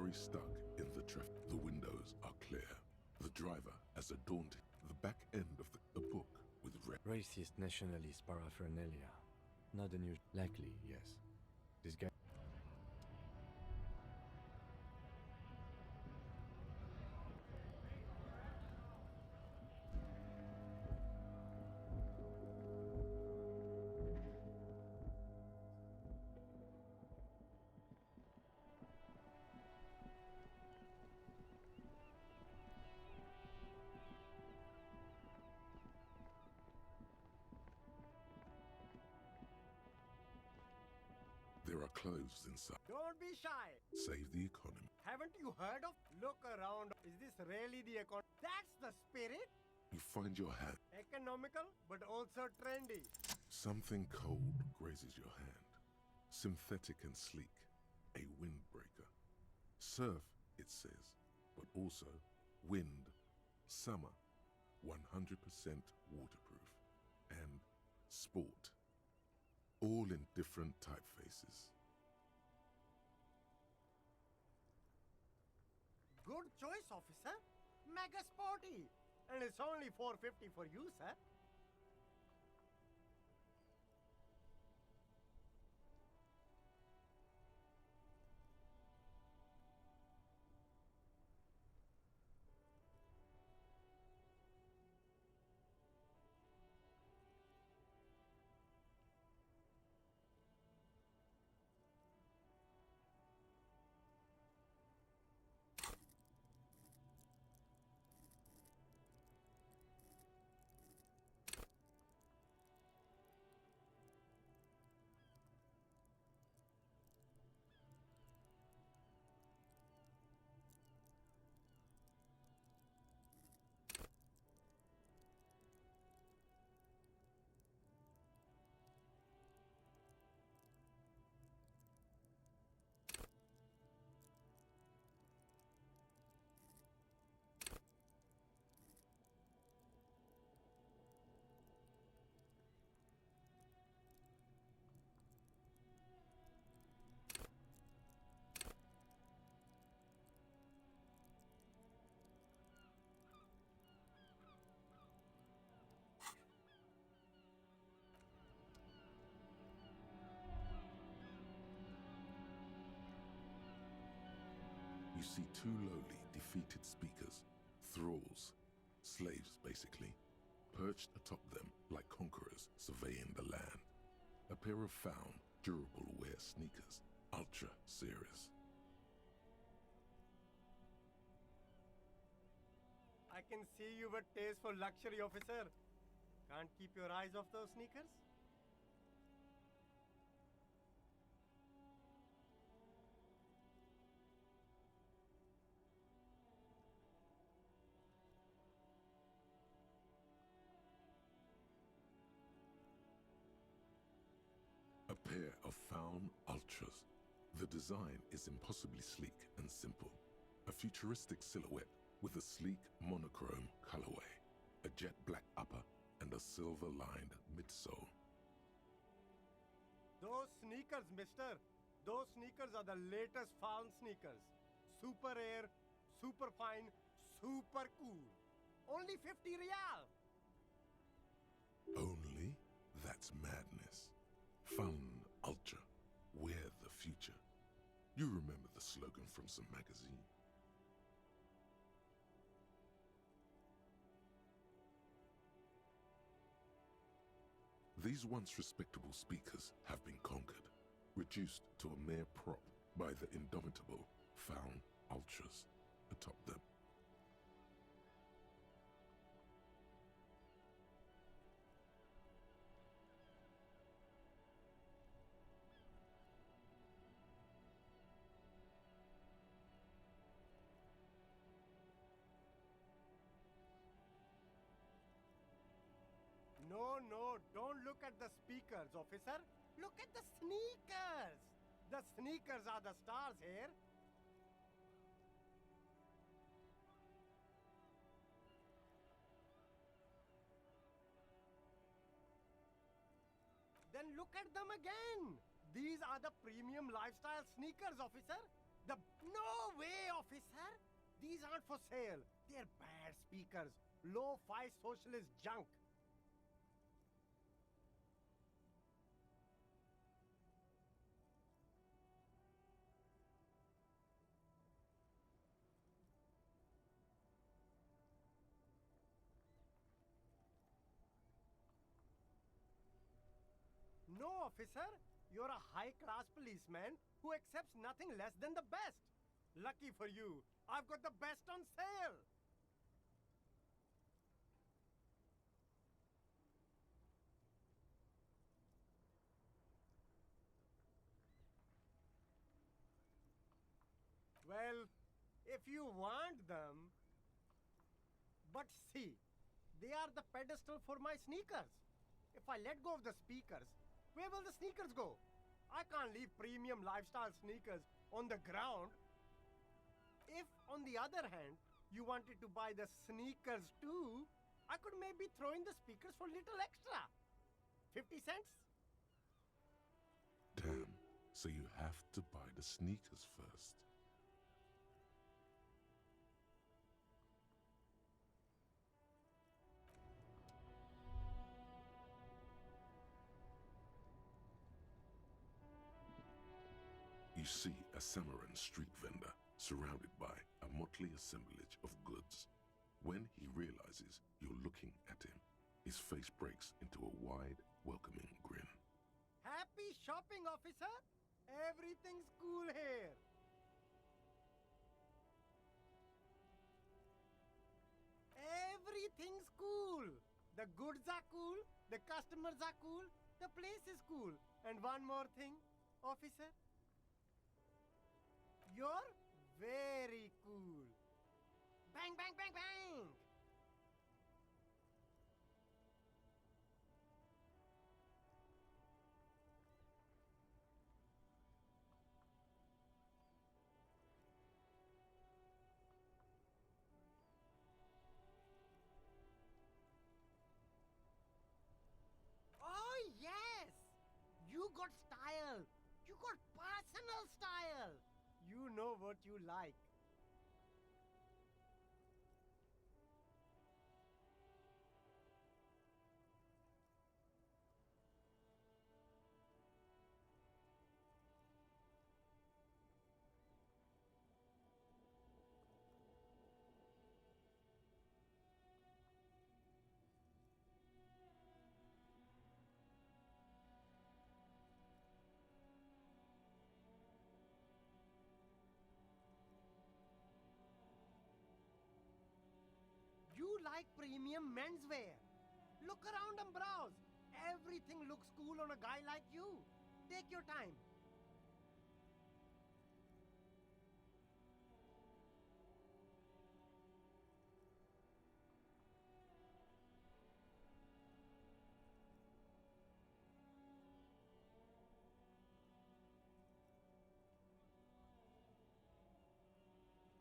very stuck in the traffic. The windows are clear. The driver has adorned the back end of the book with red. Racist nationalist paraphernalia. Not a new... Likely, yes. This guy... There are clothes inside. Don't be shy. Save the economy. Haven't you heard of? Look around. Is this really the economy? That's the spirit. You find your hand. Economical, but also trendy. Something cold grazes your hand. Synthetic and sleek. A windbreaker. Surf, it says, but also wind, summer, 100% waterproof, and sport. All in different typefaces. Good choice, officer. Mega sporty. And it's only $4.50 for you, sir. You see two lowly, defeated speakers, thralls, slaves basically, perched atop them like conquerors surveying the land. A pair of found, durable wear sneakers, ultra series. I can see you've a taste for luxury, officer. Can't keep your eyes off those sneakers? A pair of found ultras. The design is impossibly sleek and simple. A futuristic silhouette with a sleek monochrome colorway, a jet black upper, and a silver-lined midsole. Those sneakers, mister. Those sneakers are the latest found sneakers. Super air, super fine, super cool. Only 50 riyal. Only? That's madness. Fun ultra. Wear the future. You remember the slogan from some magazine. These once respectable speakers have been conquered, reduced to a mere prop by the indomitable found ultras atop them. No, don't look at the speakers, officer. Look at the sneakers. The sneakers are the stars here. Then look at them again. These are the premium lifestyle sneakers, officer. The no way, officer! These aren't for sale. They're bad speakers. Low-fi socialist junk. No, officer. You're a high-class policeman who accepts nothing less than the best. Lucky for you, I've got the best on sale. Well, if you want them. But see, they are the pedestal for my sneakers. If I let go of the speakers, where will the sneakers go? I can't leave premium lifestyle sneakers on the ground. If, on the other hand, you wanted to buy the sneakers too, I could maybe throw in the speakers for little extra. 50 cents? Damn, so you have to buy the sneakers first. You see a Samaran street vendor surrounded by a motley assemblage of goods. When he realizes you're looking at him, his face breaks into a wide, welcoming grin. Happy shopping, officer! Everything's cool here. Everything's cool. The goods are cool, the customers are cool, the place is cool. And one more thing, officer. You're very cool. Bang, bang, bang, bang! Oh, yes! You got style. You got personal style. You know what you like. You like premium menswear. Look around and browse. Everything looks cool on a guy like you. Take your time.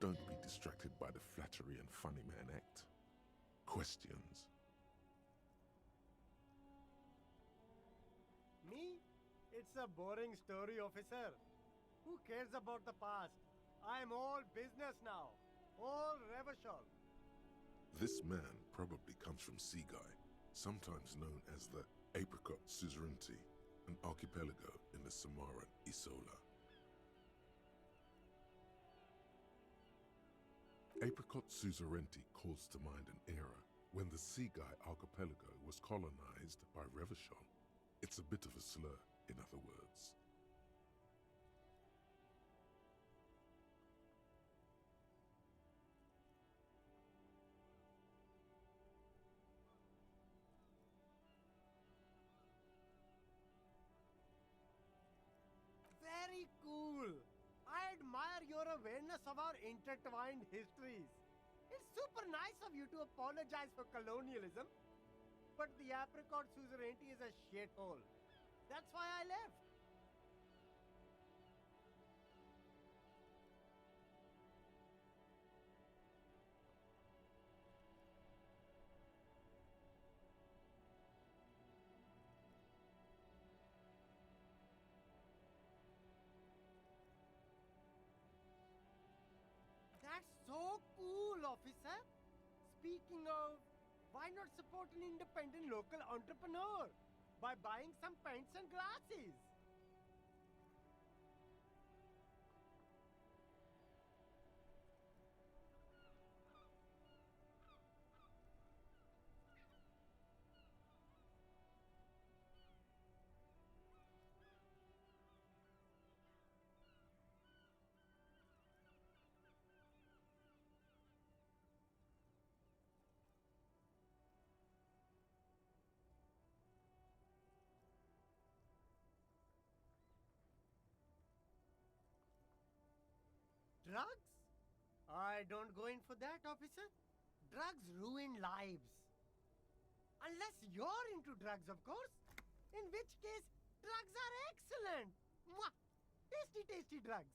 Don't be distracted by the flattery and funny man act. Questions. Me? It's a boring story, officer. Who cares about the past? I'm all business now. All Revachol. This man probably comes from Seaguy, sometimes known as the Apricot Suzerainty, an archipelago in the Samaran Isola. Apricot Suzerainty calls to mind an era when the Seaguy archipelago was colonized by Revachol. It's a bit of a slur, in other words. Very cool. I admire your awareness of our intertwined histories. It's super nice of you to apologize for colonialism, but the apricot suzerainty is a shithole. That's why I left. officer. Speaking of, why not support an independent local entrepreneur by buying some pens and glasses? Drugs? I don't go in for that, officer. Drugs ruin lives. Unless you're into drugs, of course. In which case, drugs are excellent. Mwah! Tasty, tasty drugs.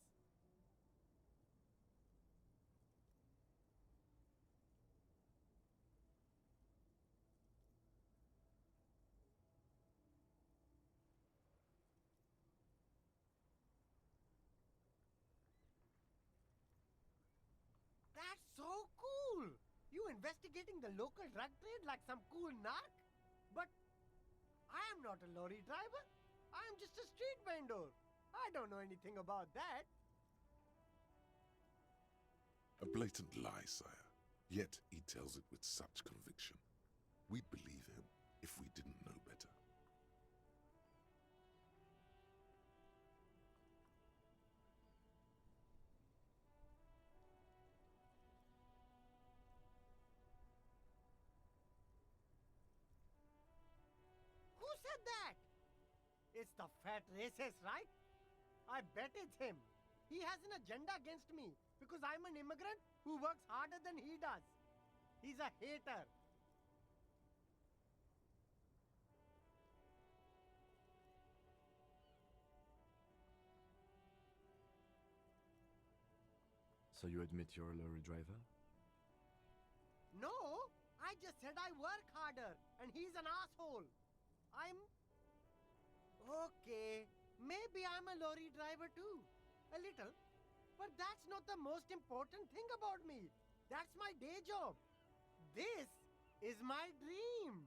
That's so cool! You investigating the local drug trade like some cool narc? But I am not a lorry driver. I am just a street vendor. I don't know anything about that. A blatant lie, sire. Yet he tells it with such conviction. We'd believe him if we didn't know better. Who said that? It's the fat racist, right? I bet it's him. He has an agenda against me because I'm an immigrant who works harder than he does. He's a hater. So you admit you're a lorry driver? No, I just said I work harder and he's an asshole. Okay, maybe I'm a lorry driver too. A little. But that's not the most important thing about me. That's my day job. This is my dream.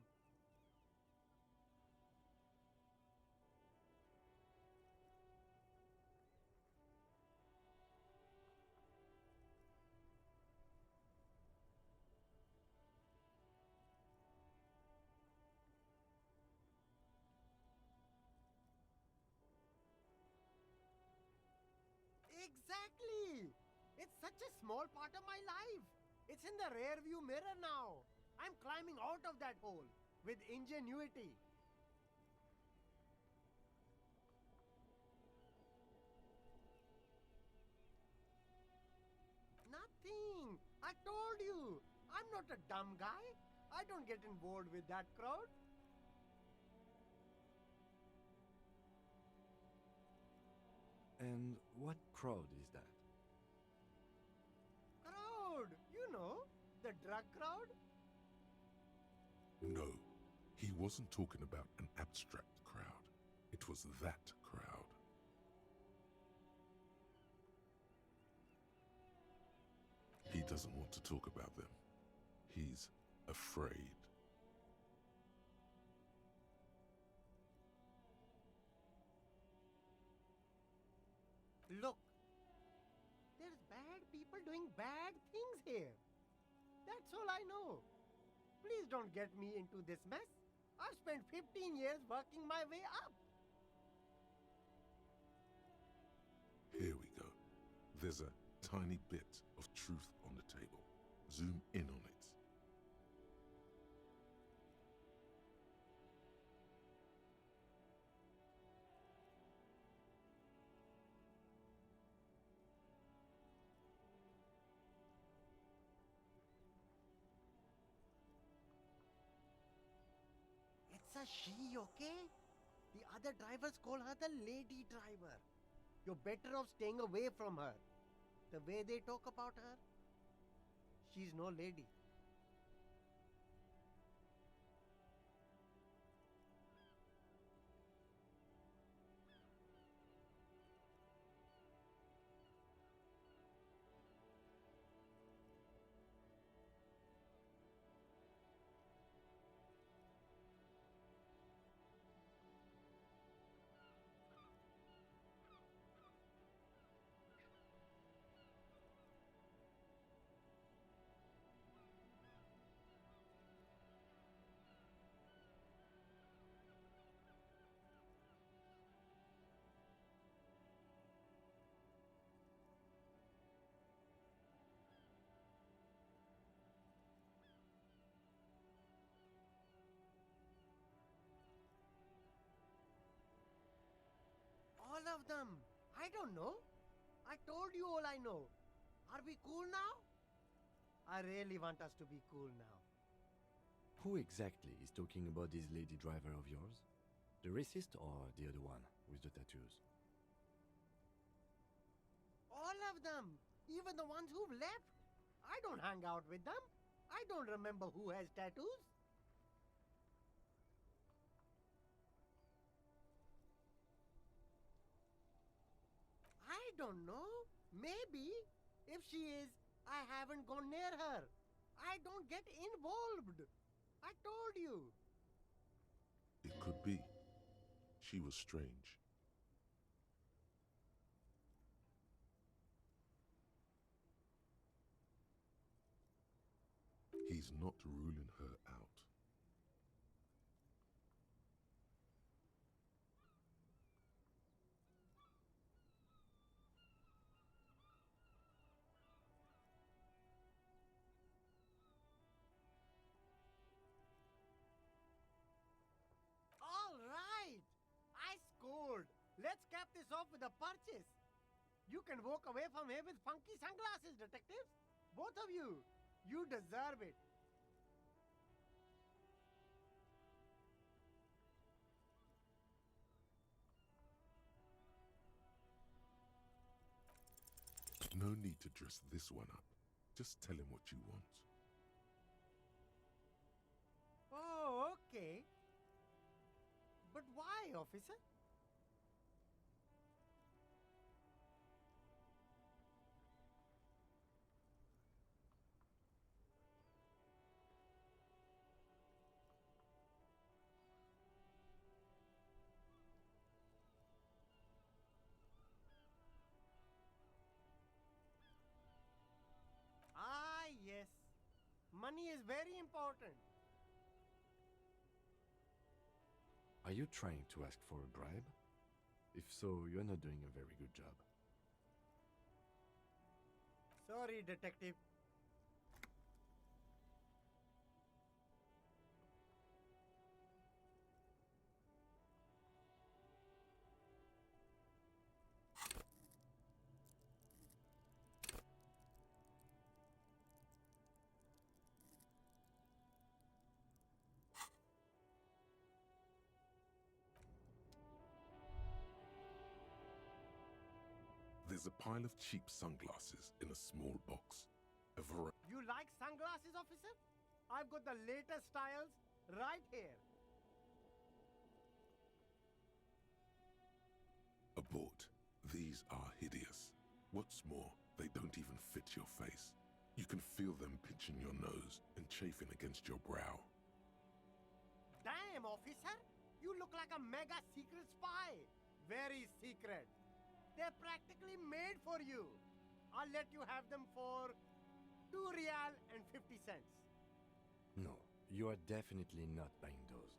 Exactly! It's such a small part of my life. It's in the rear view mirror now. I'm climbing out of that hole with ingenuity. Nothing. I told you. I'm not a dumb guy. I don't get involved with that crowd. And what crowd is that? Crowd! You know, the drug crowd? No, he wasn't talking about an abstract crowd. It was that crowd. He doesn't want to talk about them. He's afraid. Look, there's bad people doing bad things here. That's all I know. Please don't get me into this mess. I've spent 15 years working my way up. Here we go. There's a tiny bit of truth on the table. Zoom in on it. It's a she, okay? The other drivers call her the lady driver. You're better off staying away from her. The way they talk about her, she's no lady. All of them. I don't know. I told you all I know. Are we cool now? I really want us to be cool now. Who exactly is talking about this lady driver of yours? The racist or the other one with the tattoos? All of them. Even the ones who've left. I don't hang out with them. I don't remember who has tattoos. I don't know. Maybe. If she is, I haven't gone near her. I don't get involved. I told you. It could be. She was strange. He's not ruling her out. All right. I scored. Let's cap this off with a purchase. You can walk away from here with funky sunglasses, detectives. Both of you. You deserve it. No need to dress this one up. Just tell him what you want. Oh, okay. But why, officer? Ah, yes. Money is very important. Are you trying to ask for a bribe? If so, you're not doing a very good job. Sorry, detective. There's a pile of cheap sunglasses in a small box. You like sunglasses, officer? I've got the latest styles right here. Abort. These are hideous. What's more, they don't even fit your face. You can feel them pinching your nose and chafing against your brow. Damn, officer! You look like a mega secret spy. Very secret. They're practically made for you. I'll let you have them for 2 real and 50 cents. No, you are definitely not buying those.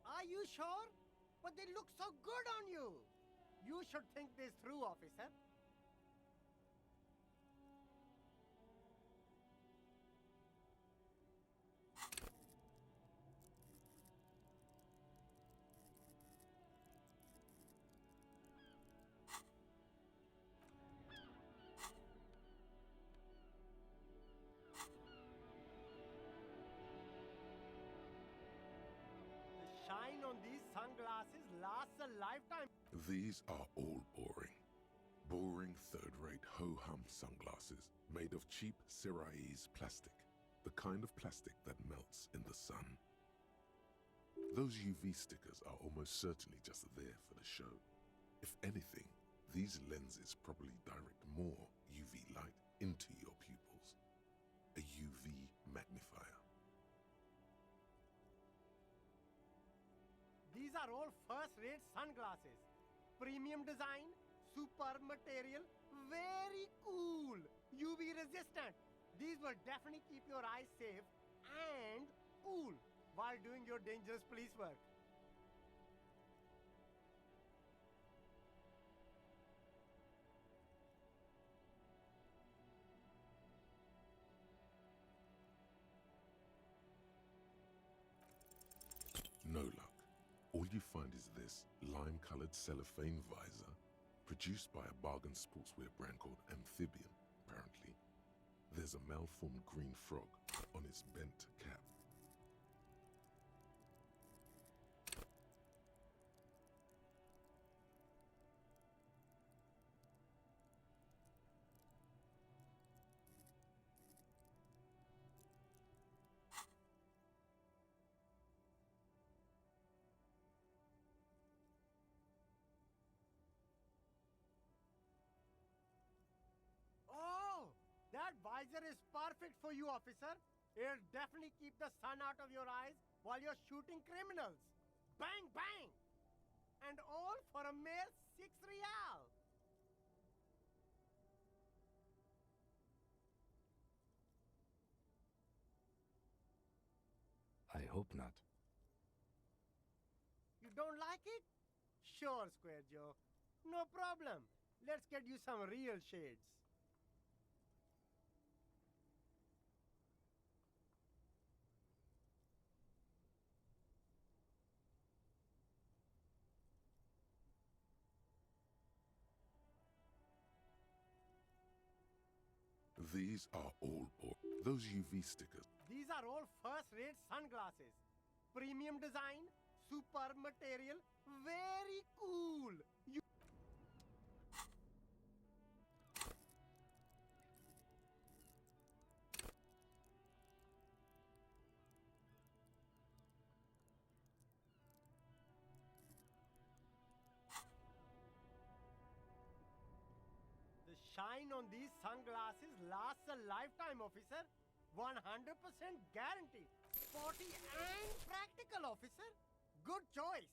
Are you sure? But they look so good on you. You should think this through, officer. The shine on these sunglasses lasts a lifetime. These are all boring. Boring third-rate ho-hum sunglasses made of cheap Syrahese plastic. The kind of plastic that melts in the sun. Those UV stickers are almost certainly just there for the show. If anything, these lenses probably direct more UV light into your pupils. A UV magnifier. These are all first-rate sunglasses. Premium design, superb material, very cool, UV resistant. These will definitely keep your eyes safe and cool while doing your dangerous police work. All you find is this lime-colored cellophane visor, produced by a bargain sportswear brand called Amphibian, apparently. There's a malformed green frog on its bent cap. Oh, that visor is perfect for you, officer. It'll definitely keep the sun out of your eyes while you're shooting criminals. Bang, bang! And all for a mere 6 real. I hope not. You don't like it? Sure, Square Joe. No problem. Let's get you some real shades. These are all those UV stickers. These are all first-rate sunglasses. Premium design, super material, very cool. The shine on these sunglasses lasts a lifetime, officer. 100% guaranteed. Sporty and practical, officer. Good choice.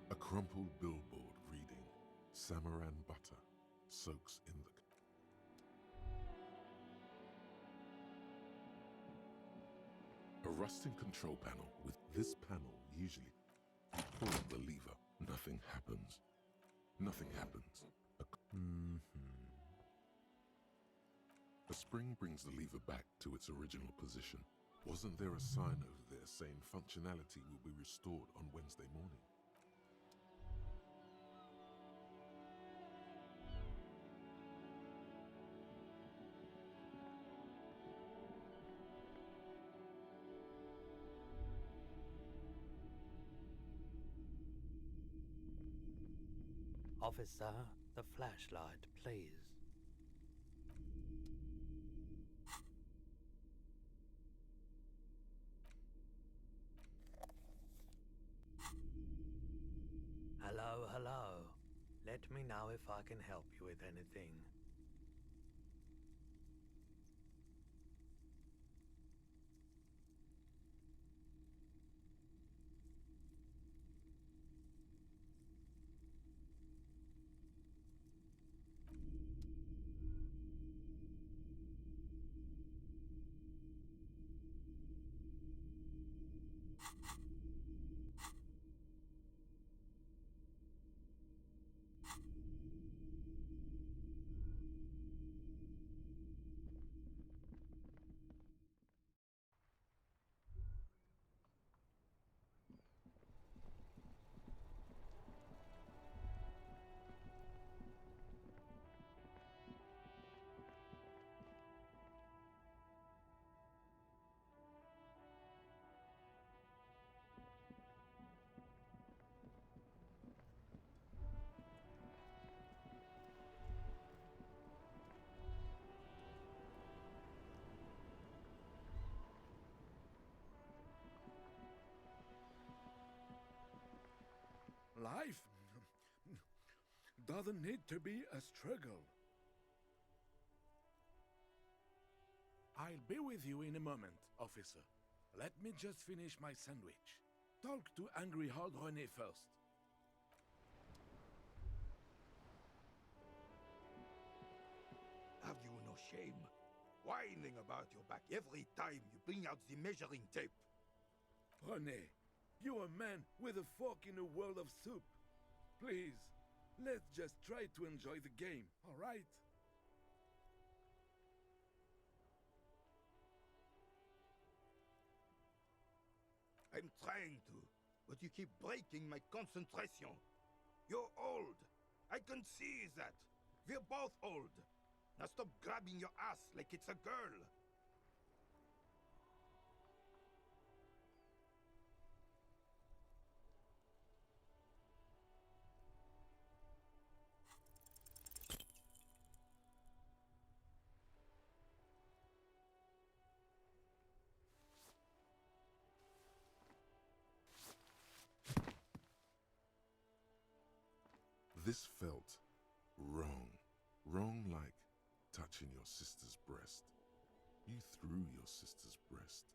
A crumpled billboard reading, Samaran butter soaks in the... A rusting control panel. With this panel, usually you pull the lever. Nothing happens. Nothing happens. A spring brings the lever back to its original position. Wasn't there a sign over there saying functionality will be restored on Wednesday morning? Officer, the flashlight, please. Hello, hello. Let me know if I can help you with anything. Life doesn't need to be a struggle. I'll be with you in a moment, officer. Let me just finish my sandwich. Talk to angry old René first. Have you no shame? Whining about your back every time you bring out the measuring tape. René, you're a man with a fork in a world of soup. Please, let's just try to enjoy the game, all right? I'm trying to, but you keep breaking my concentration. You're old. I can see that. We're both old. Now stop grabbing your ass like it's a girl. This felt wrong. Wrong like touching your sister's breast. You threw your sister's breast.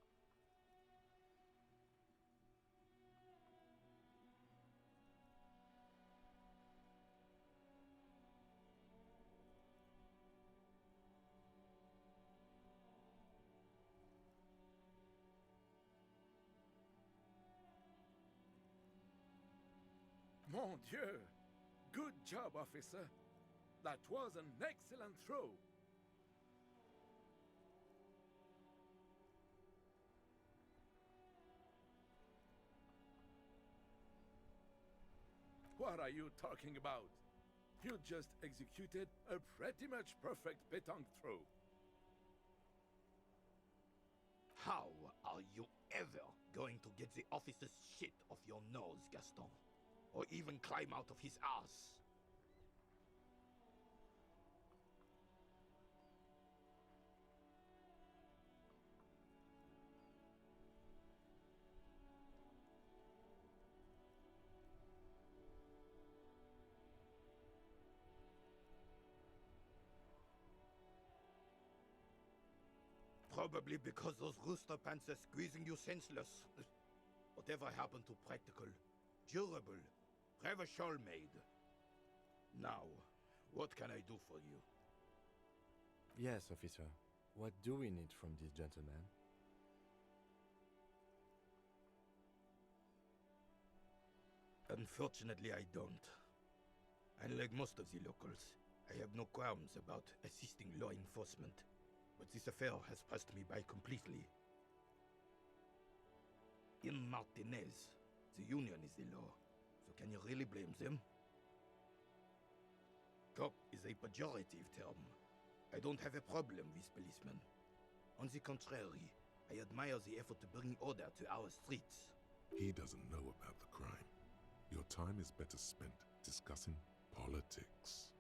Mon Dieu! Good job, officer. That was an excellent throw. What are you talking about? You just executed a pretty much perfect pétanque throw. How are you ever going to get the officer's shit off your nose, Gaston? Or even climb out of his ass? Probably because those rooster pants are squeezing you senseless. Whatever happened to practical, durable, Revachol made? Now, what can I do for you? Yes, officer. What do we need from this gentleman? Unfortunately, I don't. Unlike most of the locals, I have no qualms about assisting law enforcement. But this affair has passed me by completely. In Martinez, the union is the law. So can you really blame them? Cop is a pejorative term. I don't have a problem with policemen. On the contrary, I admire the effort to bring order to our streets. He doesn't know about the crime. Your time is better spent discussing politics.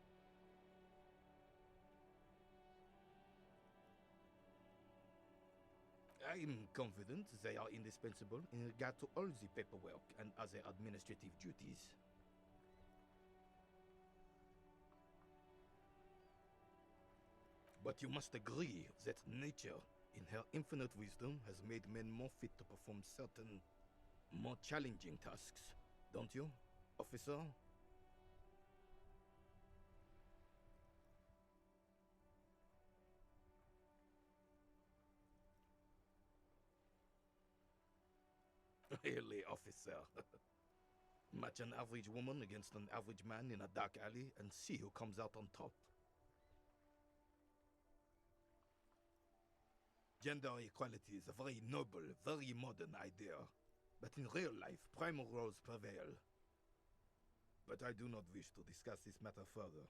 I'm confident they are indispensable in regard to all the paperwork and other administrative duties. But you must agree that nature, in her infinite wisdom, has made men more fit to perform certain, more challenging tasks, don't you, officer? Really, officer. Match an average woman against an average man in a dark alley and see who comes out on top. Gender equality is a very noble, very modern idea. But in real life, primal roles prevail. But I do not wish to discuss this matter further.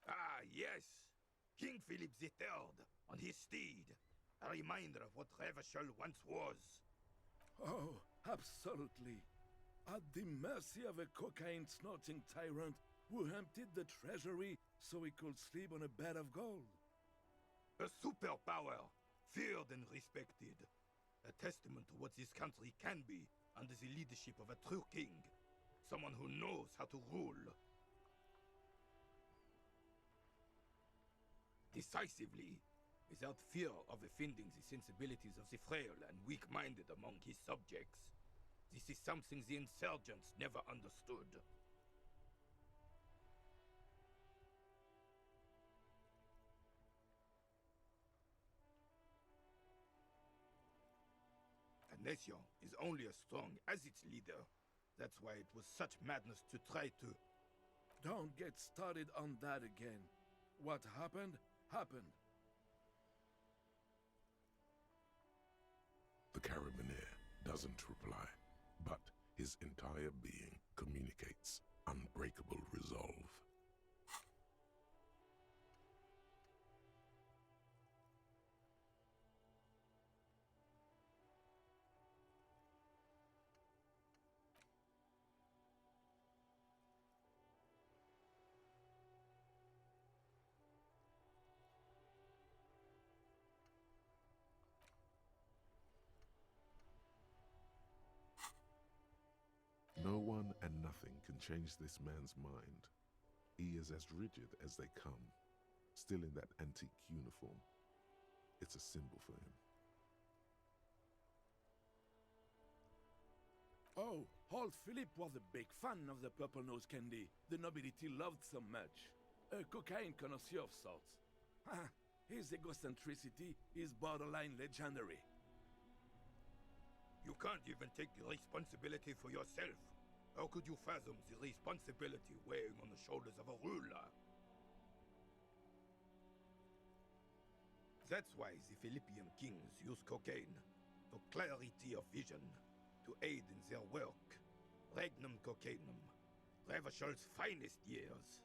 Ah, yes! King Philip III, on his steed. A reminder of what Revachol once was. Oh, absolutely. At the mercy of a cocaine-snorting tyrant who emptied the treasury so he could sleep on a bed of gold. A superpower, feared and respected. A testament to what this country can be under the leadership of a true king. Someone who knows how to rule. Decisively, without fear of offending the sensibilities of the frail and weak-minded among his subjects. This is something the insurgents never understood. A nation is only as strong as its leader. That's why it was such madness to try to... Don't get started on that again. What happened, happened. The carabiner doesn't reply, but his entire being communicates unbreakable resolve. No one and nothing can change this man's mind. He is as rigid as they come, still in that antique uniform. It's a symbol for him. Oh, old Philip was a big fan of the purple nose candy the nobility loved so much. A cocaine connoisseur of sorts. His egocentricity is borderline legendary. You can't even take the responsibility for yourself. How could you fathom the responsibility weighing on the shoulders of a ruler? That's why the Philippian kings use cocaine, for clarity of vision, to aid in their work. Regnum cocainum, Revishal's finest years.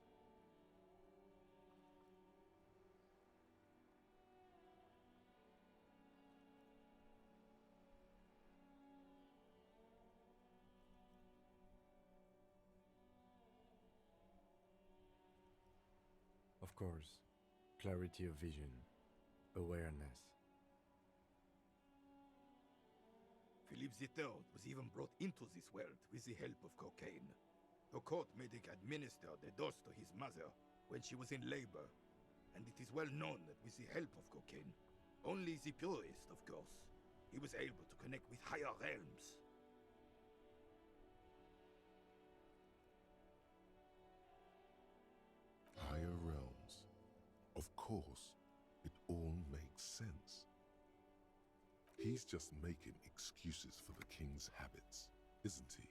Of course, clarity of vision, awareness. Philip III was even brought into this world with the help of cocaine. The court medic administered a dose to his mother when she was in labor, and it is well known that with the help of cocaine, only the purest, of course, he was able to connect with higher realms. Higher realms. Of course, it all makes sense. He's just making excuses for the king's habits, isn't he?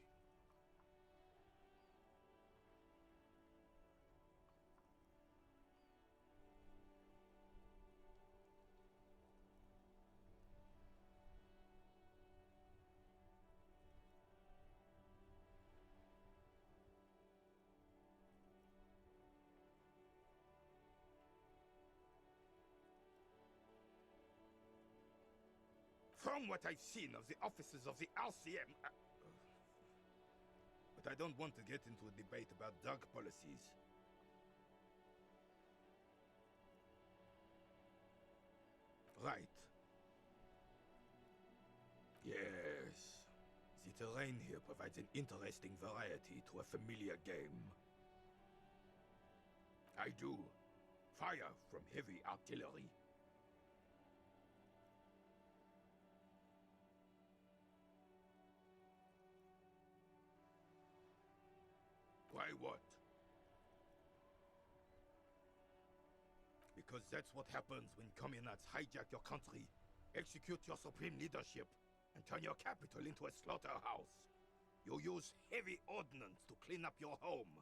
From what I've seen of the officers of the elysium... But I don't want to get into a debate about drug policies. Right. Yes. The terrain here provides an interesting variety to a familiar game. I do. Fire from heavy artillery. Why what? Because that's what happens when communards hijack your country, execute your supreme leadership, and turn your capital into a slaughterhouse. You use heavy ordnance to clean up your home.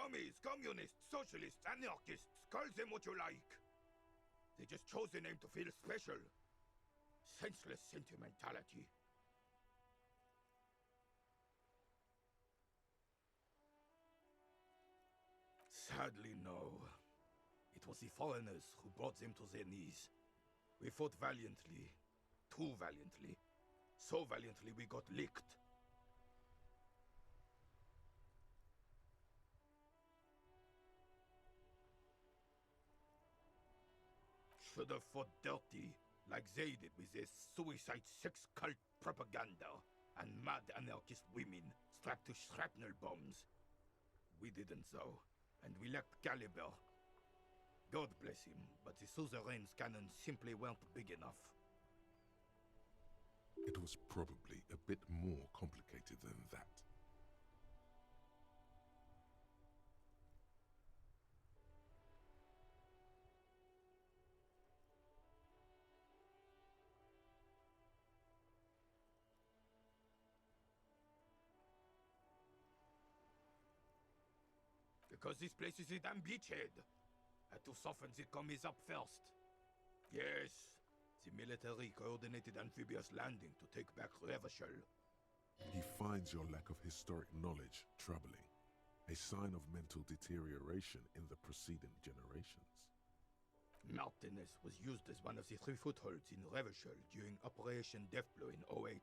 Commies, communists, socialists, anarchists, call them what you like. They just chose the name to feel special. Senseless sentimentality. Sadly, no. It was the foreigners who brought them to their knees. We fought valiantly. Too valiantly. So valiantly we got licked. Should have fought dirty, like they did with their suicide sex cult propaganda and mad anarchist women strapped to shrapnel bombs. We didn't though, and we lacked caliber. God bless him, but the suzerain's cannons simply weren't big enough. It was probably a bit more complicated than that. Because this place is a damn beachhead. Had to soften the commies up first. Yes, the military coordinated amphibious landing to take back Revachol. He finds your lack of historic knowledge troubling, a sign of mental deterioration in the preceding generations. Martinez was used as one of the 3 footholds in Revachol during Operation Deathblow in '08.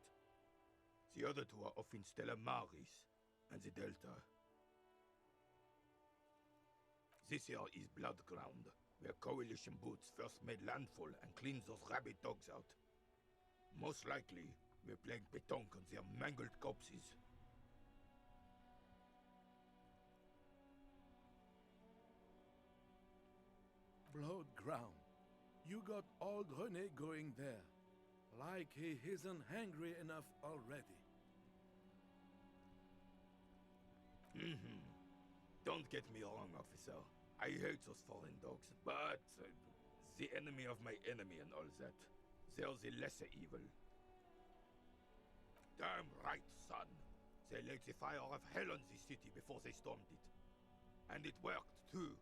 The other 2 are off in Stella Maris and the Delta. This here is Blood Ground, where Coalition boots first made landfall and cleaned those rabid dogs out. Most likely, we're playing pétanque on their mangled corpses. Blood ground. You got old René going there. Like he isn't hungry enough already. Don't get me wrong, officer. I hate those foreign dogs, but the enemy of my enemy and all that. They're the lesser evil. Damn right, son. They laid the fire of hell on the city before they stormed it. And it worked, too.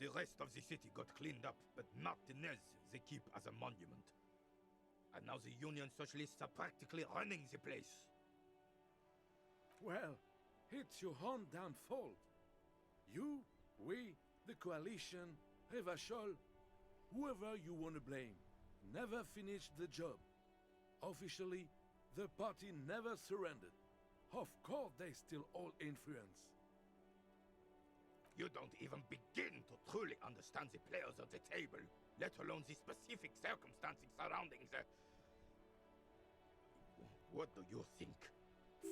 The rest of the city got cleaned up, but Martinez they keep as a monument. And now the Union Socialists are practically running the place. Well, it's your own damn fault. You, we, the coalition, Revachol, whoever you want to blame, never finished the job. Officially, the party never surrendered. Of course they still hold influence. You don't even begin to truly understand the players at the table, let alone the specific circumstances surrounding the... What do you think?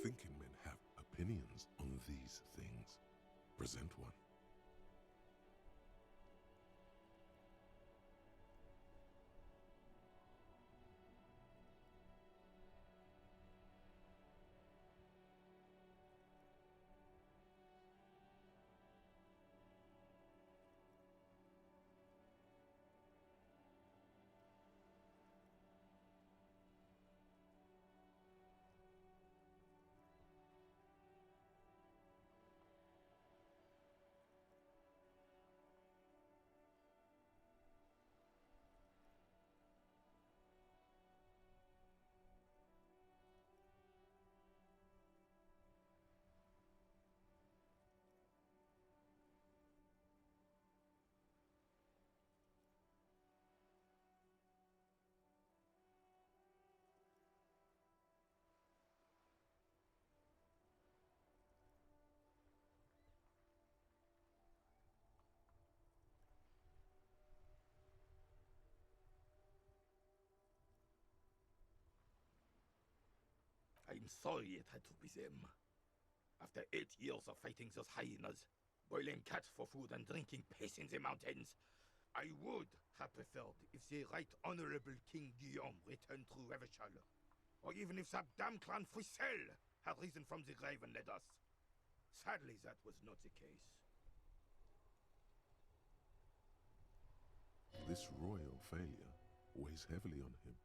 Thinking men have opinions on these things. Present one. I'm sorry it had to be them. After 8 years of fighting those hyenas, boiling cats for food and drinking piss in the mountains, I would have preferred if the Right Honorable King Guillaume returned to Revachol, or even if that damn clan Frissel had risen from the grave and led us. Sadly, that was not the case. This royal failure weighs heavily on him.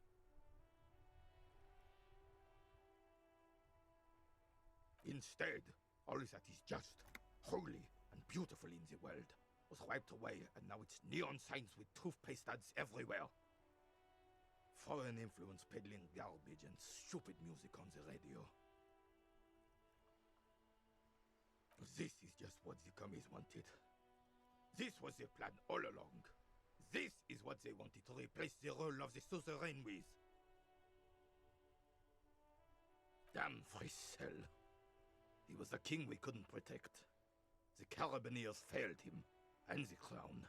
Instead, all that is just, holy, and beautiful in the world was wiped away, and now it's neon signs with toothpaste ads everywhere. Foreign influence peddling garbage and stupid music on the radio. This is just what the commies wanted. This was their plan all along. This is what they wanted to replace the role of the suzerain with. Damn Frissel. He was the king we couldn't protect. The Carabineers failed him, and the crown.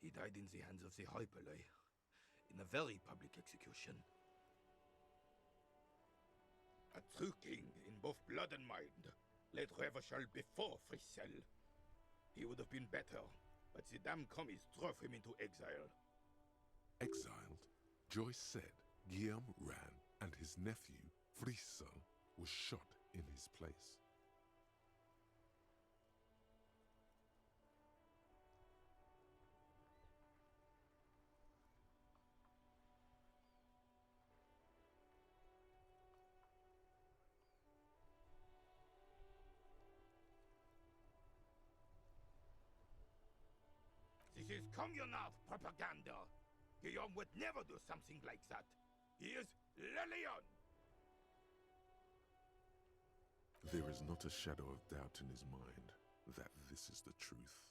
He died in the hands of the Hyperlay, in a very public execution. A true king in both blood and mind led Revachol before Frissel. He would have been better, but the damn commies drove him into exile. Exiled, Joyce said Guillaume ran and his nephew, Frissel, was shot in his place. This is communard propaganda. Guillaume would never do something like that. He is Le Lion. There is not a shadow of doubt in his mind that this is the truth.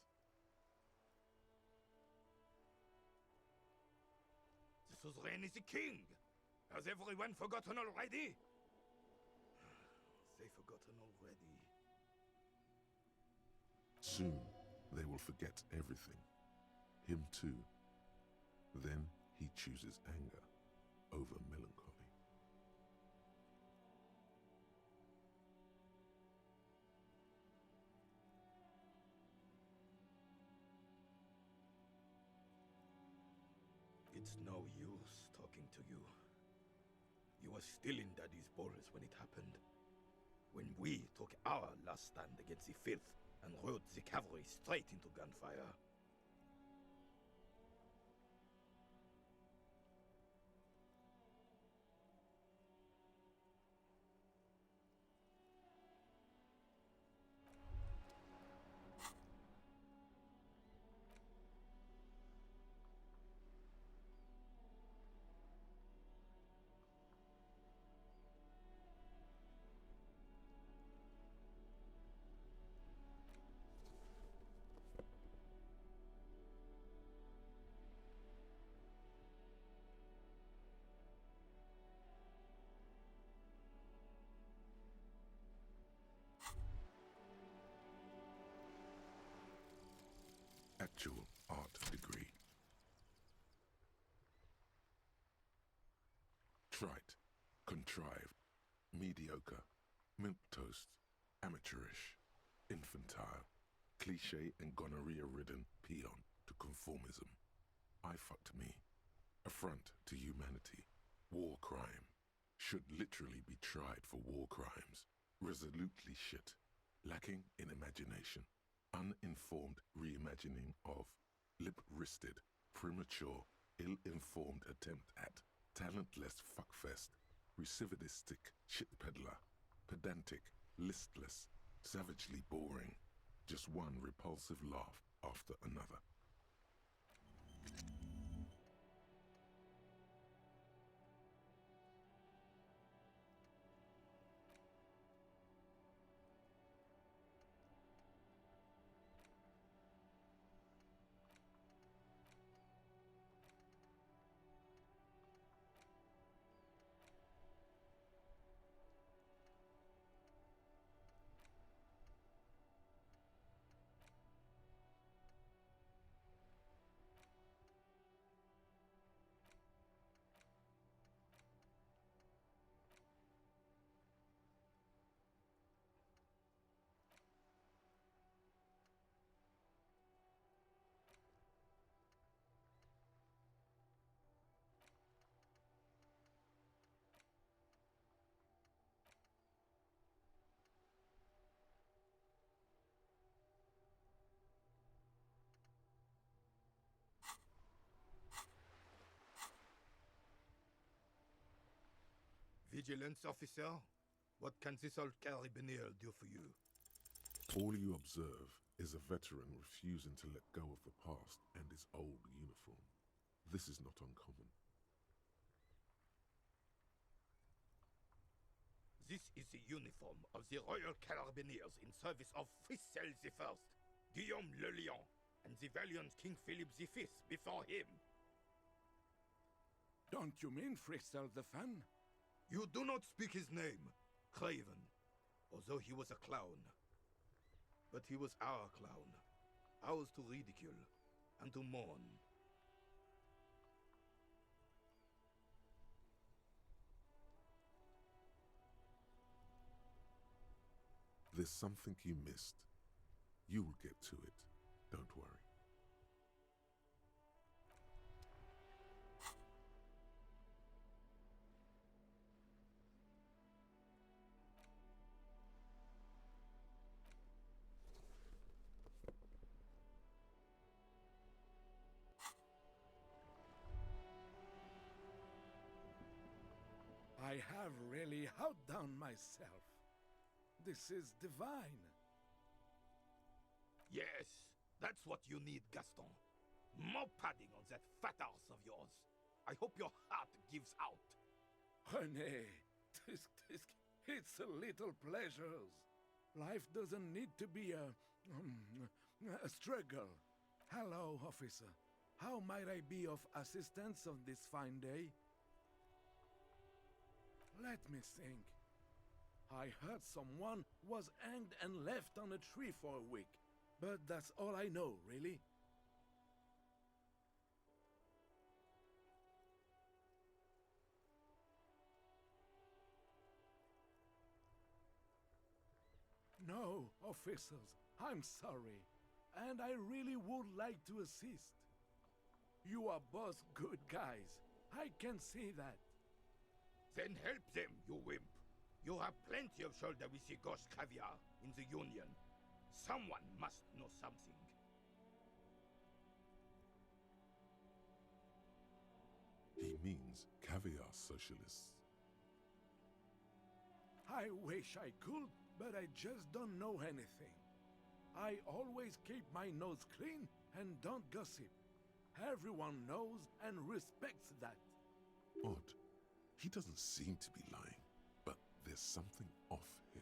The suzerain is the king. Has everyone forgotten already? They've forgotten already. Soon, they will forget everything. Him too. Then he chooses anger over melancholy. It's no use talking to you. You were still in Daddy's balls when it happened. When we took our last stand against the filth and rode the cavalry straight into gunfire. Actual art degree. Trite, contrived, mediocre, milquetoast, amateurish, infantile, cliché and gonorrhea-ridden peon to conformism. I fucked me. Affront to humanity. War crime. Should literally be tried for war crimes. Resolutely shit. Lacking in imagination. Uninformed reimagining of lip-wristed, premature, ill-informed attempt at talentless fuckfest, recidivistic shit peddler, pedantic, listless, savagely boring, just one repulsive laugh after another. Vigilance officer? What can this old carabinier do for you? All you observe is a veteran refusing to let go of the past and his old uniform. This is not uncommon. This is the uniform of the Royal Carabiniers in service of Frissel I, Guillaume le Lion, and the valiant King Philip V before him. Don't you mean Frissel the Fan? You do not speak his name, Craven, although he was a clown. But he was our clown, ours to ridicule and to mourn. There's something you missed. You will get to it. Don't worry. I have really outdone myself. This is divine. Yes, that's what you need, Gaston. More padding on that fat arse of yours. I hope your heart gives out. René, it's a little pleasures. Life doesn't need to be a struggle. Hello, officer. How might I be of assistance on this fine day? Let me think. I heard someone was hanged and left on a tree for a week, but that's all I know, really. No, officers, I'm sorry, and I really would like to assist. You are both good guys. I can see that. Then help them, you wimp. You have plenty of shoulder with the ghost caviar in the Union. Someone must know something. He means caviar socialists. I wish I could, but I just don't know anything. I always keep my nose clean and don't gossip. Everyone knows and respects that. Odd. He doesn't seem to be lying, but there's something off here.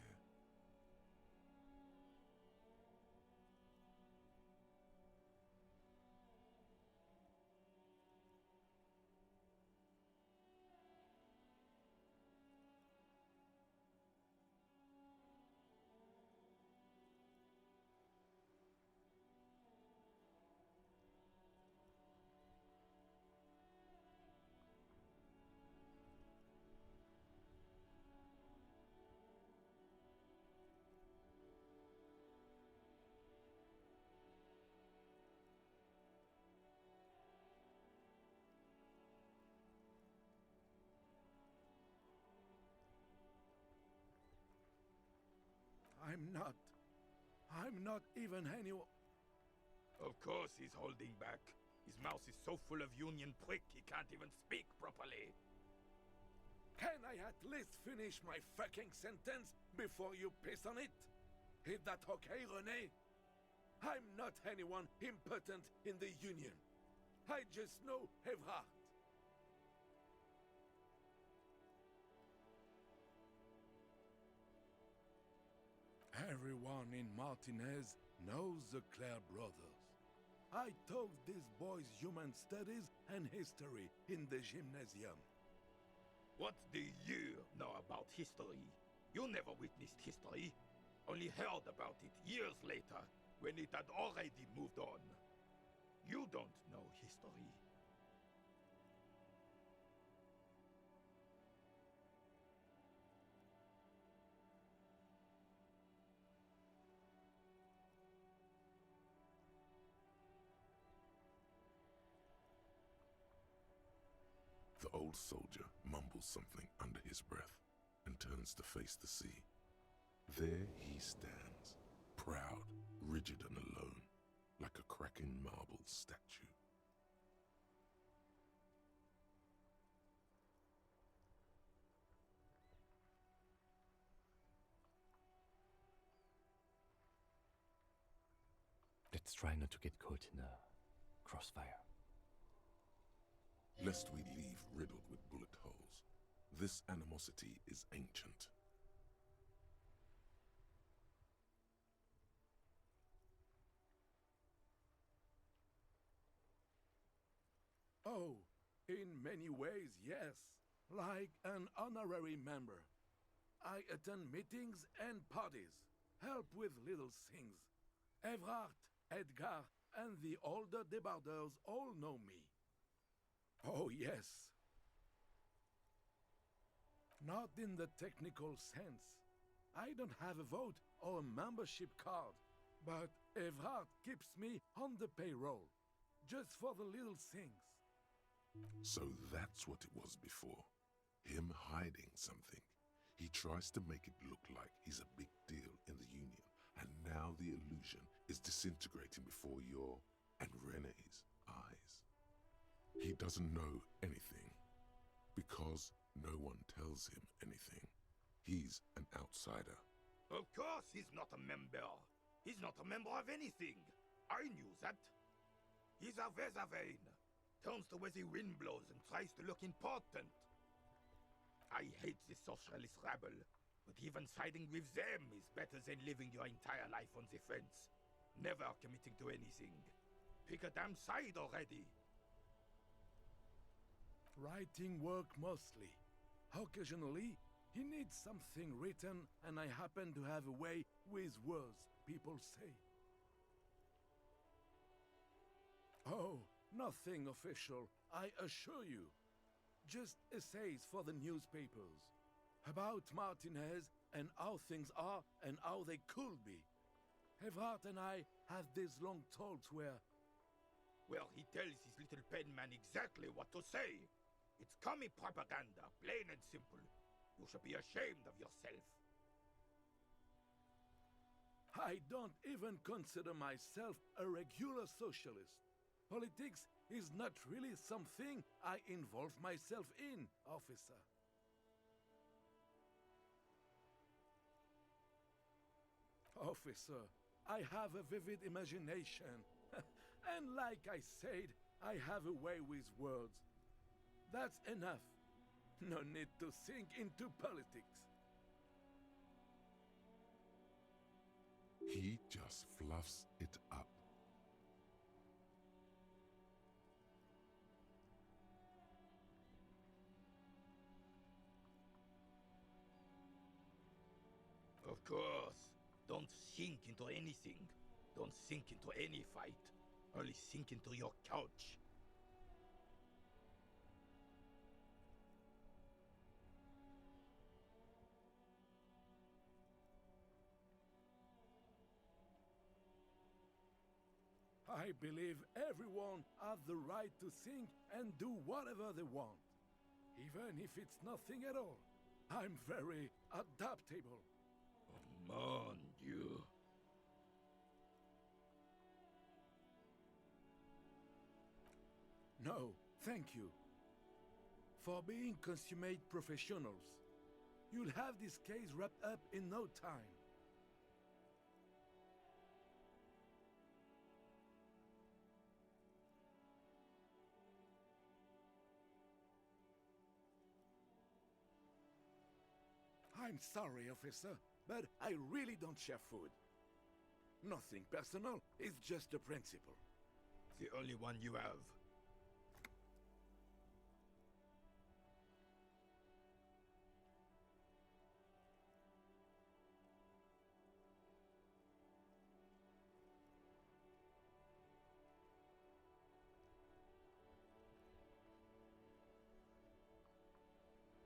I'm not even anyone. Of course he's holding back. His mouth is so full of Union prick he can't even speak properly. Can I at least finish my fucking sentence before you piss on it? Is that okay, René? I'm not anyone important in the Union. I just know Evrard. Everyone in Martinez knows the Clare brothers. I taught these boys human studies and history in the gymnasium. What do you know about history? You never witnessed history, only heard about it years later when it had already moved on. You don't know history. The old soldier mumbles something under his breath and turns to face the sea. There he stands, proud, rigid and alone, like a cracking marble statue. Let's try not to get caught in a crossfire. Lest we leave riddled with bullet holes. This animosity is ancient. Oh, in many ways, yes. Like an honorary member. I attend meetings and parties, help with little things. Evrard, Edgar, and the older debarders all know me. Oh, yes. Not in the technical sense. I don't have a vote or a membership card, but Evrard keeps me on the payroll, just for the little things. So that's what it was before. Him hiding something. He tries to make it look like he's a big deal in the Union, and now the illusion is disintegrating before your and Renee's eyes. He doesn't know anything, because no one tells him anything. He's an outsider. Of course he's not a member. He's not a member of anything. I knew that. He's a Vezavane. Turns to where the wind blows and tries to look important. I hate the socialist rabble, but even siding with them is better than living your entire life on the fence, never committing to anything. Pick a damn side already. Writing work mostly. Occasionally, he needs something written, and I happen to have a way with words, people say. Oh, nothing official, I assure you. Just essays for the newspapers. About Martinez and how things are and how they could be. Evrard and I have these long talks where... Well, he tells his little pen man exactly what to say. It's commie propaganda, plain and simple. You should be ashamed of yourself. I don't even consider myself a regular socialist. Politics is not really something I involve myself in, officer. Officer, I have a vivid imagination. And like I said, I have a way with words. That's enough. No need to sink into politics. He just fluffs it up. Of course. Don't sink into anything. Don't sink into any fight. Only sink into your couch. I believe everyone has the right to think and do whatever they want, even if it's nothing at all. I'm very adaptable. Oh, mon Dieu. No, thank you. For being consummate professionals, you'll have this case wrapped up in no time. I'm sorry, officer, but I really don't share food. Nothing personal, it's just a principle. The only one you have.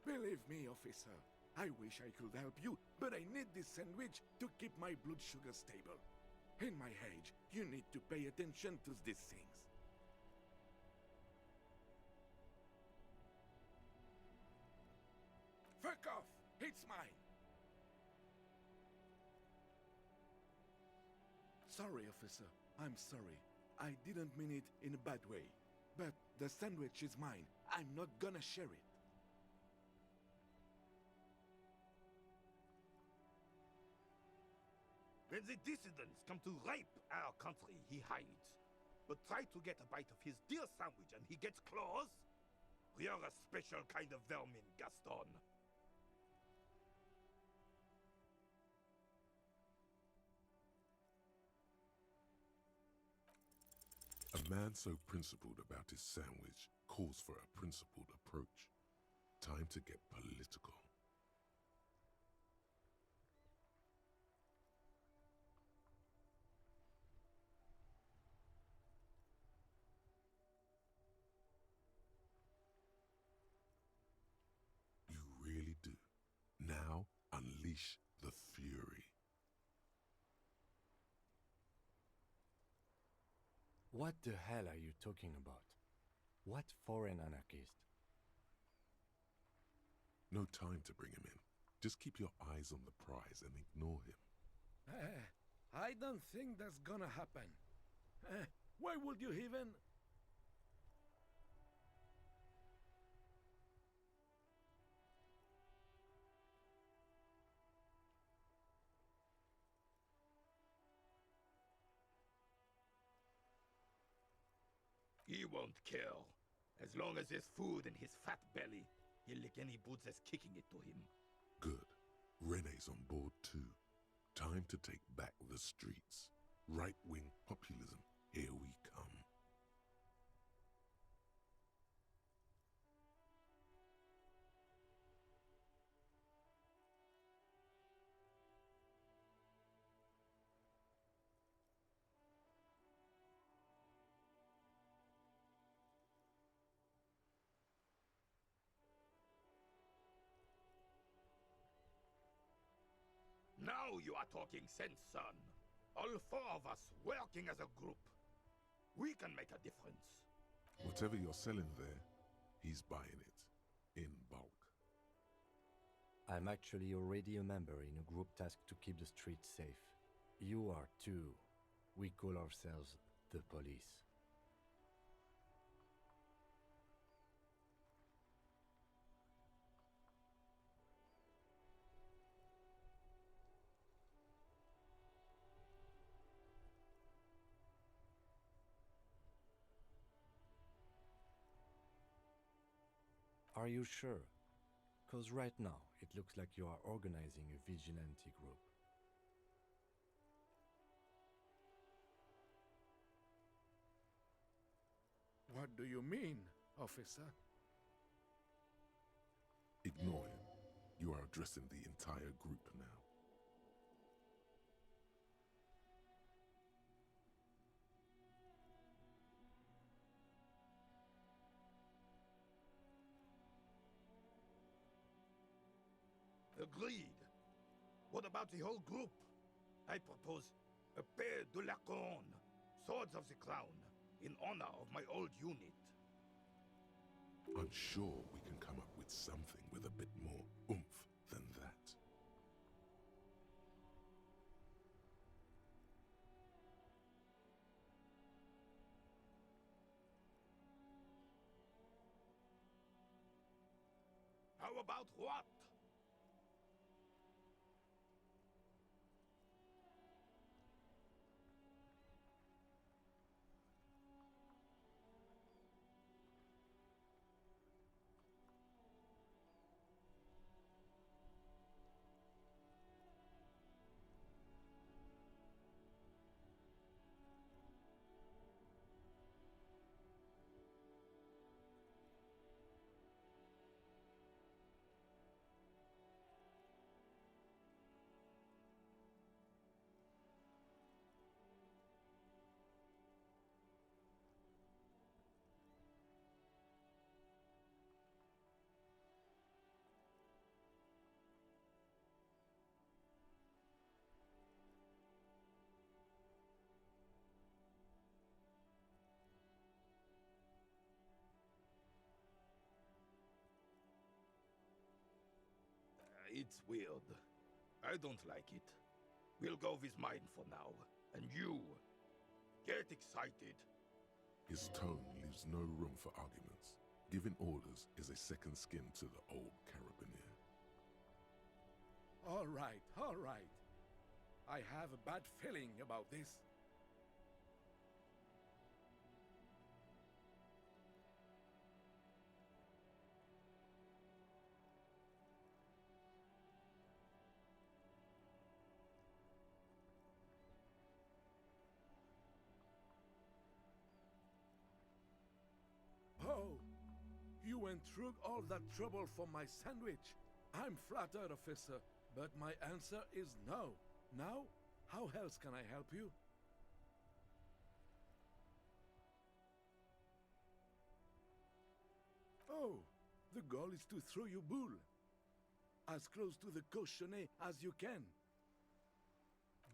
Believe me, officer, I wish I could help you, but I need this sandwich to keep my blood sugar stable. In my age, you need to pay attention to these things. Fuck off! It's mine! Sorry, officer. I'm sorry. I didn't mean it in a bad way. But the sandwich is mine. I'm not gonna share it. When the dissidents come to rape our country he hides. But try to get a bite of his deer sandwich and he gets claws? You're a special kind of vermin, Gaston. A man so principled about his sandwich calls for a principled approach. Time to get political. You really do. Now unleash the fury. What the hell are you talking about? What foreign anarchist? No time to bring him in. Just keep your eyes on the prize and ignore him. I don't think that's gonna happen. Why would you even... He won't care. As long as there's food in his fat belly, he'll lick any boots that's kicking it to him. Good. Rene's on board too. Time to take back the streets. Right-wing populism. Here we come. Now you are talking sense, son. All four of us working as a group. We can make a difference. Whatever you're selling there, he's buying it. In bulk. I'm actually already a member in a group tasked to keep the streets safe. You are too. We call ourselves the police. Are you sure? 'Cause right now, it looks like you are organizing a vigilante group. What do you mean, officer? Ignore him. You are addressing the entire group now. Agreed. What about the whole group? I propose a pair de la couronne, swords of the crown, in honor of my old unit. I'm sure we can come up with something with a bit more oomph than that. How about what? It's weird. I don't like it. We'll go with mine for now. And you, get excited. His tone leaves no room for arguments. Giving orders is a second skin to the old carabiner. All right, all right. I have a bad feeling about this. went through all that trouble for my sandwich. I'm flattered, officer, but my answer is no. Now, how else can I help you? Oh, the goal is to throw you bull. As close to the cochonnet as you can.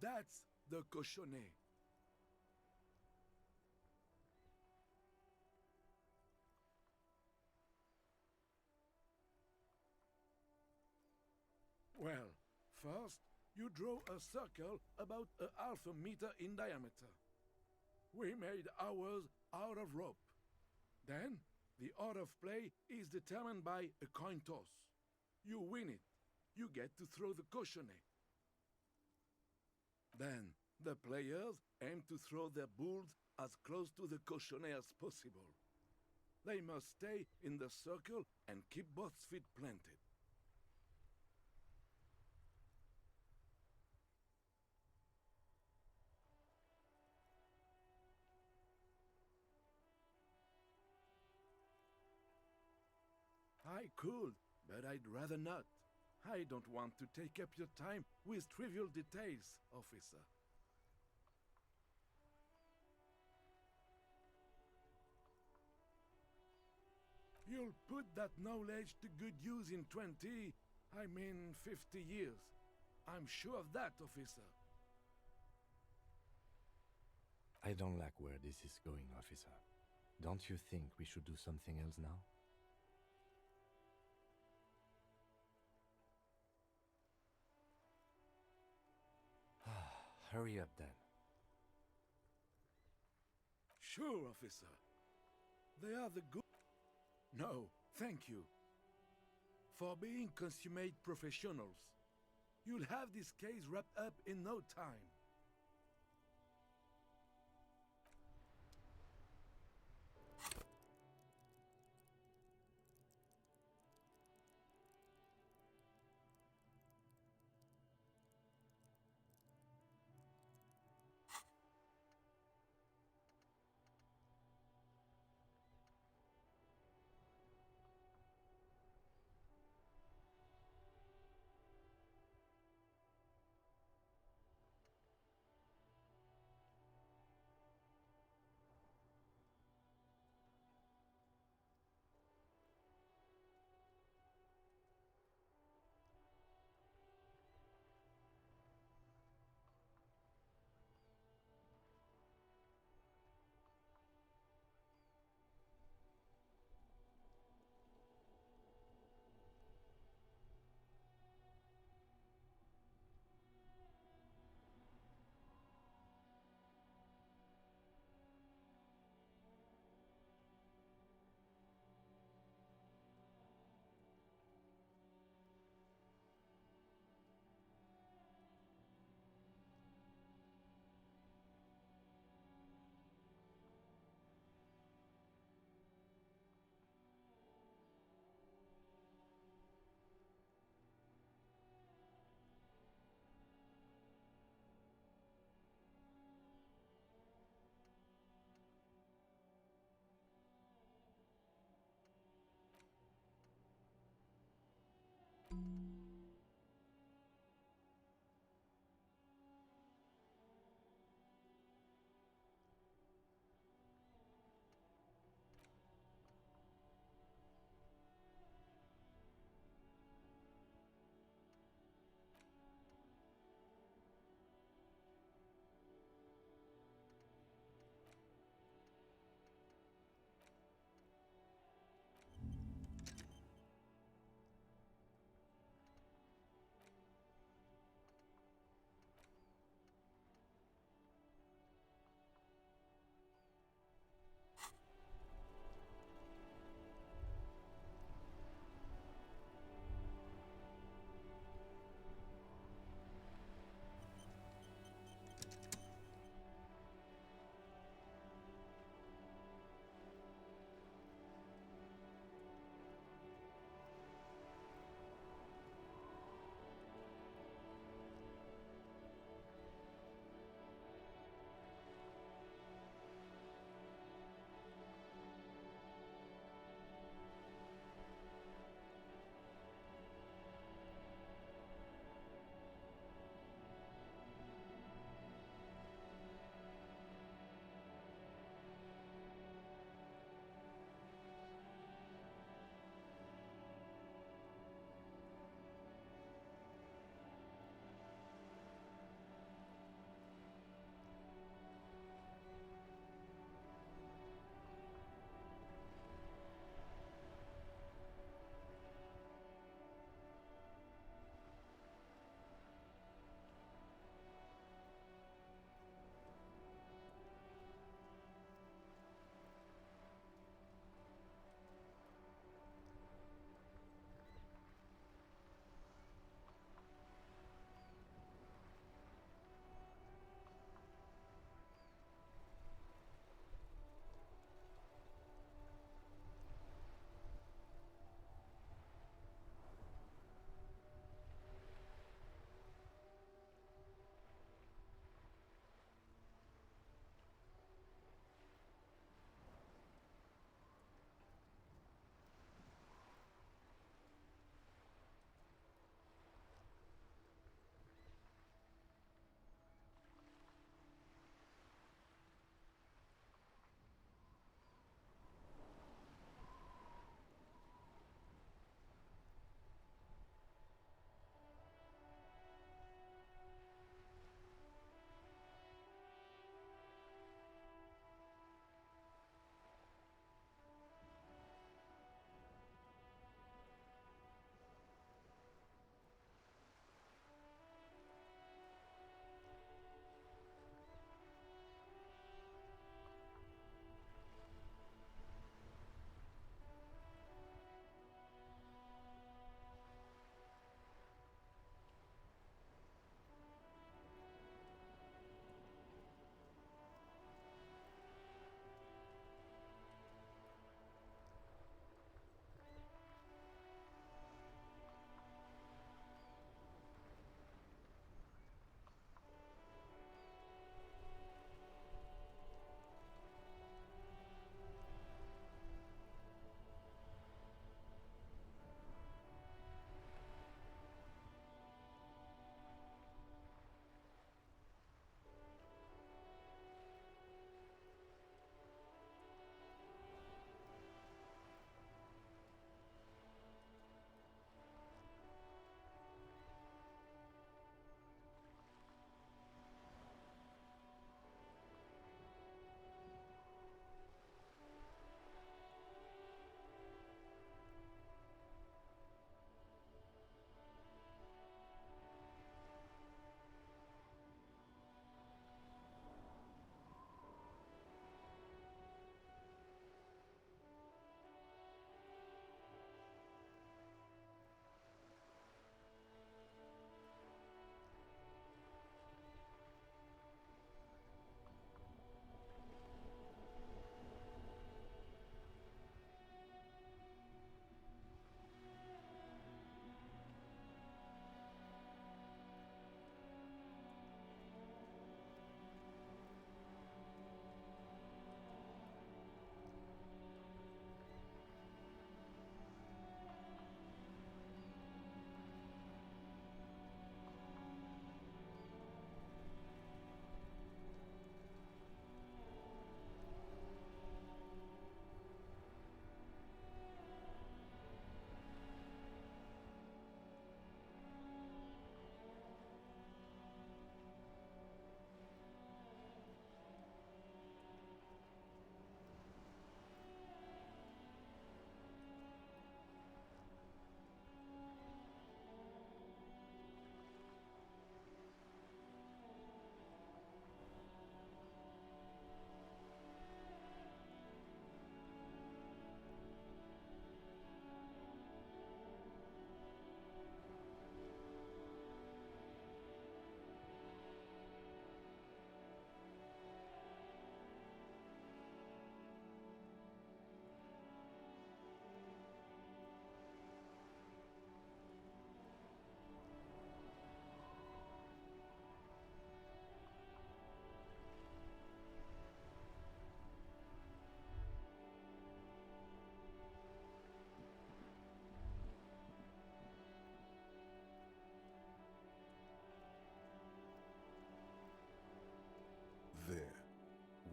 That's the cochonnet. Well, first, you draw a circle about a half a meter in diameter. We made ours out of rope. Then, the order of play is determined by a coin toss. You win it. You get to throw the cochonnet. Then, the players aim to throw their bulls as close to the cochonnet as possible. They must stay in the circle and keep both feet planted. I could, but I'd rather not. I don't want to take up your time with trivial details, officer. You'll put that knowledge to good use in 50 years. I'm sure of that, officer. I don't like where this is going, officer. Don't you think we should do something else now? Hurry up, then. Sure, officer. They are the good... No, thank you. For being consummate professionals. You'll have this case wrapped up in no time.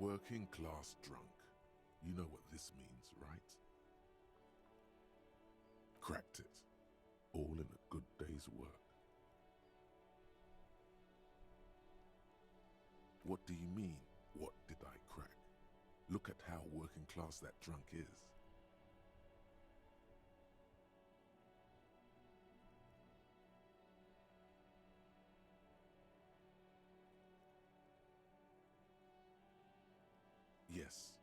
Working class drunk. You know what this means, right? Cracked it. All in a good day's work. What do you mean, what did I crack? Look at how working class that drunk is. Yes,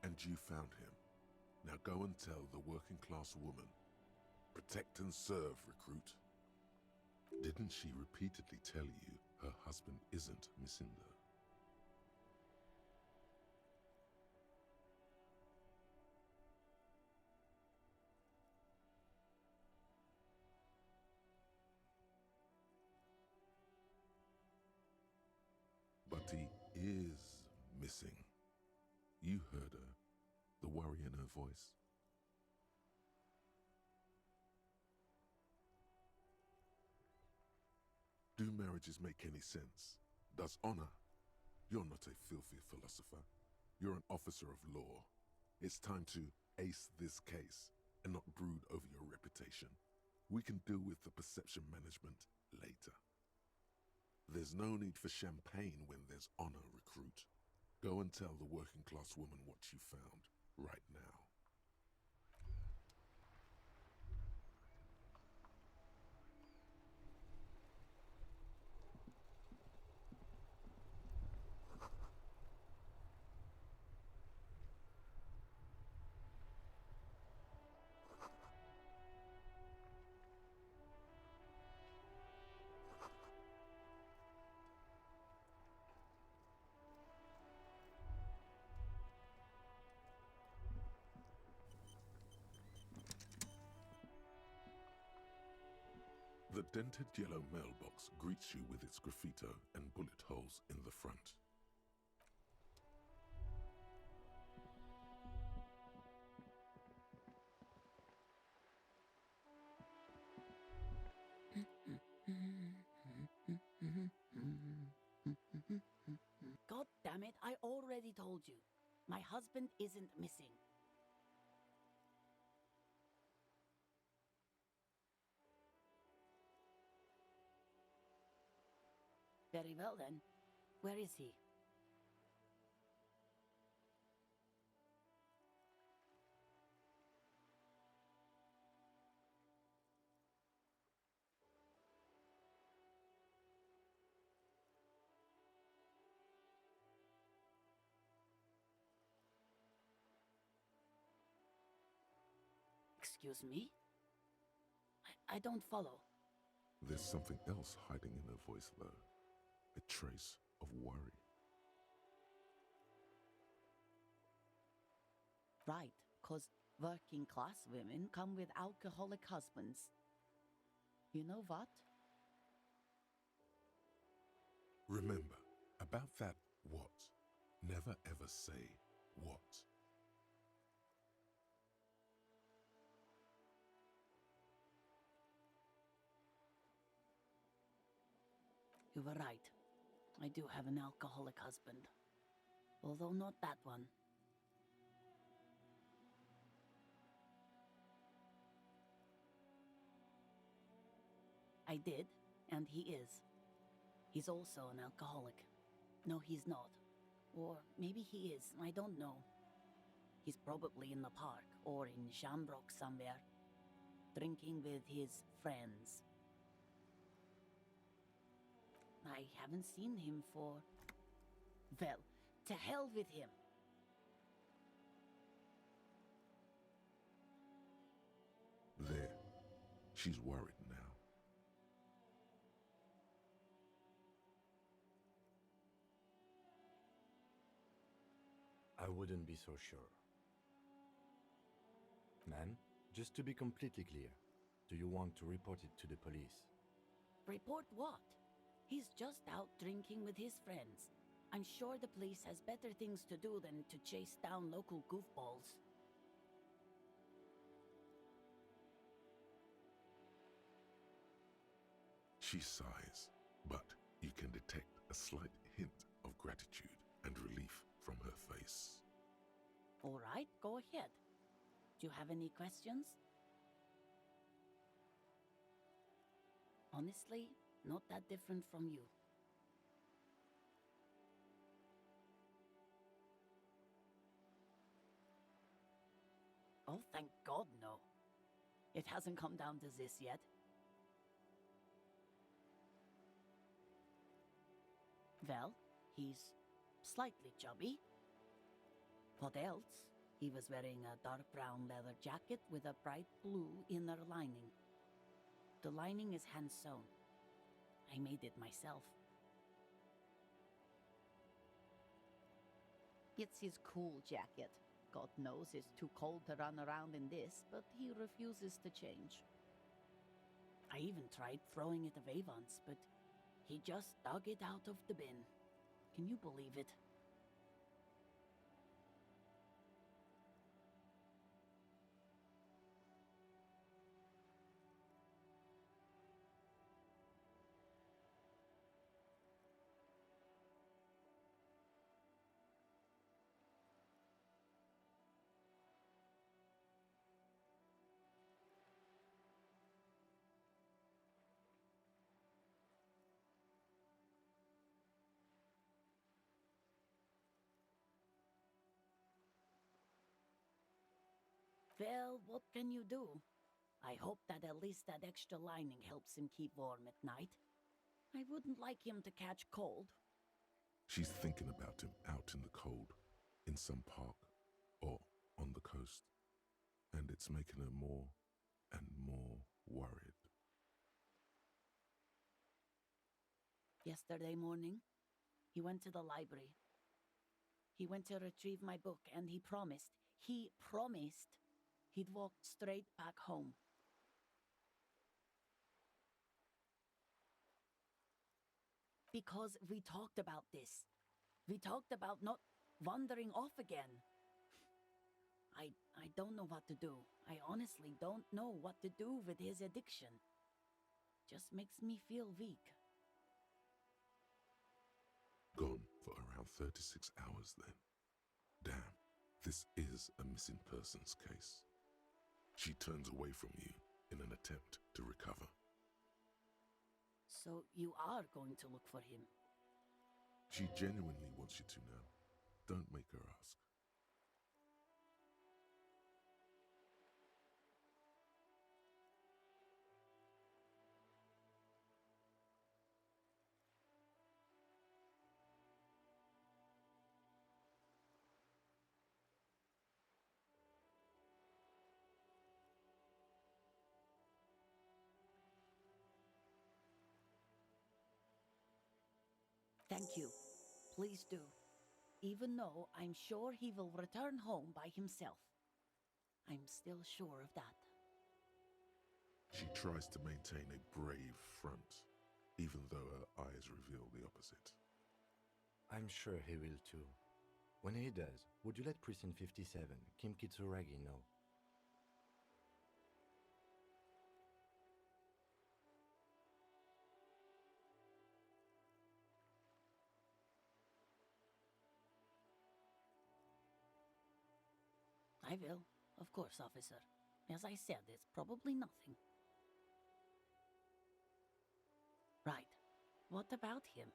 and you found him. Now go and tell the working class woman. Protect and serve, recruit. Didn't she repeatedly tell you her husband isn't Misinda? But he is missing. You heard her, the worry in her voice. Do marriages make any sense? Does honor? You're not a filthy philosopher. You're an officer of law. It's time to ace this case and not brood over your reputation. We can deal with the perception management later. There's no need for champagne when there's honor, recruit. Go and tell the working class woman what you found right now. The dented yellow mailbox greets you with its graffito and bullet holes in the front. God damn it, I already told you. My husband isn't missing. Very well then. Where is he? Excuse me? I don't follow. There's something else hiding in her voice, though. A trace of worry. Right, 'cause working class women come with alcoholic husbands. You know what? Remember, about that what. Never ever say what. You were right. I do have an alcoholic husband. Although not that one. I did, and he is. He's also an alcoholic. No, he's not. Or maybe he is, I don't know. He's probably in the park, or in Shamrock somewhere, drinking with his friends. I haven't seen him for... Well, to hell with him. There. She's worried now. I wouldn't be so sure. Ma'am, just to be completely clear, do you want to report it to the police? Report what? He's just out drinking with his friends. I'm sure the police has better things to do than to chase down local goofballs. She sighs, but you can detect a slight hint of gratitude and relief from her face. All right, go ahead. Do you have any questions? Honestly, not that different from you. Oh, thank God, no. It hasn't come down to this yet. Well, he's slightly chubby. What else? He was wearing a dark brown leather jacket with a bright blue inner lining. The lining is hand-sewn. I made it myself. It's his cool jacket. God knows it's too cold to run around in this, but he refuses to change. I even tried throwing it away once, but he just dug it out of the bin. Can you believe it? Well, what can you do? I hope that at least that extra lining helps him keep warm at night. I wouldn't like him to catch cold. She's thinking about him out in the cold, in some park, or on the coast. And it's making her more and more worried. Yesterday morning, he went to the library. He went to retrieve my book, and he promised he'd walk straight back home. Because we talked about this. We talked about not wandering off again. I don't know what to do. I honestly don't know what to do with his addiction. Just makes me feel weak. Gone for around 36 hours then. Damn, this is a missing persons case. She turns away from you in an attempt to recover. So you are going to look for him? She genuinely wants you to now. Don't make her ask. Thank you. Please do. Even though I'm sure he will return home by himself. I'm still sure of that. She tries to maintain a brave front, even though her eyes reveal the opposite. I'm sure he will too. When he does, would you let Precinct 57, Kim Kitsuragi, know? I will. Of course, officer. As I said, it's probably nothing. Right. What about him?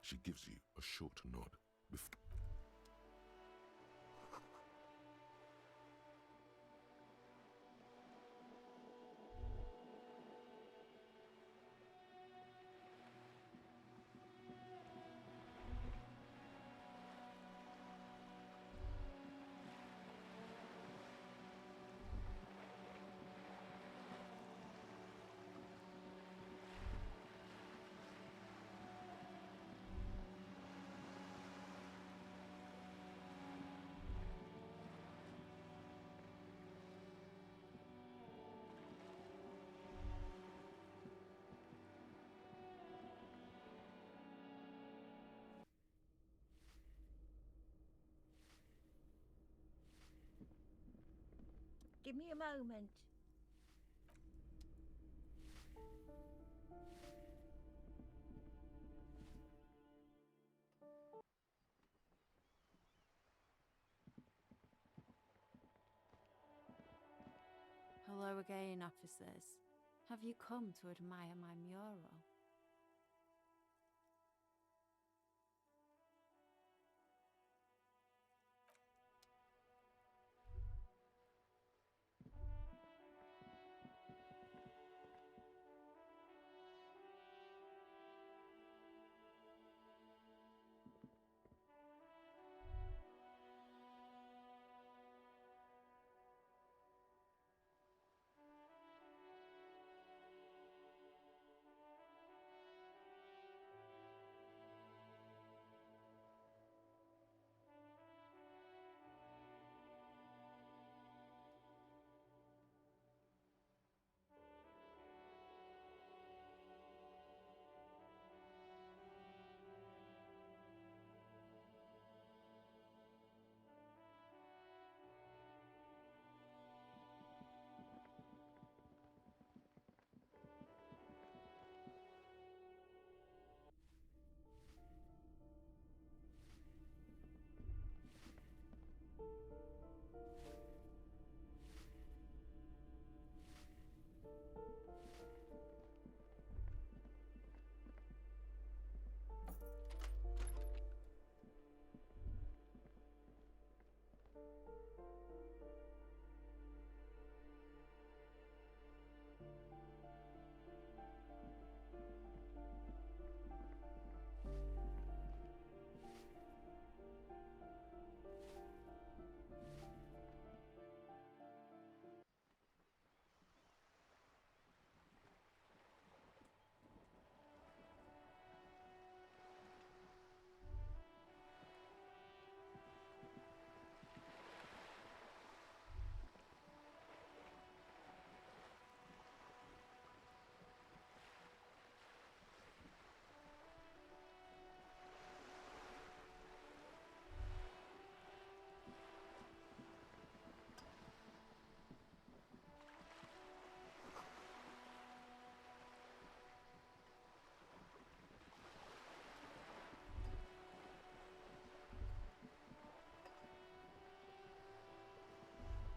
She gives you a short nod before... Give me a moment. again, officers. Have you come to admire my mural?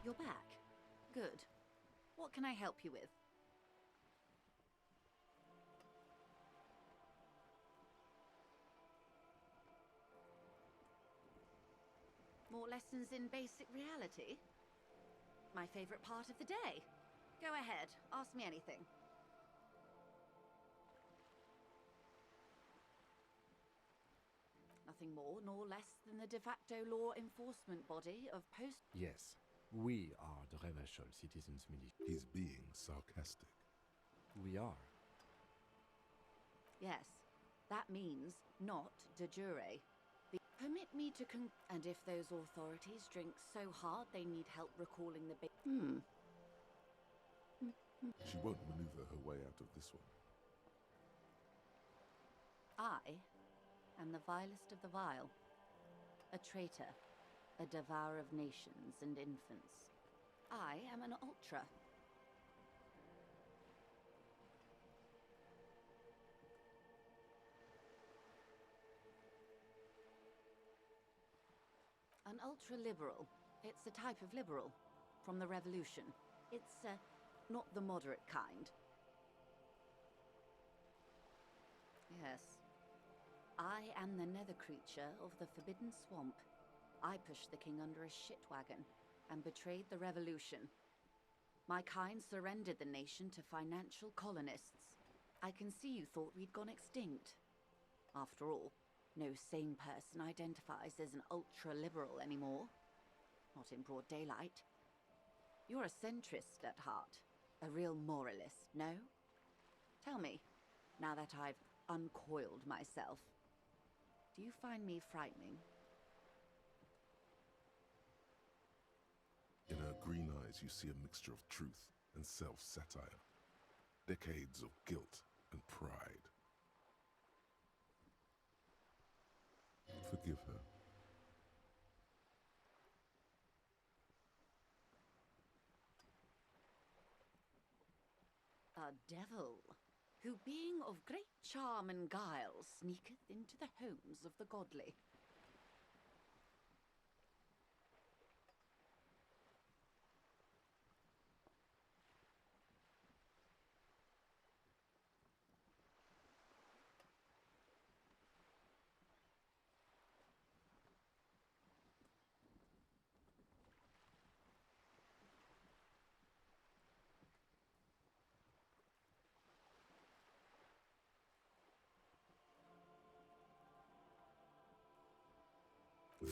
You're back. Good. What can I help you with? More lessons in basic reality? My favorite part of the day. Go ahead, ask me anything. Nothing more nor less than the de facto law enforcement body of post... Yes, we are the Revachol Citizens Militia. He's being sarcastic. We are. Yes, that means not de jure. Permit me to and if those authorities drink so hard they need help recalling the She won't maneuver her way out of this one. I am the vilest of the vile. A traitor. A devourer of nations and infants. I am an ultra. An ultra-liberal. It's a type of liberal. From the revolution. It's, not the moderate kind. Yes. I am the nether creature of the Forbidden Swamp. I pushed the king under a shit wagon and betrayed the revolution. My kind surrendered the nation to financial colonists. I can see you thought we'd gone extinct. After all, no sane person identifies as an ultra-liberal anymore. Not in broad daylight. You're a centrist at heart. A real moralist, no? Tell me, now that I've uncoiled myself, do you find me frightening? In her green eyes, you see a mixture of truth and self-satire. Decades of guilt and pride. Forgive her. A devil, who being of great charm and guile, sneaketh into the homes of the godly.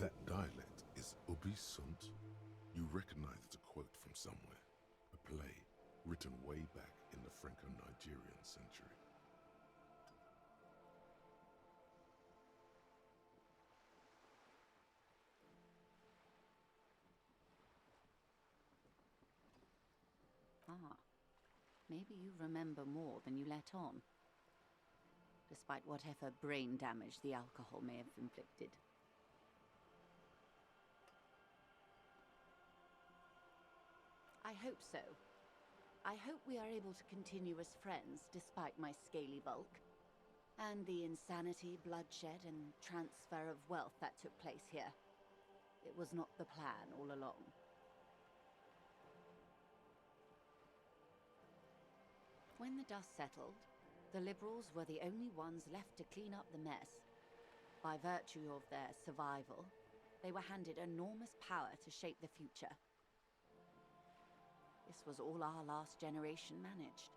That dialect is Ubisunt. You recognize the quote from somewhere. A play written way back in the Franco-Nigerian century. Ah, maybe you remember more than you let on, despite whatever brain damage the alcohol may have inflicted. I hope so. I hope we are able to continue as friends despite my scaly bulk, and the insanity, bloodshed, and transfer of wealth that took place here. It was not the plan all along. When the dust settled, the Liberals were the only ones left to clean up the mess. By virtue of their survival, they were handed enormous power to shape the future. This was all our last generation managed.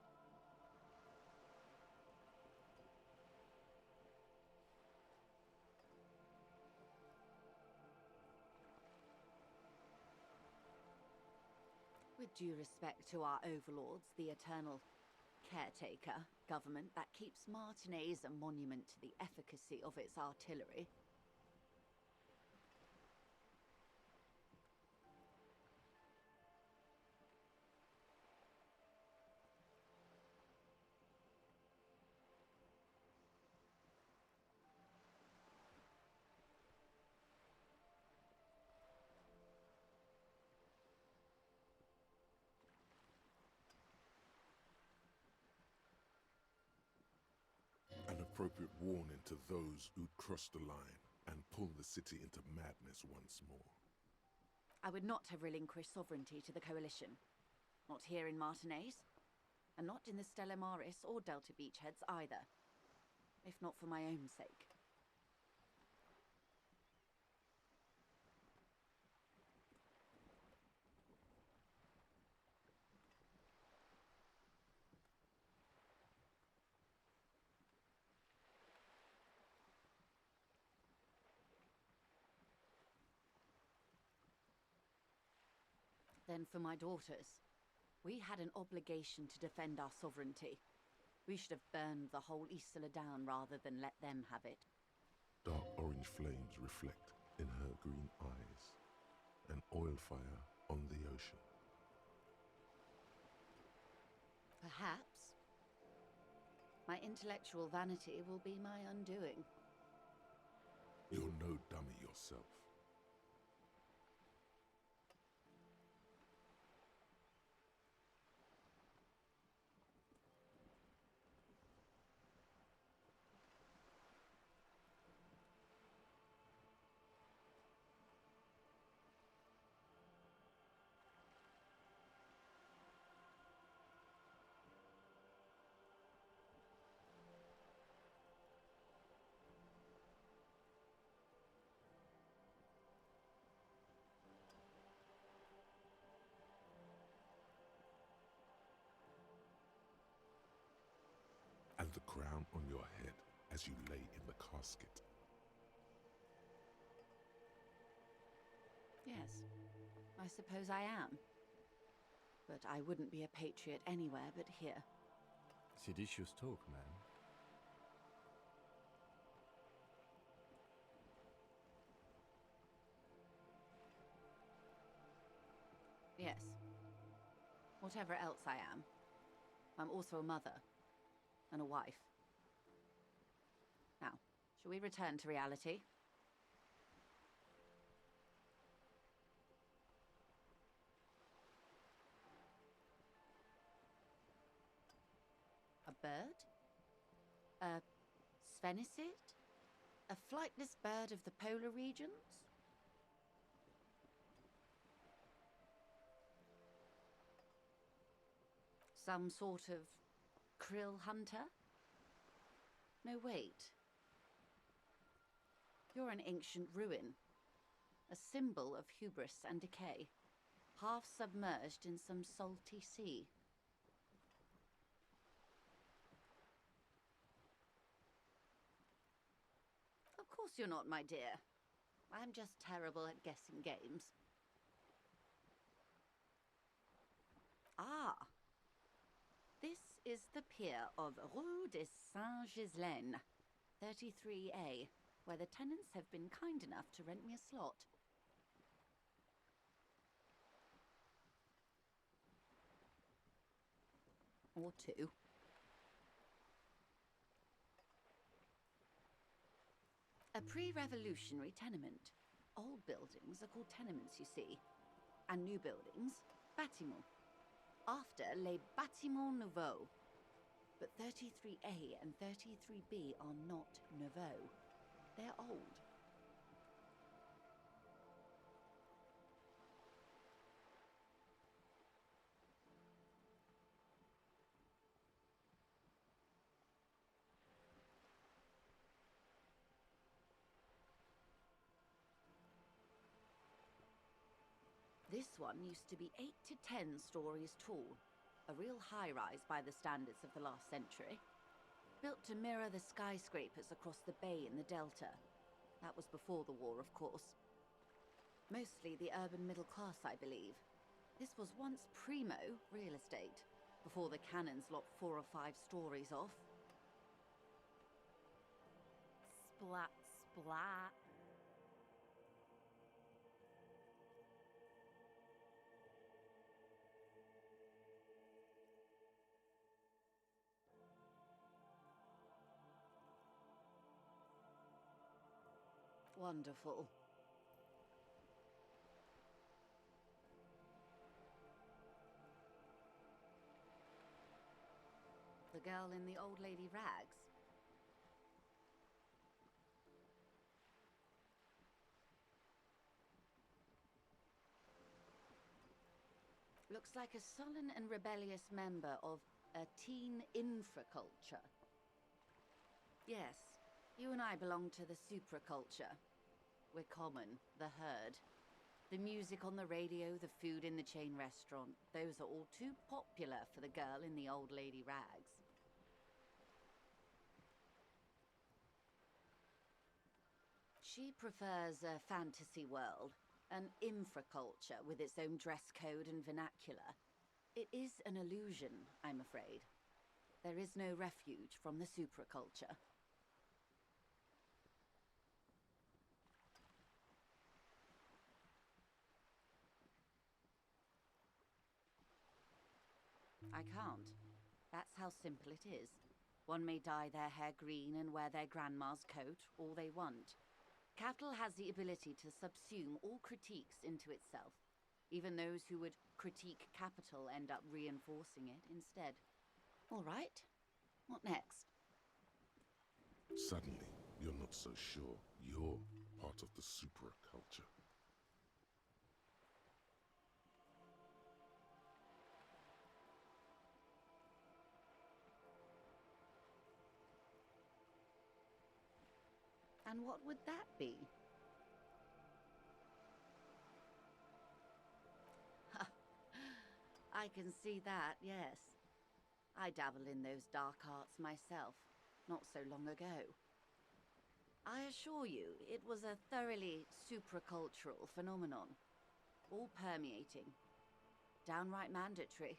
With due respect to our overlords, the eternal caretaker government that keeps Martinez a monument to the efficacy of its artillery. An appropriate warning to those who'd crossed the line and pull the city into madness once more. I would not have relinquished sovereignty to the Coalition. Not here in Martinez, and not in the Stella Maris or Delta Beachheads either. If not for my own sake. Then for my daughters. We had an obligation to defend our sovereignty. We should have burned the whole Isola down rather than let them have it. Dark orange flames reflect in her green eyes. An oil fire on the ocean. Perhaps. My intellectual vanity will be my undoing. You're no dummy yourself. And the crown on your head as you lay in the casket. Yes, I suppose I am. But I wouldn't be a patriot anywhere but here. Seditious talk, man. Yes. Whatever else I am, I'm also a mother. And a wife. Now, shall we return to reality? A bird? A sphenicid? A flightless bird of the polar regions? Some sort of krill hunter? No, wait. You're an ancient ruin. A symbol of hubris and decay. Half submerged in some salty sea. Of course you're not, my dear. I'm just terrible at guessing games. Ah! This is the pier of Rue de Saint-Ghislain, 33A, where the tenants have been kind enough to rent me a slot. Or two. A pre-revolutionary tenement. Old buildings are called tenements, you see. And new buildings, bâtiments. After les bâtiments nouveaux. But 33A and 33B are not nouveaux. They're old. This one used to be 8 to 10 stories tall. A real high-rise by the standards of the last century. Built to mirror the skyscrapers across the bay in the Delta. That was before the war, of course. Mostly the urban middle class, I believe. This was once primo real estate, before the cannons lopped 4 or 5 stories off. Splat, splat. Wonderful. The girl in the old lady rags. Looks like a sullen and rebellious member of a teen infraculture. Yes, you and I belong to the supraculture. We're common, the herd. The music on the radio, the food in the chain restaurant, those are all too popular for the girl in the old lady rags. She prefers a fantasy world, an infraculture with its own dress code and vernacular. It is an illusion, I'm afraid. There is no refuge from the supraculture. I can't. That's how simple it is. One may dye their hair green and wear their grandma's coat all they want. Capital has the ability to subsume all critiques into itself. Even those who would critique capital end up reinforcing it instead. All right. What next? Suddenly, you're not so sure you're part of the supraculture. And what would that be? I can see that, yes. I dabbled in those dark arts myself, not so long ago. I assure you, it was a thoroughly supracultural phenomenon. All permeating. Downright mandatory.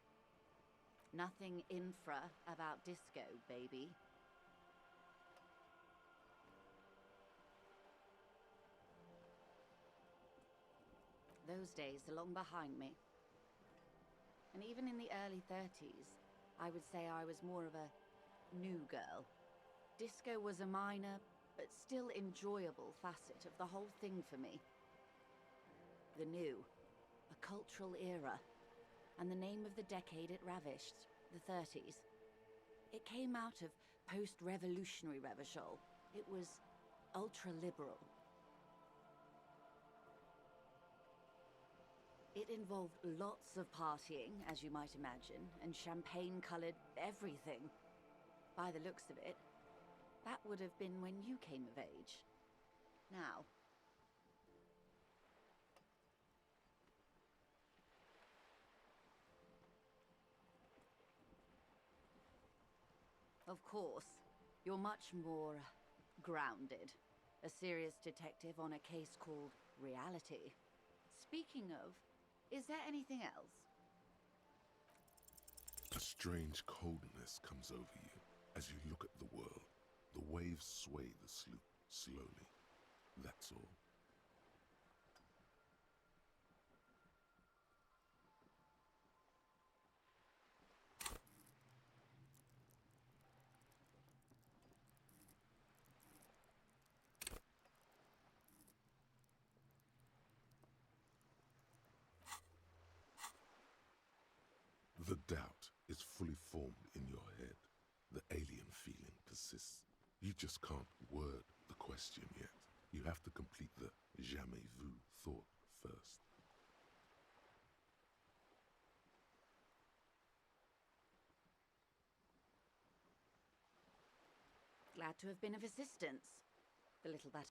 Nothing infra about disco, baby. Those days are long behind me. And even in the early 30s, I would say I was more of a new girl. Disco was a minor, but still enjoyable facet of the whole thing for me. The new, a cultural era, and the name of the decade it ravished, the 30s. It came out of post-revolutionary revival. It was ultra-liberal. It involved lots of partying, as you might imagine, and champagne-colored everything. By the looks of it, that would have been when you came of age. Now. Of course, you're much more grounded. a serious detective on a case called Reality. Speaking of, is there anything else? A strange coldness comes over you as you look at the world. The waves sway the sloop slowly. That's all. The doubt is fully formed in your head. The alien feeling persists. You just can't word the question yet. You have to complete the jamais vu thought first. Glad to have been of assistance. The little that.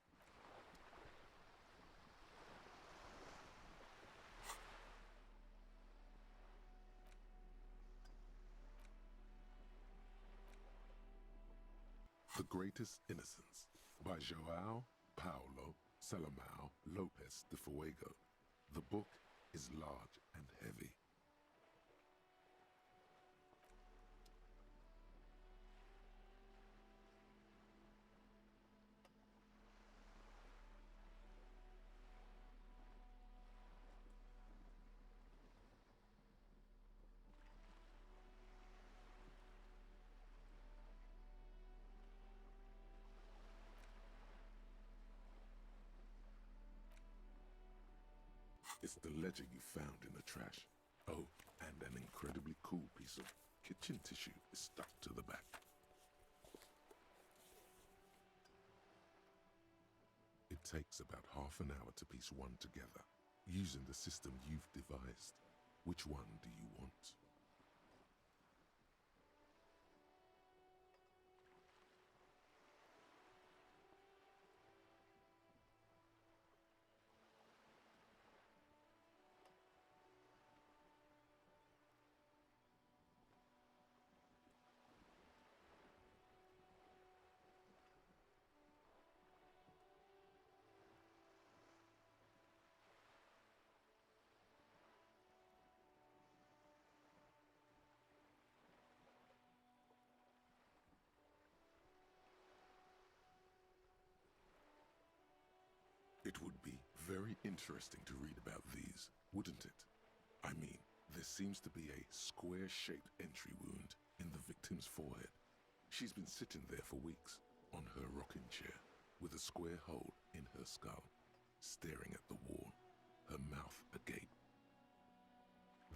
The Greatest Innocence by João Paulo Salomão Lopes de Fuego. The book is large and heavy. It's the ledger you found in the trash. Oh, and an incredibly cool piece of kitchen tissue is stuck to the back. It takes about half an hour to piece one together, using the system you've devised. Which one do you want? It would be very interesting to read about these, wouldn't it? I mean, there seems to be a square-shaped entry wound in the victim's forehead. She's been sitting there for weeks, on her rocking chair, with a square hole in her skull, staring at the wall, her mouth agape.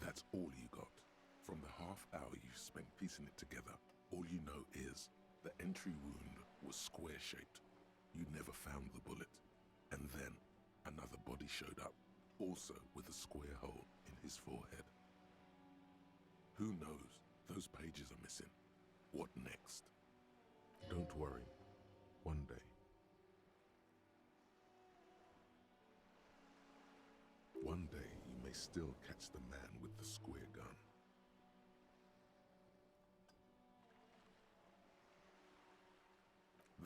That's all you got. From the half hour you spent piecing it together, all you know is the entry wound was square-shaped. You never found the bullet. And then another body showed up, also with a square hole in his forehead. Who knows? Those pages are missing. What next? Don't worry. One day. One day you may still catch the man with the square gun.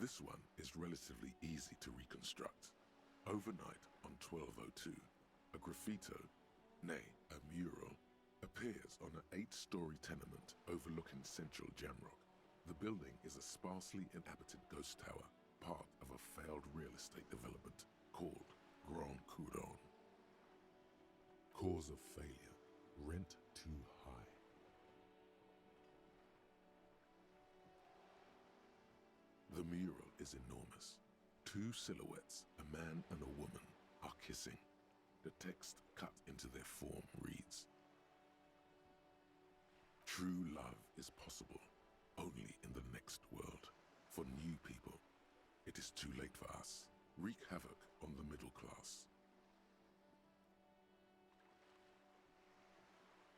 This one is relatively easy to reconstruct. Overnight on 1202, a graffito, nay, a mural, appears on an 8-story tenement overlooking central Jamrock. The building is a sparsely inhabited ghost tower, part of a failed real estate development called Grand Couronne. Cause of failure, rent too high. The mural is enormous. 2 silhouettes, a man and a woman, are kissing. The text cut into their form reads, "True love is possible only in the next world. For new people, it is too late for us. Wreak havoc on the middle class."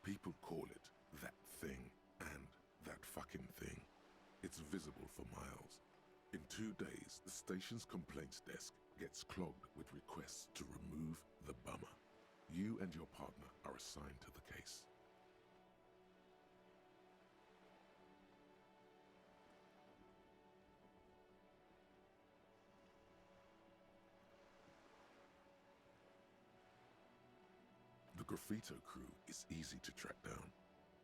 People call it that thing and that fucking thing. It's visible for miles. In 2 days, the station's complaints desk gets clogged with requests to remove the bummer. You and your partner are assigned to the case. The graffito crew is easy to track down.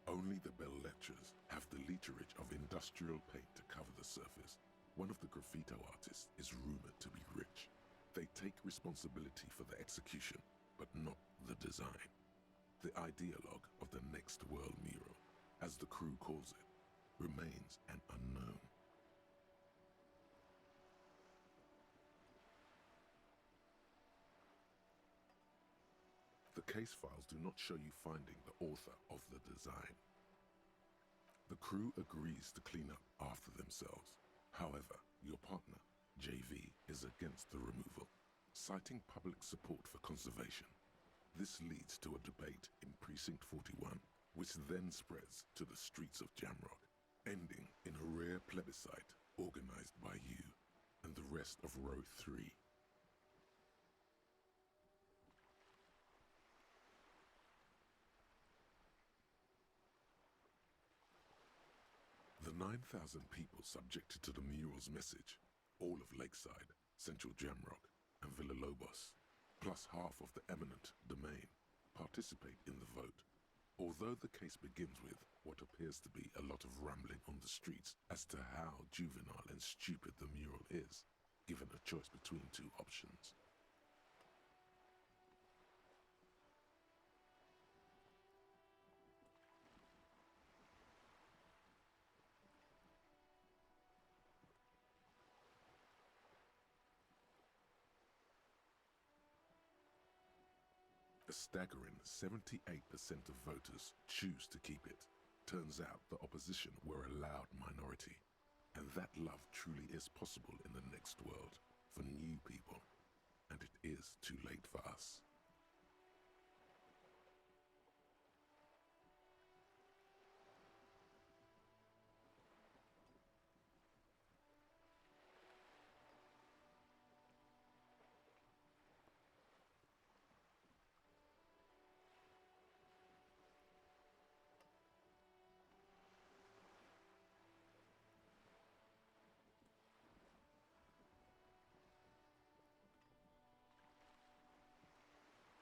Only the bell lectures have the literage of industrial paint to cover the surface. One of the graffito artists is rumored to be rich. They take responsibility for the execution, but not the design. The ideologue of the next world mural, as the crew calls it, remains an unknown. The case files do not show you finding the author of the design. The crew agrees to clean up after themselves. However, your partner, JV, is against the removal, citing public support for conservation. This leads to a debate in Precinct 41, which then spreads to the streets of Jamrock, ending in a rare plebiscite organized by you and the rest of Row 3. The 9,000 people subjected to the mural's message, all of Lakeside, Central Jamrock, and Villalobos, plus half of the eminent domain, participate in the vote. Although the case begins with what appears to be a lot of rambling on the streets as to how juvenile and stupid the mural is, given a choice between two options. A staggering 78% of voters choose to keep it. Turns out the opposition were a loud minority, and that love truly is possible in the next world for new people, and it is too late for us.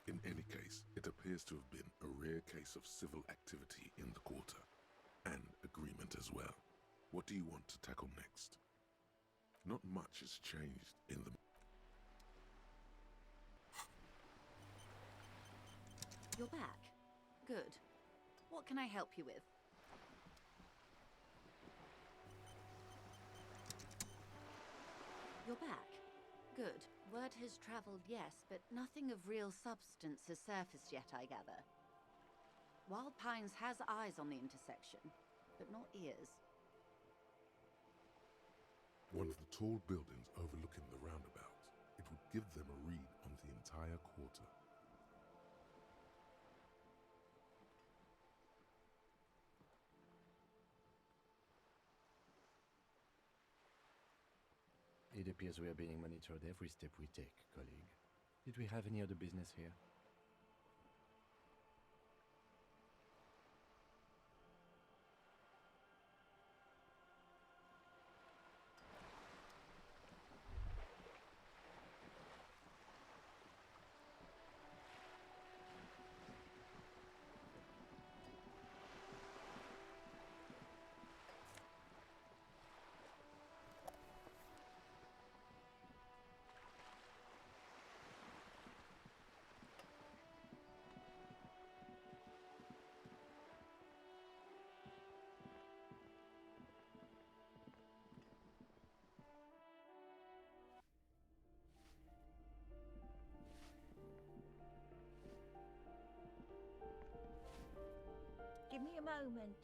In any case, it appears to have been a rare case of civil activity in the quarter, and agreement as well. What do you want to tackle next? Not much has changed in the... You're back. Good. What can I help you with? You're back. Good. Word has travelled, yes, but nothing of real substance has surfaced yet, I gather. Wild Pines has eyes on the intersection, but not ears. One of the tall buildings overlooking the roundabout. It would give them a read on the entire quarter. It appears we are being monitored every step we take, colleague. Did we have any other business here? Give me a moment.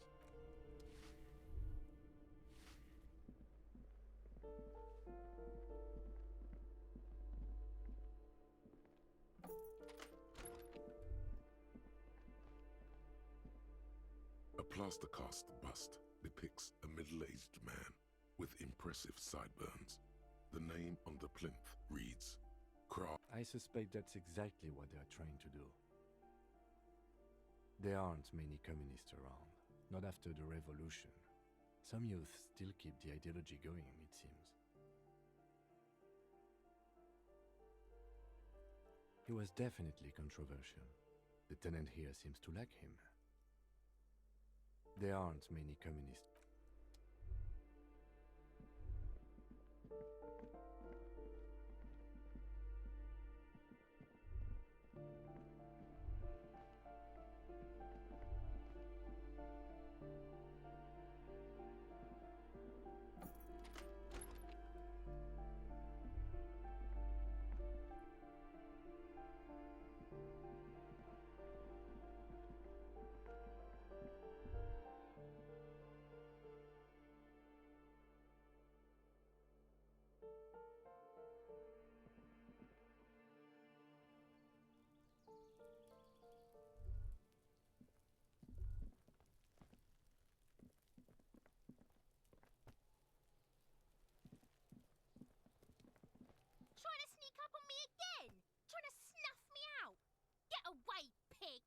A plaster cast bust depicts a middle-aged man with impressive sideburns. The name on the plinth reads, Craft. I suspect that's exactly what they are trying to do. There aren't many communists around, not after the revolution. Some youth still keep the ideology going, it seems. He was definitely controversial. The tenant here seems to like him. There aren't many communists. Trying to sneak up on me again? Trying to snuff me out? Get away, pig!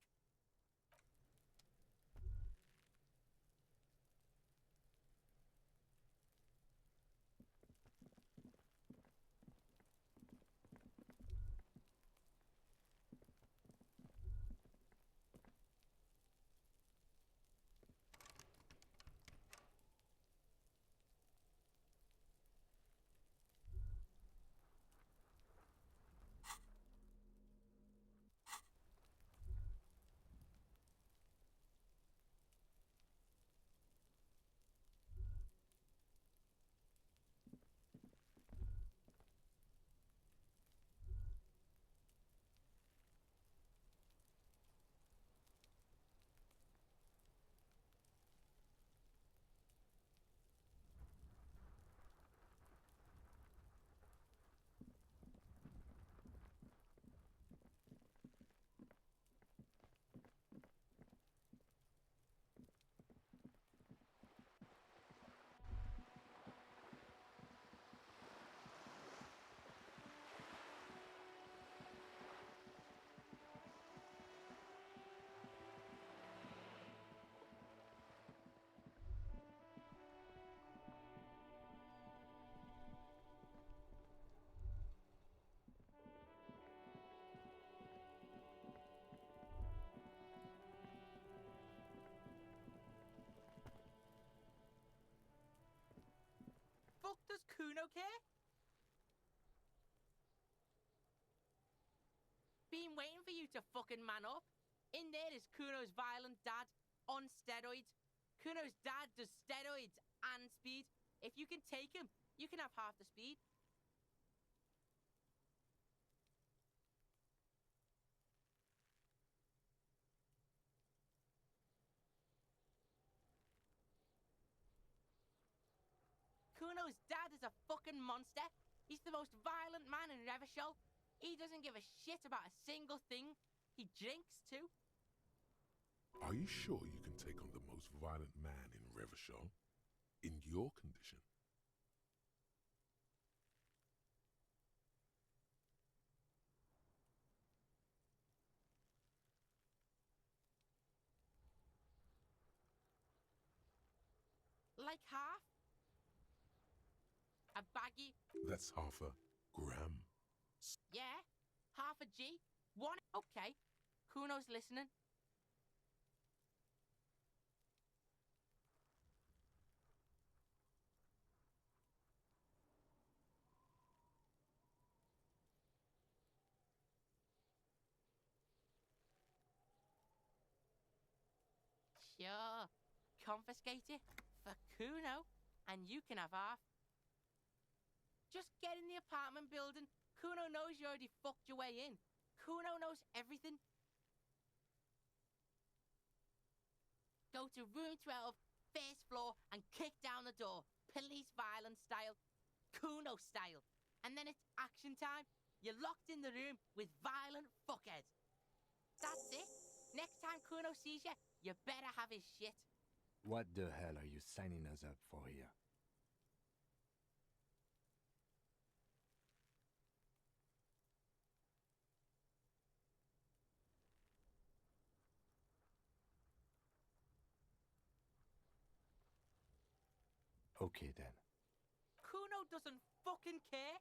Fuck does Kuno care? Been waiting for you to fucking man up. In there is Kuno's violent dad on steroids. Kuno's dad does steroids and speed. If you can take him, you can have half the speed. Kuno's dad is a fucking monster. He's the most violent man in Revachol. He doesn't give a shit about a single thing. He drinks too. Are you sure you can take on the most violent man in Revachol? In your condition? Like half. A baggy. That's half a gram. Yeah, half a G. One. Okay, Kuno's listening. Sure, confiscate it for Kuno, and you can have half. Just get in the apartment building. Kuno knows you already fucked your way in. Kuno knows everything. Go to room 12, first floor, and kick down the door. Police violence style. Kuno style. And then it's action time. You're locked in the room with violent fuckheads. That's it. Next time Kuno sees you, you better have his shit. What the hell are you signing us up for here? Okay then. Kuno doesn't fucking care.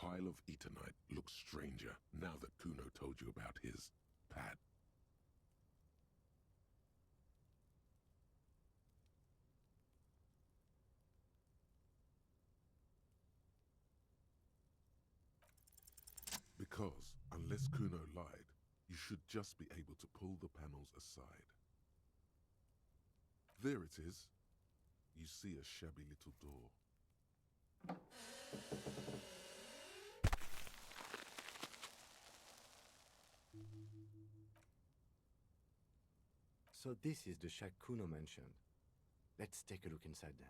pile of Eternite looks stranger now that Kuno told you about his pad. Because, unless Kuno lied, you should just be able to pull the panels aside. There it is. You see a shabby little door. So this is the shack Kuno mentioned. Let's take a look inside then.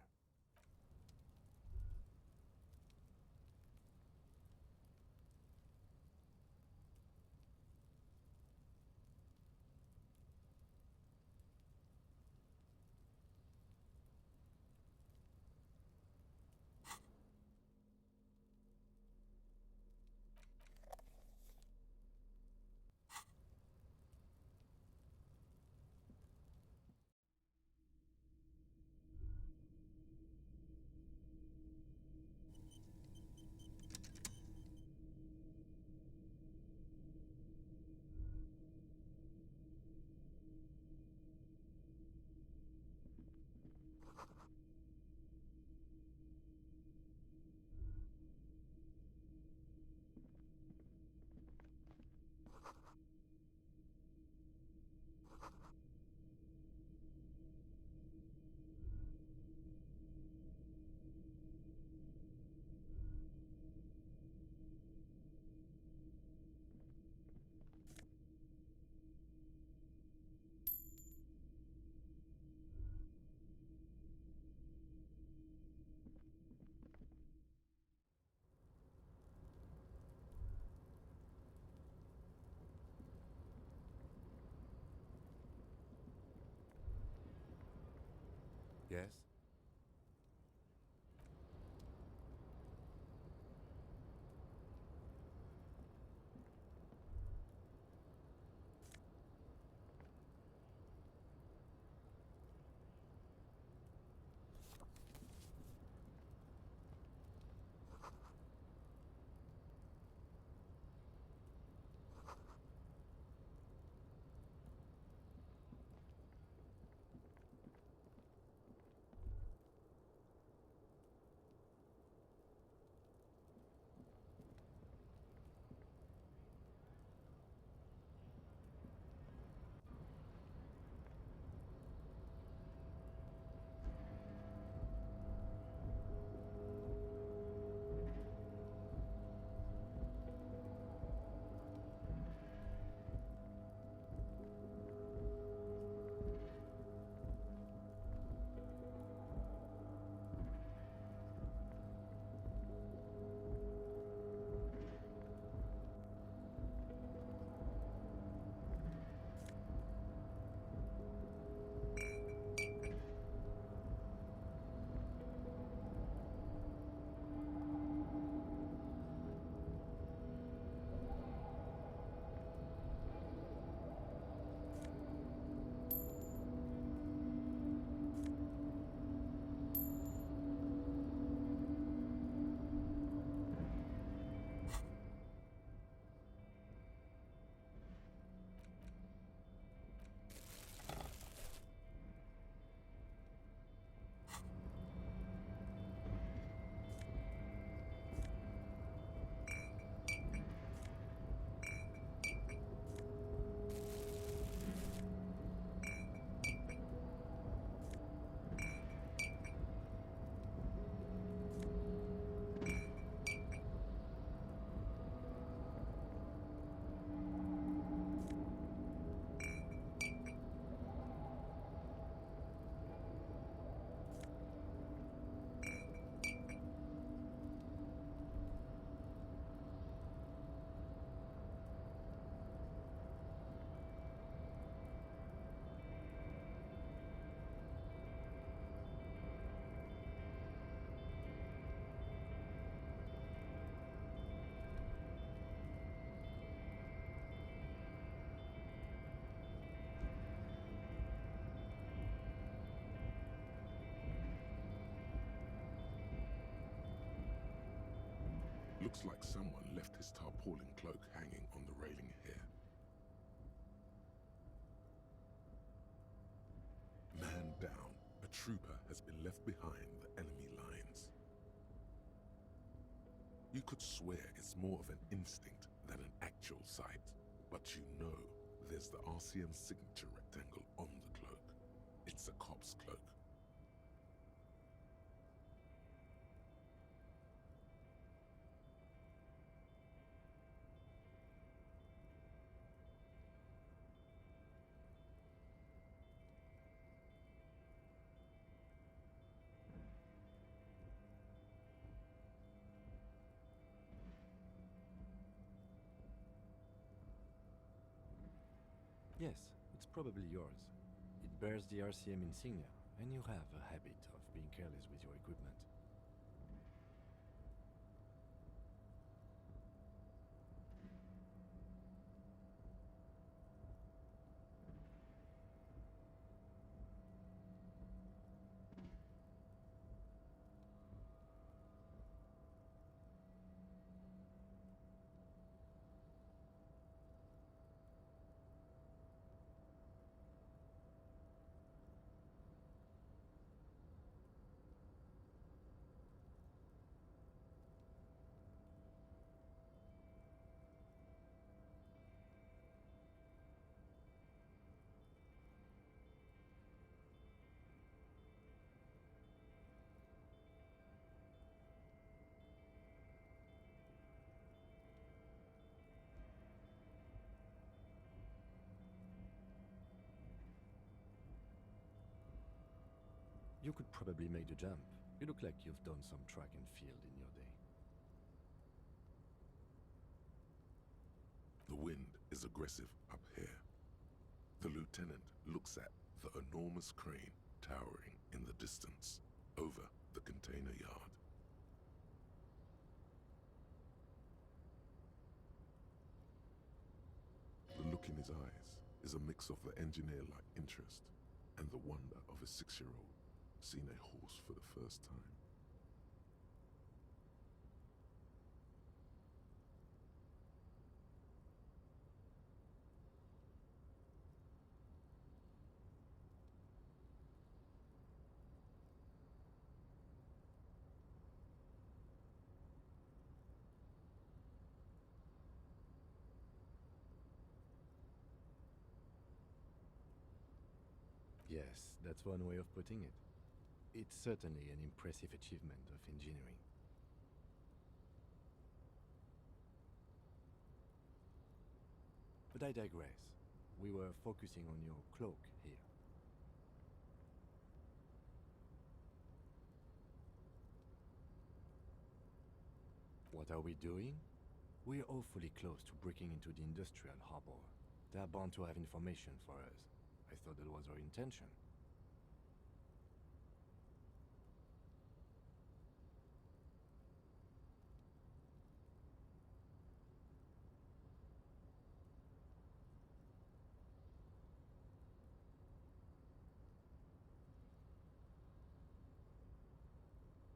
Yes? Looks like someone left his tarpaulin cloak hanging on the railing here. Man down, a trooper has been left behind the enemy lines. You could swear it's more of an instinct than an actual sight, but you know there's the RCM signature rectangle on the cloak. It's a cop's cloak. Yes, it's probably yours. It bears the RCM insignia, and you have a habit of being careless with your equipment. You could probably make the jump. You look like you've done some track and field in your day. The wind is aggressive up here. The lieutenant looks at the enormous crane towering in the distance over the container yard. The look in his eyes is a mix of the engineer-like interest and the wonder of a 6-year-old seeing a horse for the first time. Yes, that's one way of putting it. It's certainly an impressive achievement of engineering. But I digress. We were focusing on your cloak here. What are we doing? We're awfully close to breaking into the industrial harbor. They're bound to have information for us. I thought that was our intention.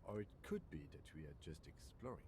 Or it could be that we are just exploring.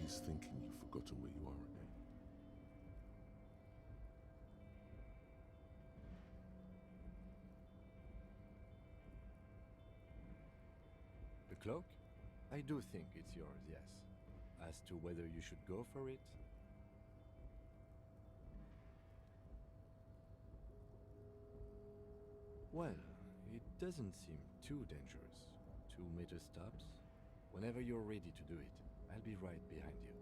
He's thinking you've forgotten where you are again. cloak? I do think it's yours, yes. As to whether you should go for it? Well, it doesn't seem too dangerous. 2-meter stops. Whenever you're ready to do it, I'll be right behind you.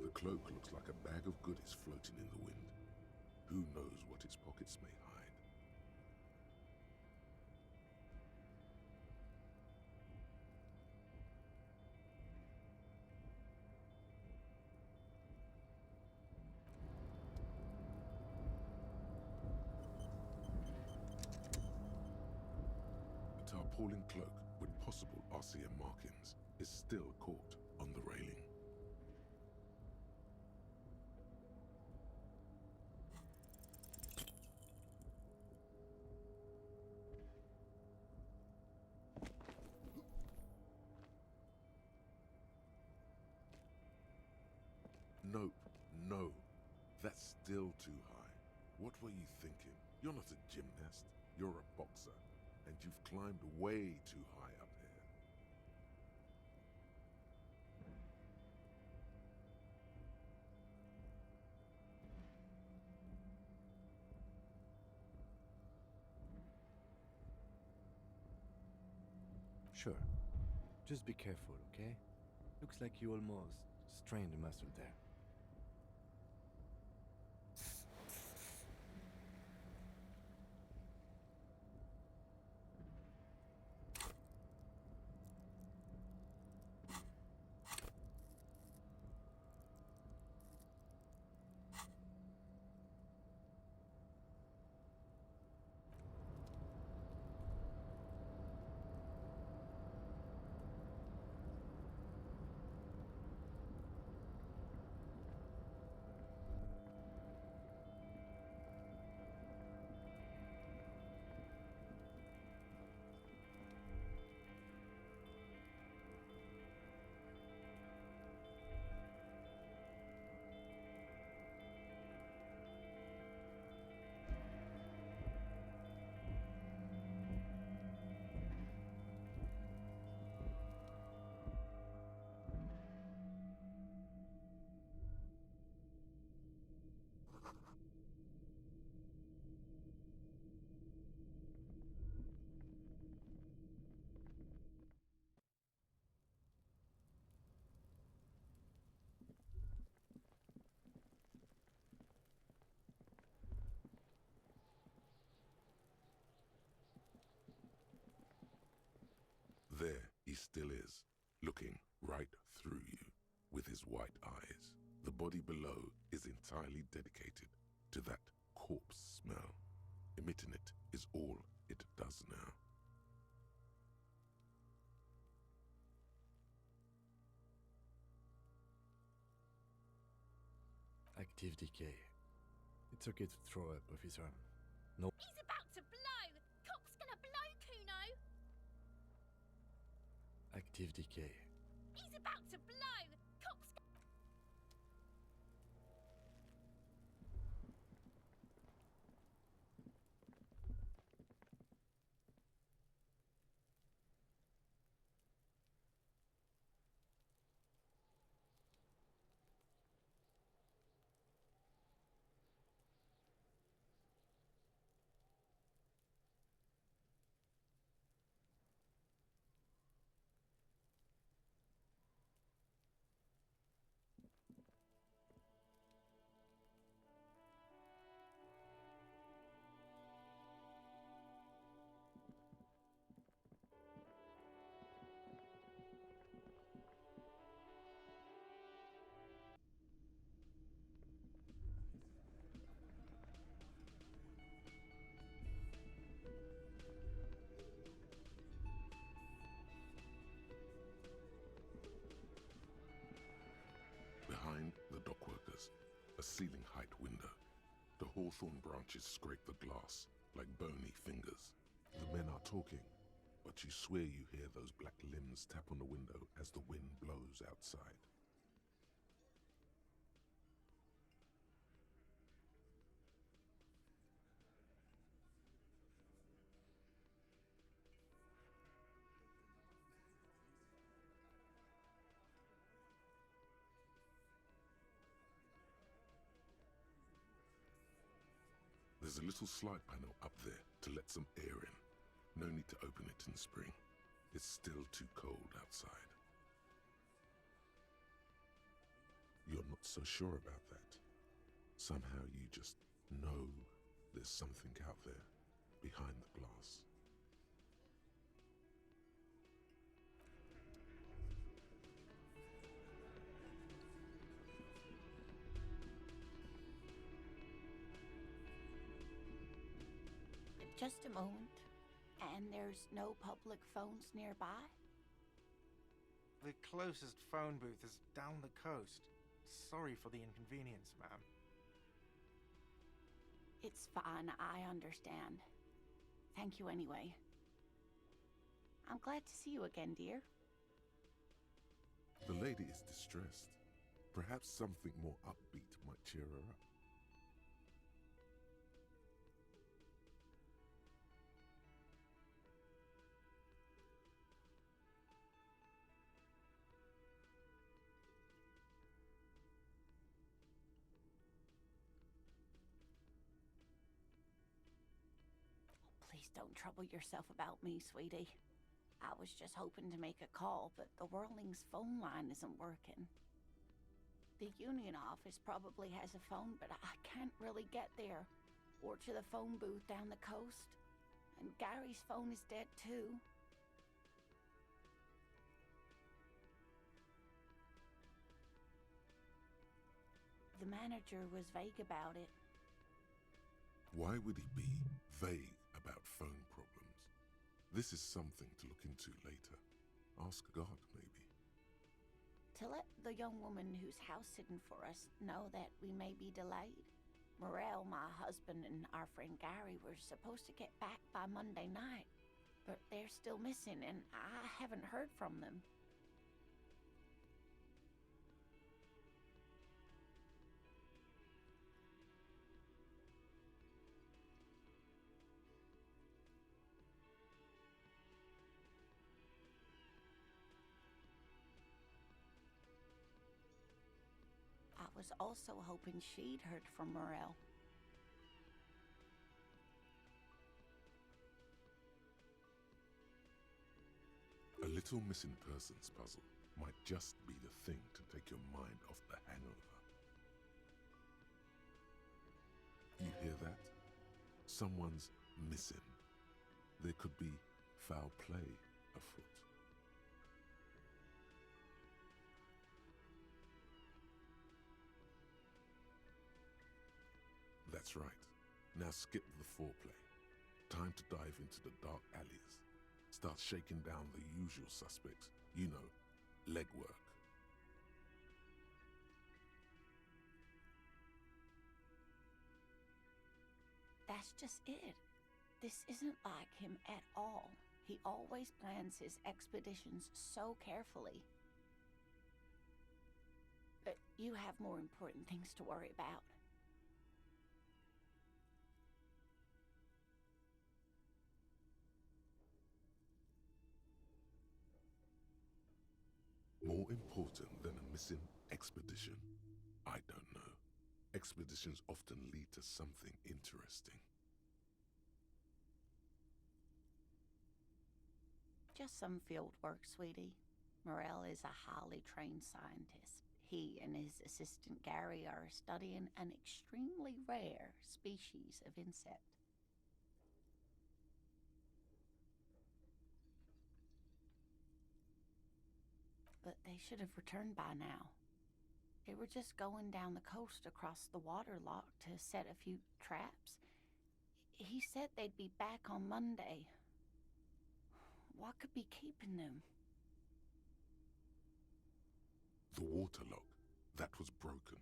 The cloak looks like a bag of goodies floating in the wind. Who knows what its pockets may hide? A tarpaulin cloak with possible RCM markings is still caught on the railing. Nope, no. That's still too high. What were you thinking? You're not a gymnast. You're a boxer. And you've climbed way too high up here. Sure. Just be careful, okay? Looks like you almost strained a muscle there. There he still is, looking right through you with his white eyes. The body below is entirely dedicated to that corpse smell. Emitting it is all it does now. Active decay. It's okay to throw up, officer. No. He's about to blow! Cop's gonna blow, Kuno! Active decay. He's about to blow! Cop's Hawthorn branches scrape the glass like bony fingers. The men are talking, but you swear you hear those black limbs tap on the window as the wind blows outside. There's a little slide panel up there to let some air in. No need to open it in spring. It's still too cold outside. You're not so sure about that. Somehow you just know there's something out there behind the glass. Just a moment. And there's no public phones nearby? The closest phone booth is down the coast. Sorry for the inconvenience, ma'am. It's fine, I understand. Thank you anyway. I'm glad to see you again, dear. The lady is distressed. Perhaps something more upbeat might cheer her up. Please don't trouble yourself about me, sweetie. I was just hoping to make a call, but the Whirling's phone line isn't working. The Union office probably has a phone, but I can't really get there, or to the phone booth down the coast. And Gary's phone is dead too. The manager was vague about it. Why would he be vague about phone problems? This is something to look into later. Ask God, maybe. To let the young woman who's house-sitting for us know that we may be delayed. Morel, my husband, and our friend Gary were supposed to get back by Monday night, but they're still missing, and I haven't heard from them. I was also hoping she'd heard from Morel. A little missing persons puzzle might just be the thing to take your mind off the hangover. You hear that? Someone's missing. There could be foul play afoot. That's right. Now skip the foreplay. Time to dive into the dark alleys. Start shaking down the usual suspects. You know, legwork. That's just it. This isn't like him at all. He always plans his expeditions so carefully. But you have more important things to worry about. More important than a missing expedition? I don't know. Expeditions often lead to something interesting. Just some field work, sweetie. Morel is a highly trained scientist. He and his assistant Gary are studying an extremely rare species of insect. But they should have returned by now. They were just going down the coast across the water lock to set a few traps. He said they'd be back on Monday. What could be keeping them? The water lock, that was broken.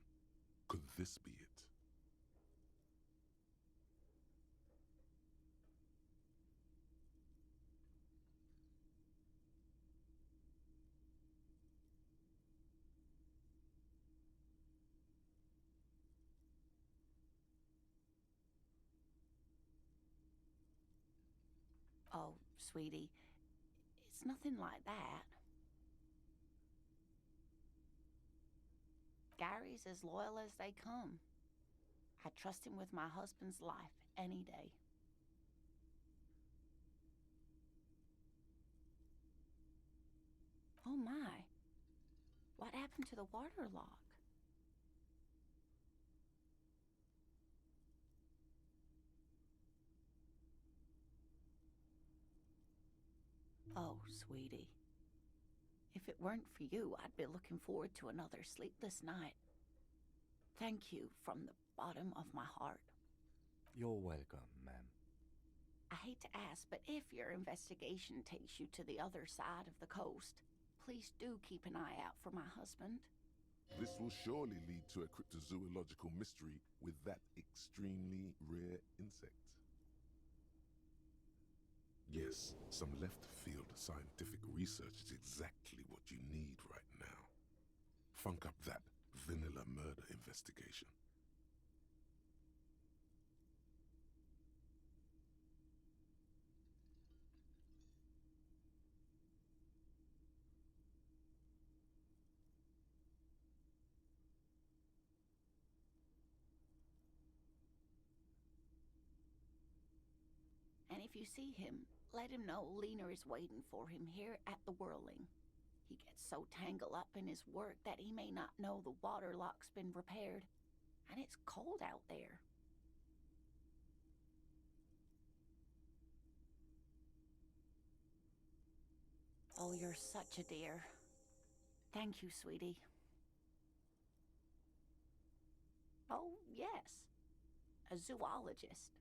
Could this be it? sweetie, it's nothing like that. Gary's as loyal as they come. I trust him with my husband's life any day. Oh my. What happened to the water lock? Oh, sweetie. If it weren't for you, I'd be looking forward to another sleepless night. Thank you from the bottom of my heart. You're welcome, ma'am. I hate to ask, but if your investigation takes you to the other side of the coast, please do keep an eye out for my husband. This will surely lead to a cryptozoological mystery with that extremely rare insect. Yes, some left-field scientific research is exactly what you need right now. Funk up that vanilla murder investigation. And if you see him, let him know Lena is waiting for him here at the Whirling. He gets so tangled up in his work that he may not know the water lock's been repaired, and it's cold out there. Oh, you're such a dear. Thank you, sweetie. Oh, yes. A zoologist.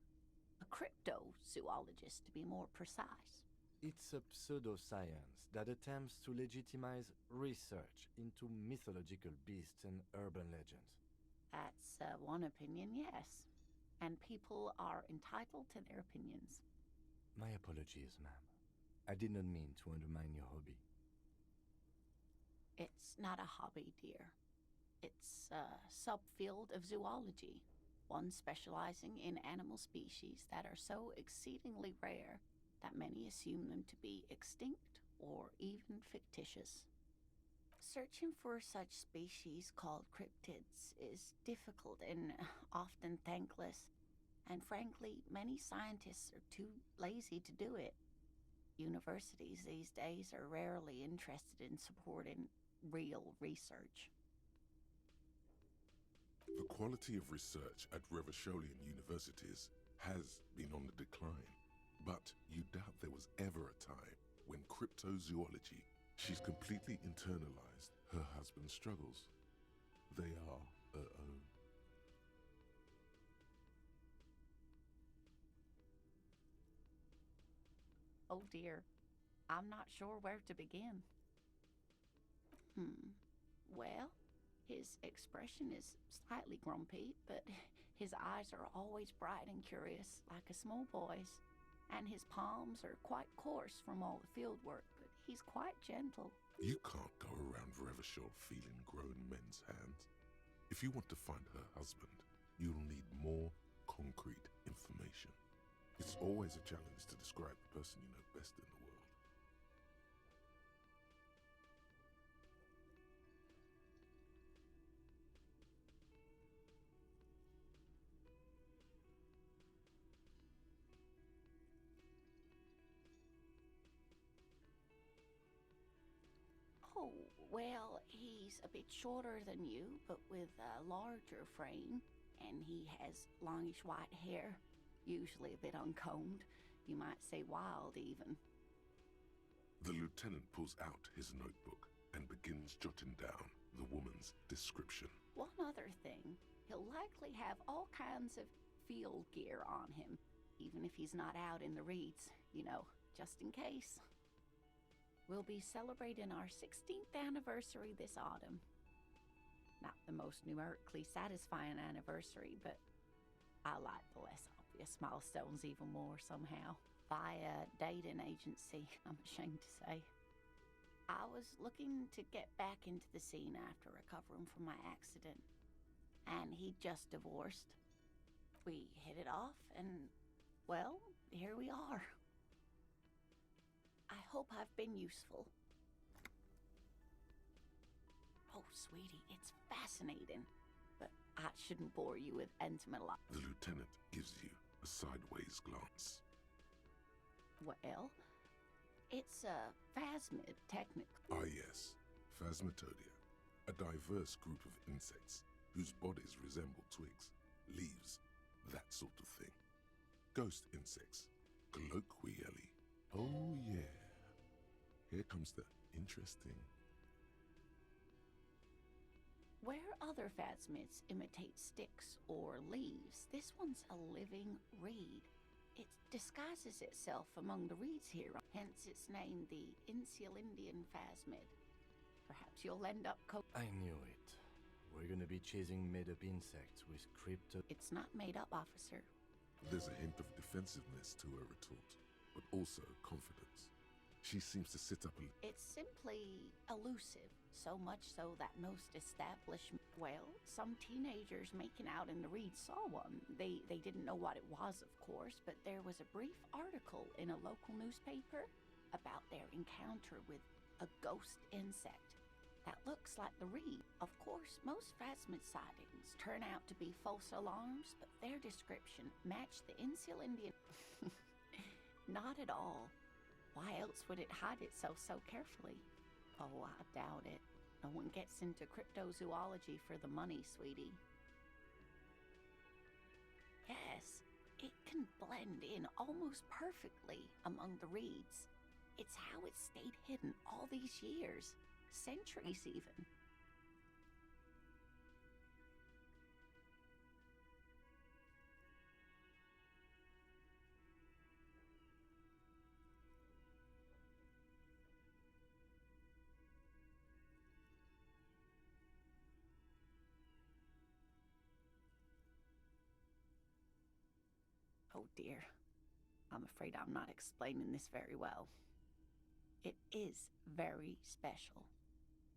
A cryptozoologist, to be more precise. It's a pseudoscience that attempts to legitimize research into mythological beasts and urban legends. That's one opinion, yes. And people are entitled to their opinions. My apologies, ma'am. I did not mean to undermine your hobby. It's not a hobby, dear. It's a subfield of zoology, one specializing in animal species that are so exceedingly rare that many assume them to be extinct or even fictitious. Searching for such species called cryptids is difficult and often thankless, and frankly, many scientists are too lazy to do it. Universities these days are rarely interested in supporting real research. The quality of research at Revacholian universities has been on the decline, but you doubt there was ever a time when cryptozoology, she's completely internalized her husband's struggles. They are her own. Oh dear, I'm not sure where to begin. Well, his expression is slightly grumpy, but his eyes are always bright and curious, like a small boy's. And his palms are quite coarse from all the field work, but he's quite gentle. You can't go around Revachol feeling grown men's hands. If you want to find her husband, you'll need more concrete information. It's always a challenge to describe the person you know best in the world. Oh, well, he's a bit shorter than you, but with a larger frame, and he has longish white hair, usually a bit uncombed. You might say wild, even. The lieutenant pulls out his notebook and begins jotting down the woman's description. One other thing, he'll likely have all kinds of field gear on him, even if he's not out in the reeds, just in case. We'll be celebrating our 16th anniversary this autumn. Not the most numerically satisfying anniversary, but I like the less obvious milestones even more somehow. Via dating agency, I'm ashamed to say. I was looking to get back into the scene after recovering from my accident, and he'd just divorced. We hit it off, and, well, here we are. I hope I've been useful. Oh, sweetie, it's fascinating. But I shouldn't bore you with intimate life. The lieutenant gives you a sideways glance. Well, it's a phasmid, technically. Ah, yes. Phasmatodia. A diverse group of insects whose bodies resemble twigs, leaves, that sort of thing. Ghost insects, colloquially. Oh, yeah. Here comes the interesting. Where other phasmids imitate sticks or leaves, this one's a living reed. It disguises itself among the reeds here, hence its name, the Insulindian phasmid. Perhaps you'll end up I knew it. We're gonna be chasing made-up insects with crypto... It's not made up, officer. There's a hint of defensiveness to her retort, but also confidence. She seems to sit up a... It's simply elusive, so much so that most establishments... Well, some teenagers making out in the reeds saw one. They didn't know what it was, of course, but there was a brief article in a local newspaper about their encounter with a ghost insect that looks like the reed. Of course, most phasmid sightings turn out to be false alarms, but their description matched the Insulindian... Not at all. Why else would it hide itself so carefully? Oh, I doubt it. No one gets into cryptozoology for the money, sweetie. Yes, it can blend in almost perfectly among the reeds. It's how it stayed hidden all these years, centuries even. Oh dear, I'm afraid I'm not explaining this very well. It is very special.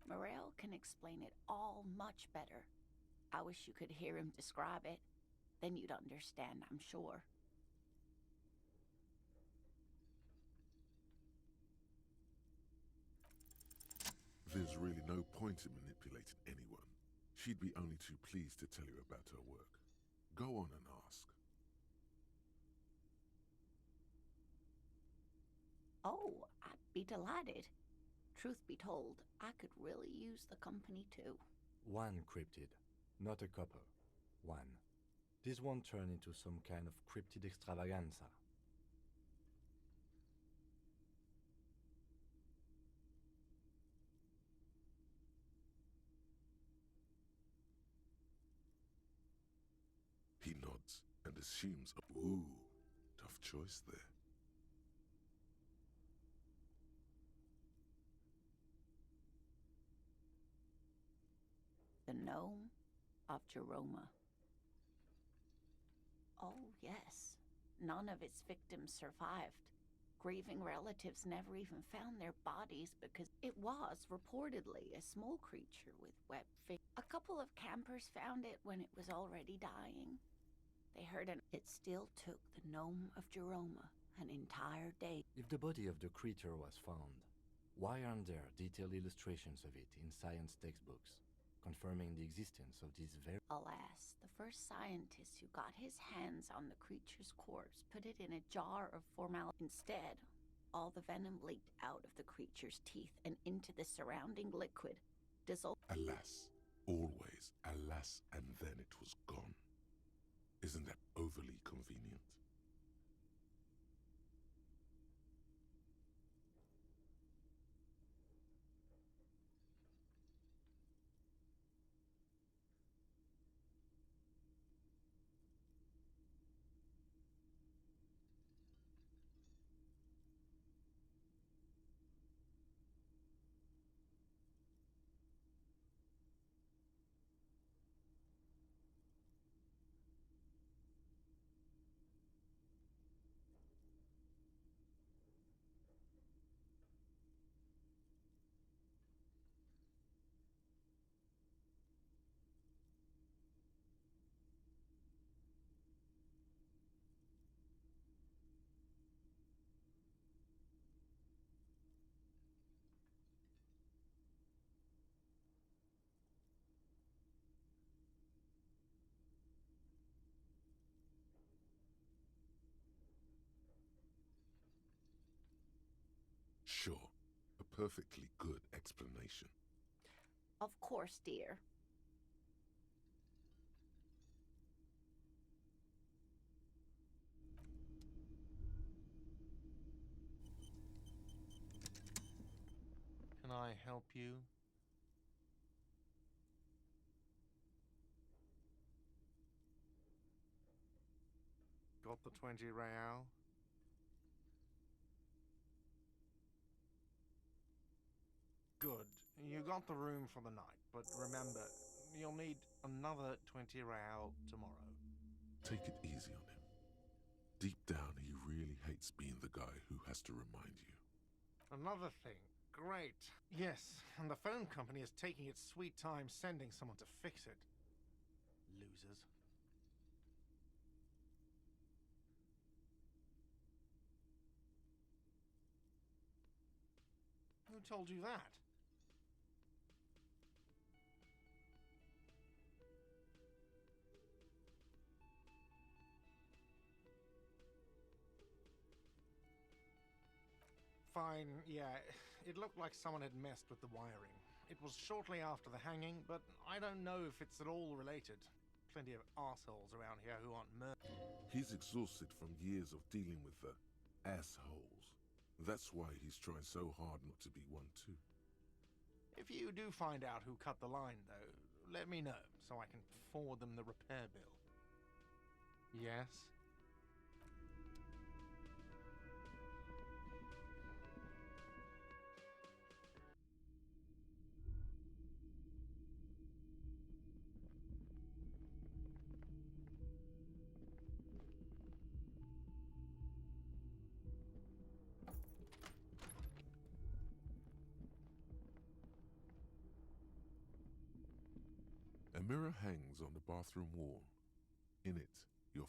Morel can explain it all much better. I wish you could hear him describe it. Then you'd understand, I'm sure. There's really no point in manipulating anyone. She'd be only too pleased to tell you about her work. Go on and ask. Oh, I'd be delighted. Truth be told, I could really use the company too. One cryptid, not a couple. One. This won't turn into some kind of cryptid extravaganza. He nods and assumes, ooh, tough choice there. The gnome of Jeroma. Oh, yes. None of its victims survived. Grieving relatives never even found their bodies because it was reportedly a small creature with webbed feet. A couple of campers found it when it was already dying. They heard it still took the gnome of Jeroma an entire day. If the body of the creature was found, why aren't there detailed illustrations of it in science textbooks, confirming the existence of this very... Alas, the first scientist who got his hands on the creature's corpse put it in a jar of formaldehyde. Instead, all the venom leaked out of the creature's teeth and into the surrounding liquid, dissolved. Alas, always alas, and then it was gone. Isn't that overly convenient? perfectly good explanation. Of course, dear. Can I help you? Got the 20 real? Good. You got the room for the night, but remember, you'll need another 20 real tomorrow. Take it easy on him. Deep down, he really hates being the guy who has to remind you. Another thing. Great. Yes, and the phone company is taking its sweet time sending someone to fix it. Losers. Who told you that? Fine, yeah. It looked like someone had messed with the wiring. It was shortly after the hanging, but I don't know if it's at all related. Plenty of assholes around here who aren't murdered. He's exhausted from years of dealing with the assholes. That's why he's trying so hard not to be one too. If you do find out who cut the line, though, let me know so I can forward them the repair bill. Yes? A mirror hangs on the bathroom wall. In it, your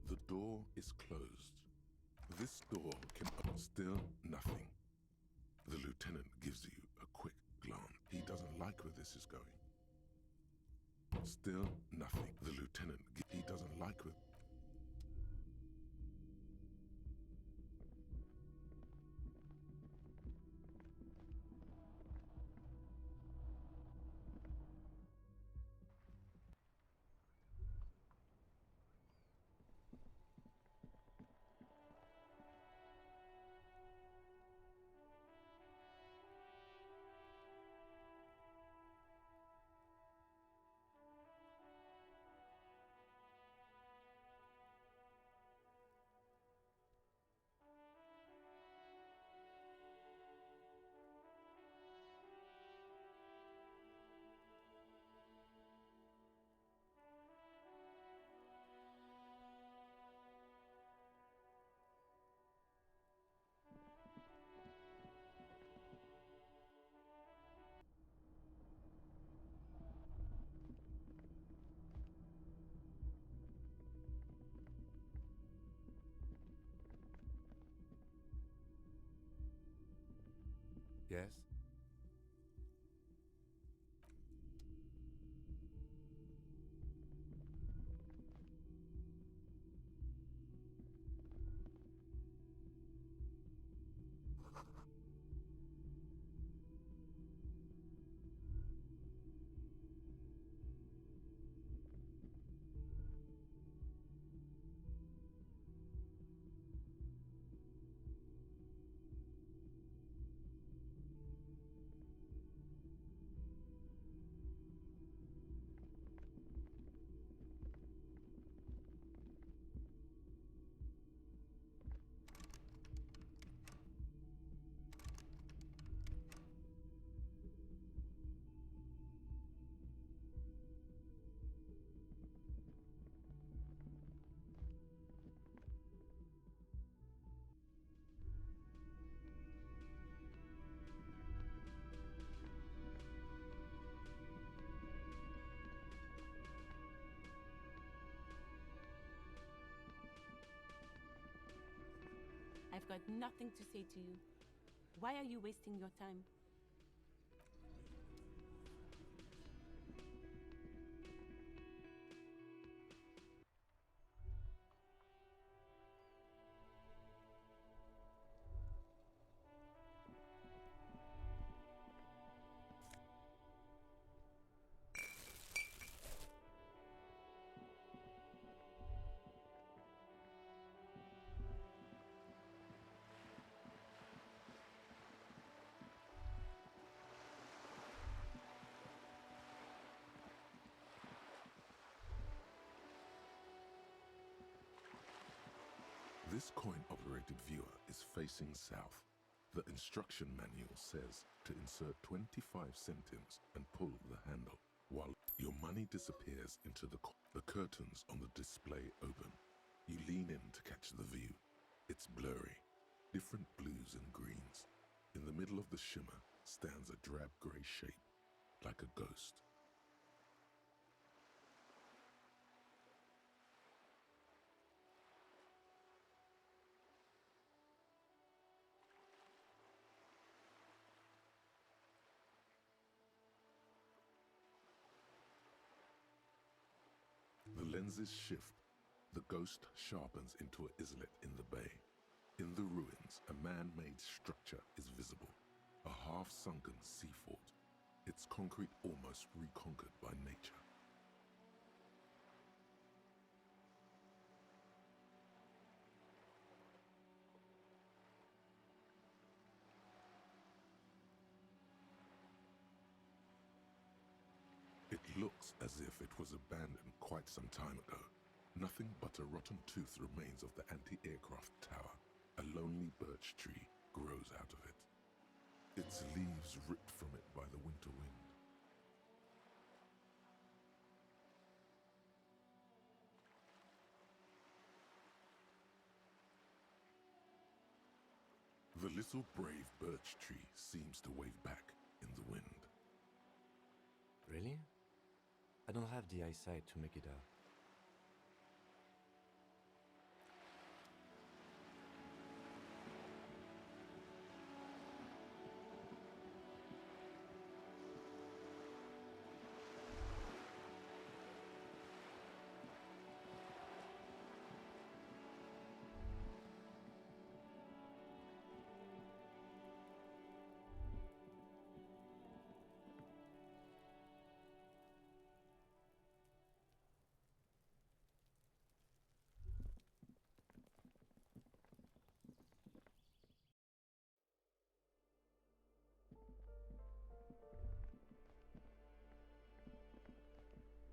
The door is closed. This door can open still nothing. The lieutenant gives you a quick glance. He doesn't like where this is going. Still nothing. The lieutenant, he doesn't like where... Yes? I've got nothing to say to you. Why are you wasting your time? This coin-operated viewer is facing south. The instruction manual says to insert 25 centimes and pull the handle, while your money disappears into the curtains on the display open. You lean in to catch the view. It's blurry, different blues and greens. In the middle of the shimmer stands a drab grey shape, like a ghost. The lenses shift. The ghost sharpens into an islet in the bay. In the ruins, a man-made structure is visible, a half-sunken sea fort, its concrete almost reconquered by nature. It looks as if it was abandoned quite some time ago. Nothing but a rotten tooth remains of the anti-aircraft tower. A lonely birch tree grows out of it, its leaves ripped from it by the winter wind. The little brave birch tree seems to wave back in the wind. Really? I don't have the eyesight to make it out.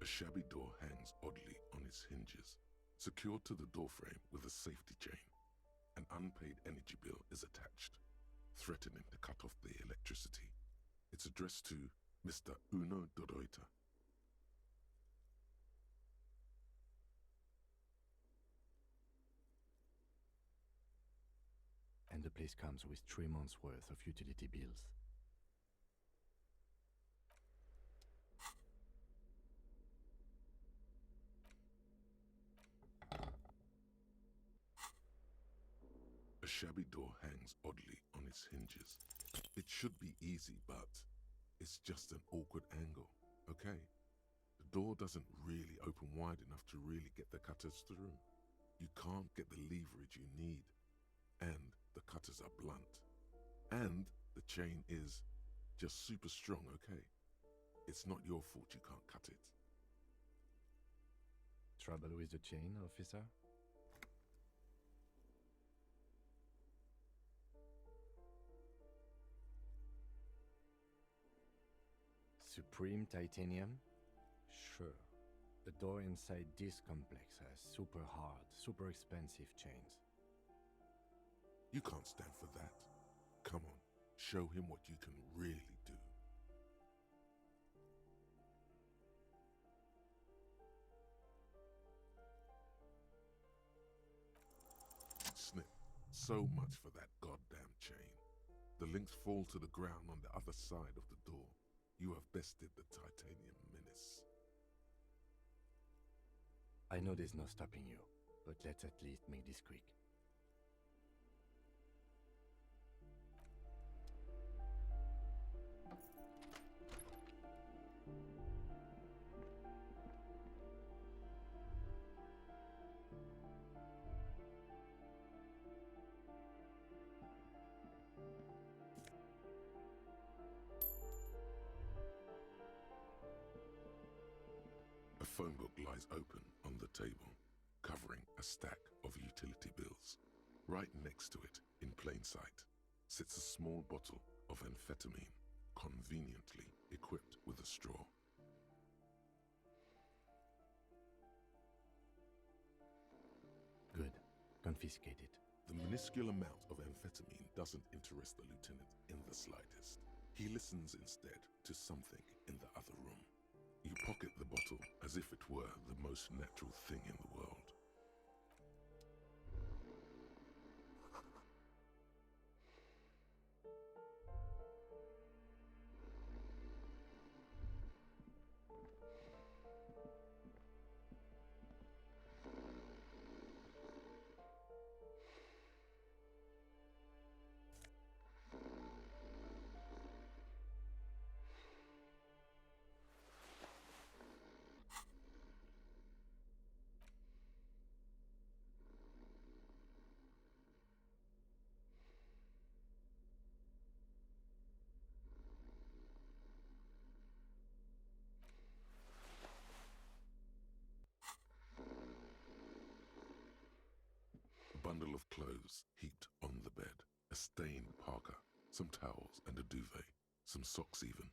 A shabby door hangs oddly on its hinges, secured to the doorframe with a safety chain. An unpaid energy bill is attached, threatening to cut off the electricity. It's addressed to Mr. Uno Doroita. And the place comes with 3 months' worth of utility bills. A shabby door hangs oddly on its hinges. It should be easy, but it's just an awkward angle, okay? The door doesn't really open wide enough to really get the cutters through. You can't get the leverage you need, and the cutters are blunt. And the chain is just super strong, okay? It's not your fault you can't cut it. Trouble with the chain, officer? Supreme titanium? Sure. The door inside this complex has super hard, super expensive chains. You can't stand for that. Come on, show him what you can really do. Snip. So much for that goddamn chain. The links fall to the ground on the other side of the door. You have bested the titanium menace. I know there's no stopping you, but let's at least make this quick. A phone book lies open on the table, covering a stack of utility bills. Right next to it, in plain sight, sits a small bottle of amphetamine, conveniently equipped with a straw. Good. confiscate it. The minuscule amount of amphetamine doesn't interest the lieutenant in the slightest. He listens instead to something in the other room. You pocket the bottle as if it were the most natural thing in the world. A bundle of clothes heaped on the bed, a stained parka, some towels and a duvet, some socks even.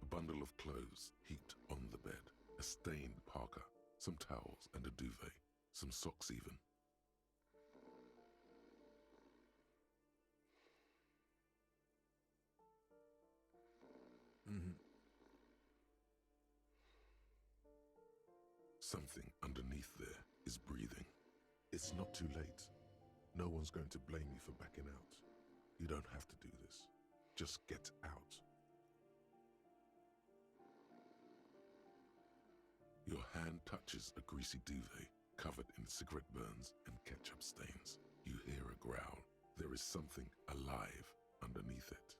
A bundle of clothes heaped on the bed, a stained parka, some towels and a duvet, some socks even. Something underneath there is breathing. It's not too late. No one's going to blame you for backing out. You don't have to do this. Just get out. Your hand touches a greasy duvet covered in cigarette burns and ketchup stains. You hear a growl. There is something alive underneath it.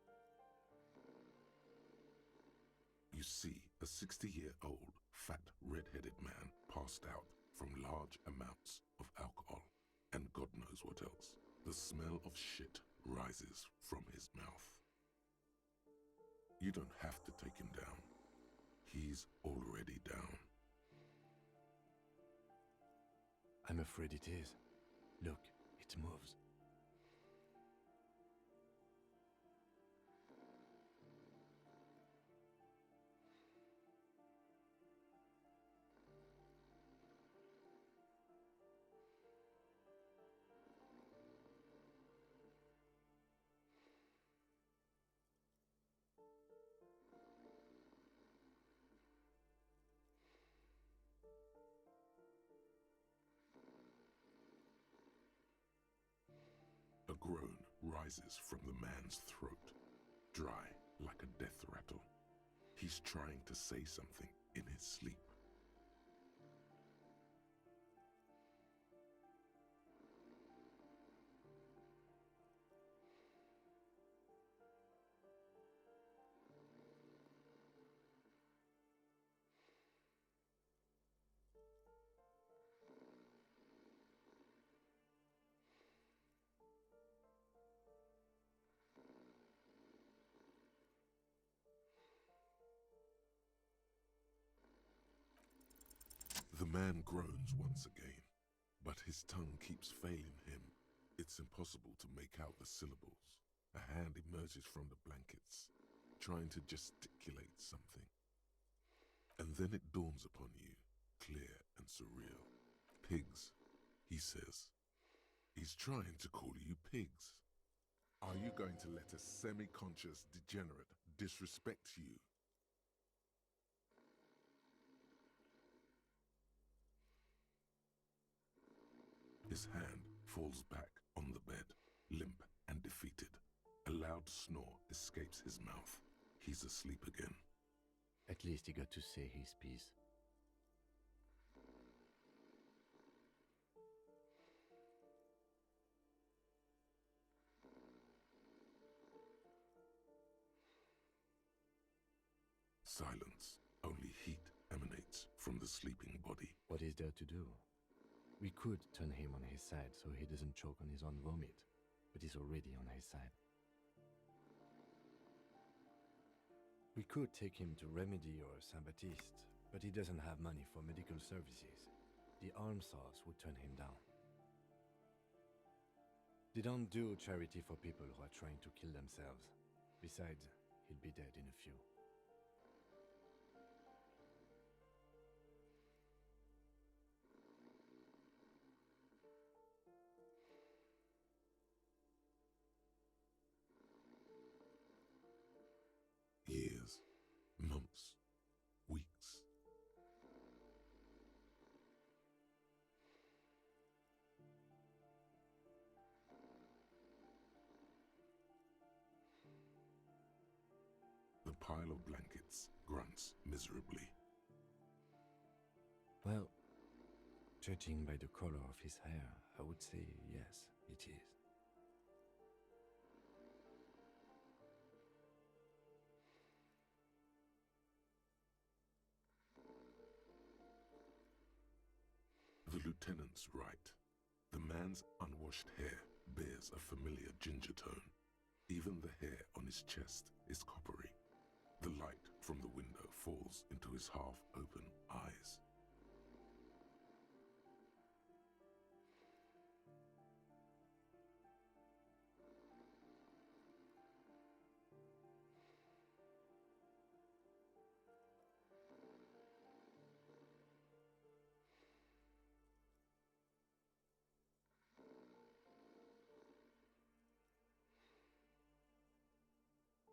You see a 60-year-old, fat, red-headed man passed out from large amounts of alcohol, and God knows what else. The smell of shit rises from his mouth. You don't have to take him down. He's already down. I'm afraid it is. Look, it moves. A groan rises from the man's throat, dry like a death rattle. He's trying to say something in his sleep. The man groans once again, but his tongue keeps failing him. It's impossible to make out the syllables. A hand emerges from the blankets, trying to gesticulate something. And then it dawns upon you, clear and surreal. Pigs, he says. He's trying to call you pigs. Are you going to let a semi-conscious degenerate disrespect you? His hand falls back on the bed, limp and defeated. A loud snore escapes his mouth. He's asleep again. At least he got to say his piece. Silence. Only heat emanates from the sleeping body. What is there to do? We could turn him on his side so he doesn't choke on his own vomit, but he's already on his side. We could take him to Remedy or Saint-Baptiste, but he doesn't have money for medical services. The almshouse would turn him down. They don't do charity for people who are trying to kill themselves. Besides, he'll be dead in a few. Years, months, weeks. The pile of blankets grunts miserably. Well, judging by the color of his hair, I would say yes, it is. The lieutenant's right. The man's unwashed hair bears a familiar ginger tone. Even the hair on his chest is coppery. The light from the window falls into his half-open eyes.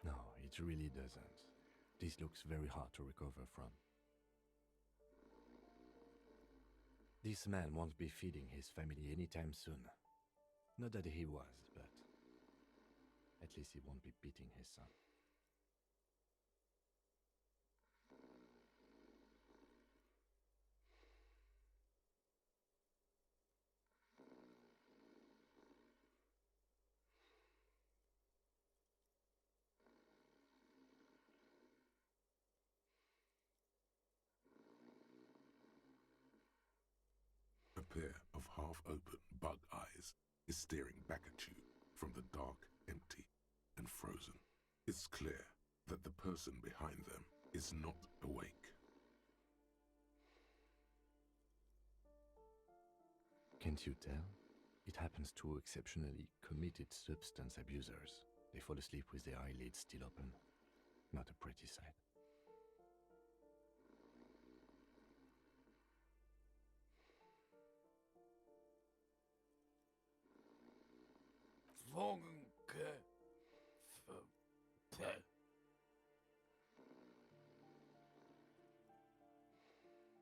No, it really doesn't. This looks very hard to recover from. This man won't be feeding his family anytime soon. Not that he was, but at least he won't be beating his son. A pair of half-open bug eyes is staring back at you from the dark, empty, and frozen. It's clear that the person behind them is not awake. Can't you tell? It happens to exceptionally committed substance abusers. They fall asleep with their eyelids still open. Not a pretty sight.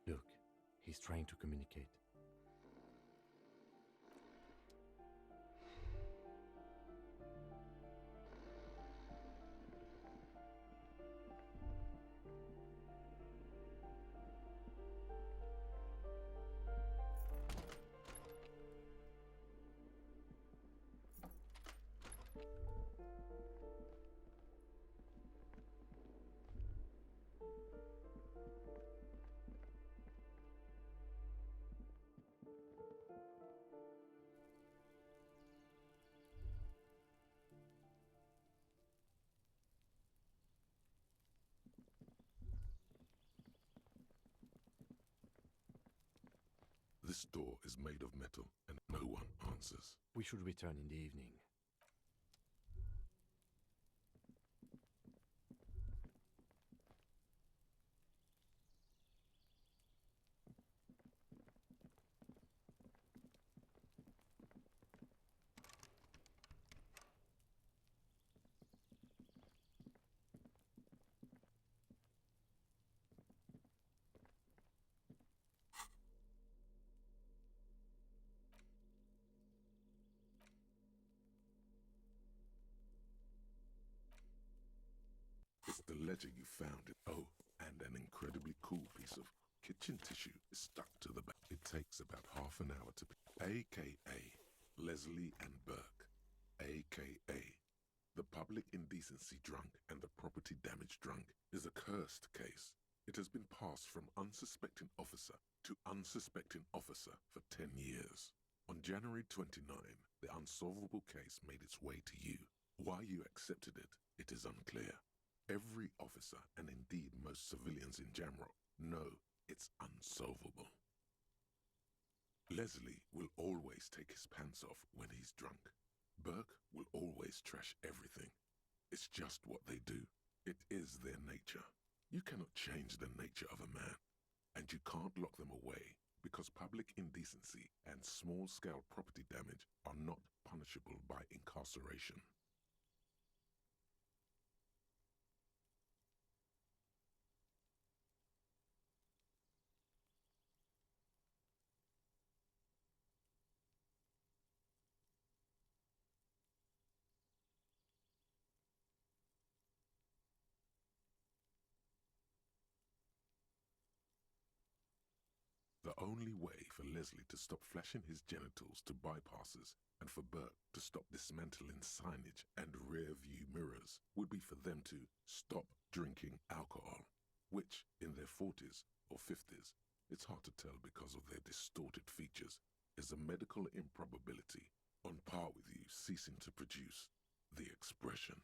Look, he's trying to communicate. This door is made of metal, and no one answers. We should return in the evening. It's the ledger you found. Oh, and an incredibly cool piece of kitchen tissue is stuck to the back. It takes about half an hour to AKA Leslie and Burke, AKA the public indecency drunk and the property damage drunk, is a cursed case. It has been passed from unsuspecting officer to unsuspecting officer for 10 years. On January 29, the unsolvable case made its way to you. Why you accepted it, it is unclear. Every officer, and indeed most civilians in Jamrock, know it's unsolvable. Leslie will always take his pants off when he's drunk. Burke will always trash everything. It's just what they do. It is their nature. You cannot change the nature of a man, and you can't lock them away because public indecency and small-scale property damage are not punishable by incarceration. The only way for Leslie to stop flashing his genitals to bypassers and for Burke to stop dismantling signage and rear-view mirrors would be for them to stop drinking alcohol, which, in their 40s or 50s, it's hard to tell because of their distorted features, is a medical improbability on par with you ceasing to produce the expression.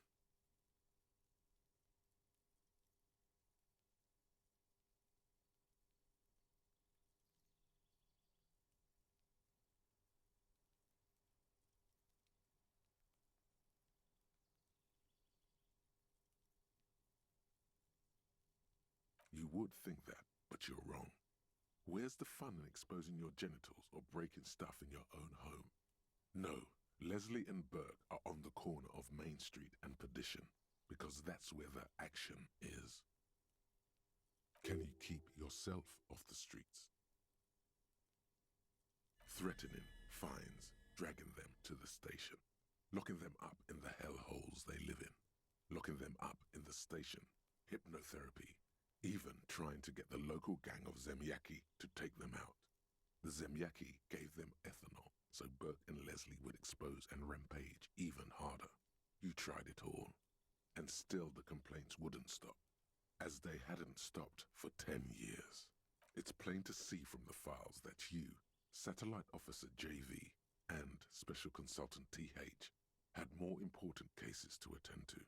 You would think that, but you're wrong. Where's the fun in exposing your genitals or breaking stuff in your own home? No, Leslie and Burke are on the corner of Main Street and Perdition, because that's where the action is. Can you keep yourself off the streets? Threatening, fines, dragging them to the station, locking them up in the hellholes they live in, locking them up in the station, hypnotherapy, even trying to get the local gang of Zemyaki to take them out. The Zemyaki gave them ethanol, so Burke and Leslie would expose and rampage even harder. You tried it all, and still the complaints wouldn't stop, as they hadn't stopped for 10 years. It's plain to see from the files that you, Satellite Officer JV, and Special Consultant TH had more important cases to attend to.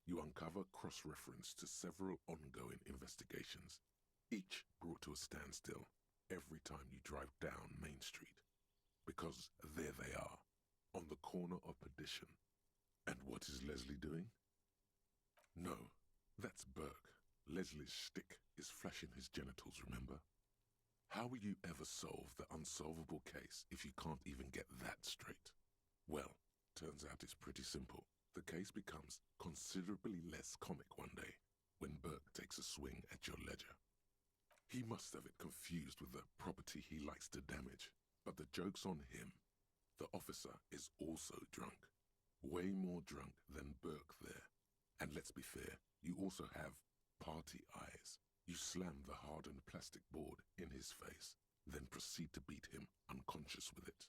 You uncover cross-reference to several ongoing investigations, each brought to a standstill every time you drive down Main Street. Because there they are, on the corner of Perdition. And what is Leslie doing? No, that's Burke. Leslie's shtick is flashing his genitals, remember? How will you ever solve the unsolvable case if you can't even get that straight? Well, turns out it's pretty simple. The case becomes considerably less comic one day when Burke takes a swing at your ledger. He must have it confused with the property he likes to damage, but the joke's on him. The officer is also drunk. Way more drunk than Burke there. And let's be fair, you also have party eyes. You slam the hardened plastic board in his face, then proceed to beat him unconscious with it.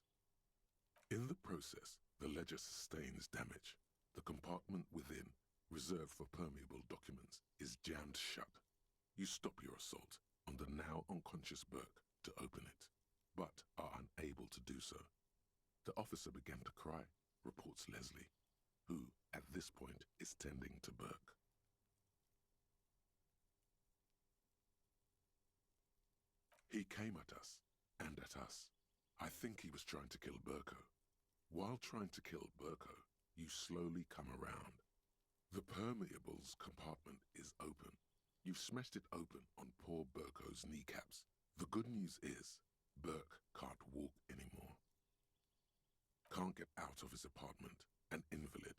In the process, the ledger sustains damage. The compartment within, reserved for permeable documents, is jammed shut. You stop your assault on the now unconscious Burke to open it, but are unable to do so. The officer began to cry, reports Leslie, who, at this point, is tending to Burke. He came at us, and at us. I think he was trying to kill Burko. While trying to kill Burko, you slowly come around. The permeables compartment is open. You've smashed it open on poor Burko's kneecaps. The good news is, Burke can't walk anymore. Can't get out of his apartment, an invalid.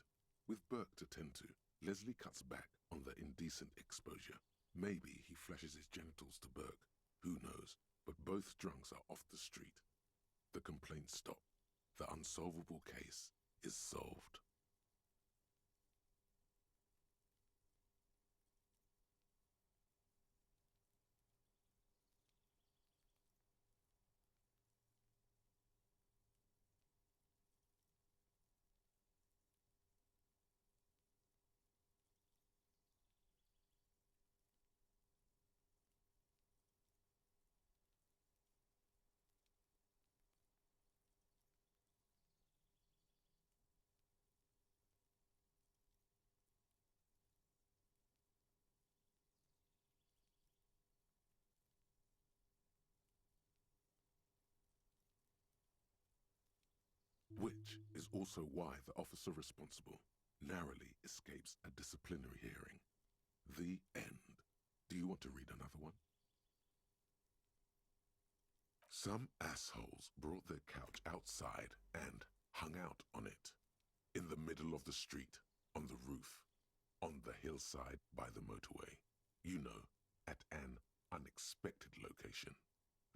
With Burke to tend to, Leslie cuts back on the indecent exposure. Maybe he flashes his genitals to Burke. Who knows? But both drunks are off the street. The complaints stop. The unsolvable case is solved. Which is also why the officer responsible narrowly escapes a disciplinary hearing. The end. Do you want to read another one? Some assholes brought their couch outside and hung out on it. In the middle of the street, on the roof, on the hillside by the motorway. You know, at an unexpected location.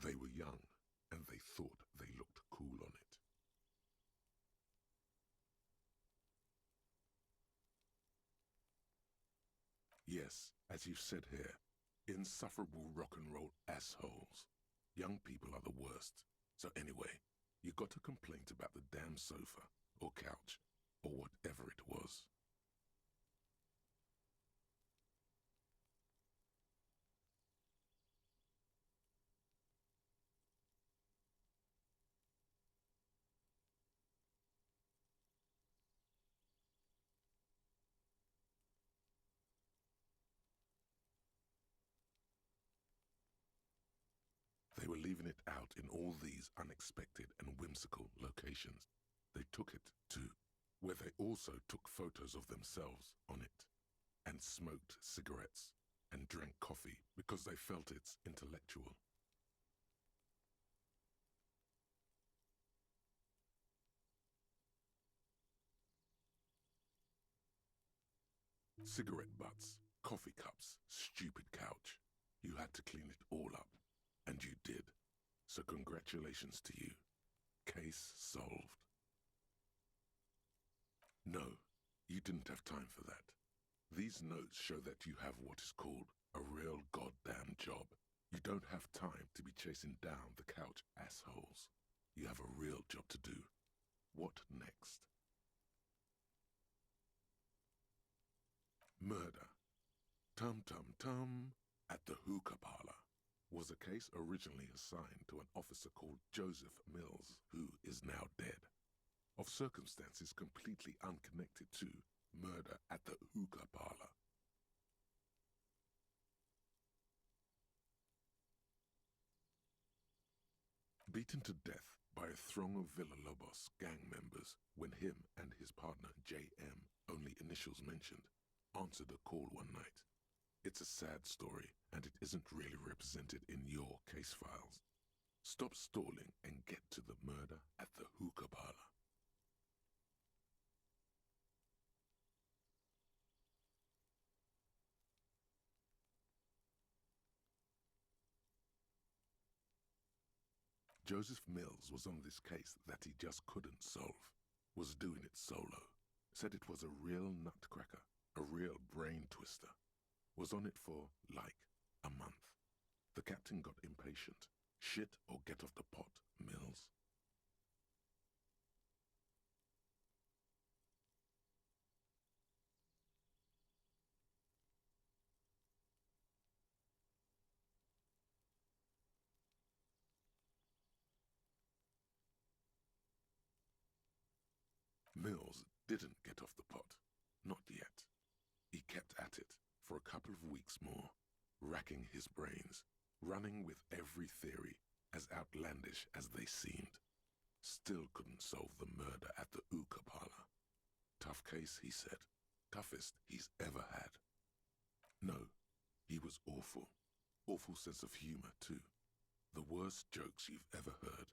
They were young, and they thought they looked cool on it. Yes, as you've said here, insufferable rock and roll assholes. Young people are the worst. So anyway, you got a complaint about the damn sofa, or couch, or whatever it was. They were leaving it out in all these unexpected and whimsical locations. They took it to where they also took photos of themselves on it, and smoked cigarettes, and drank coffee because they felt it's intellectual. Cigarette butts, coffee cups, stupid couch. You had to clean it all up, and you did. So congratulations to you. Case solved. No, you didn't have time for that. These notes show that you have what is called a real goddamn job. You don't have time to be chasing down the couch assholes. You have a real job to do. What next? Murder. Tum-tum-tum at the hookah parlor was a case originally assigned to an officer called Joseph Mills, who is now dead, of circumstances completely unconnected to murder at the hookah parlor. Beaten to death by a throng of Villalobos gang members when him and his partner J.M., only initials mentioned, answered a call one night. It's a sad story, and it isn't really represented in your case files. Stop stalling and get to the murder at the hookah parlor. Joseph Mills was on this case that he just couldn't solve, was doing it solo, said it was a real nutcracker, a real brain twister, was on it for, like, a month. The captain got impatient. Shit or get off the pot, Mills. Mills didn't get off the pot. Not yet. He kept at it for a couple of weeks more, racking his brains, running with every theory, as outlandish as they seemed. Still couldn't solve the murder at the hookah parlor. Tough case, he said. Toughest he's ever had. No, he was awful. Awful sense of humor, too. The worst jokes you've ever heard.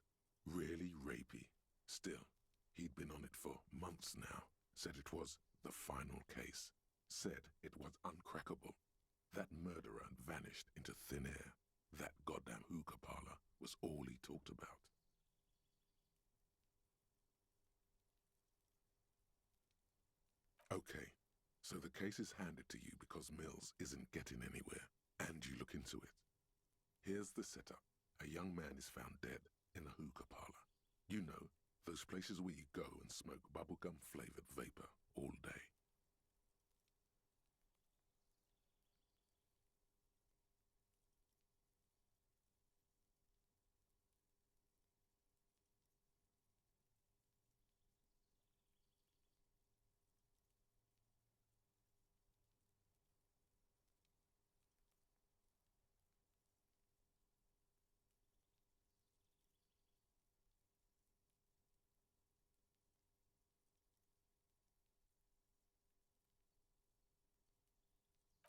Really rapey. Still, he'd been on it for months now. Said it was the final case. Said it was uncrackable. That murderer vanished into thin air. That goddamn hookah parlor was all he talked about. Okay, so the case is handed to you because Mills isn't getting anywhere, and you look into it. Here's the setup. A young man is found dead in a hookah parlor. You know, those places where you go and smoke bubblegum-flavored vapor all day.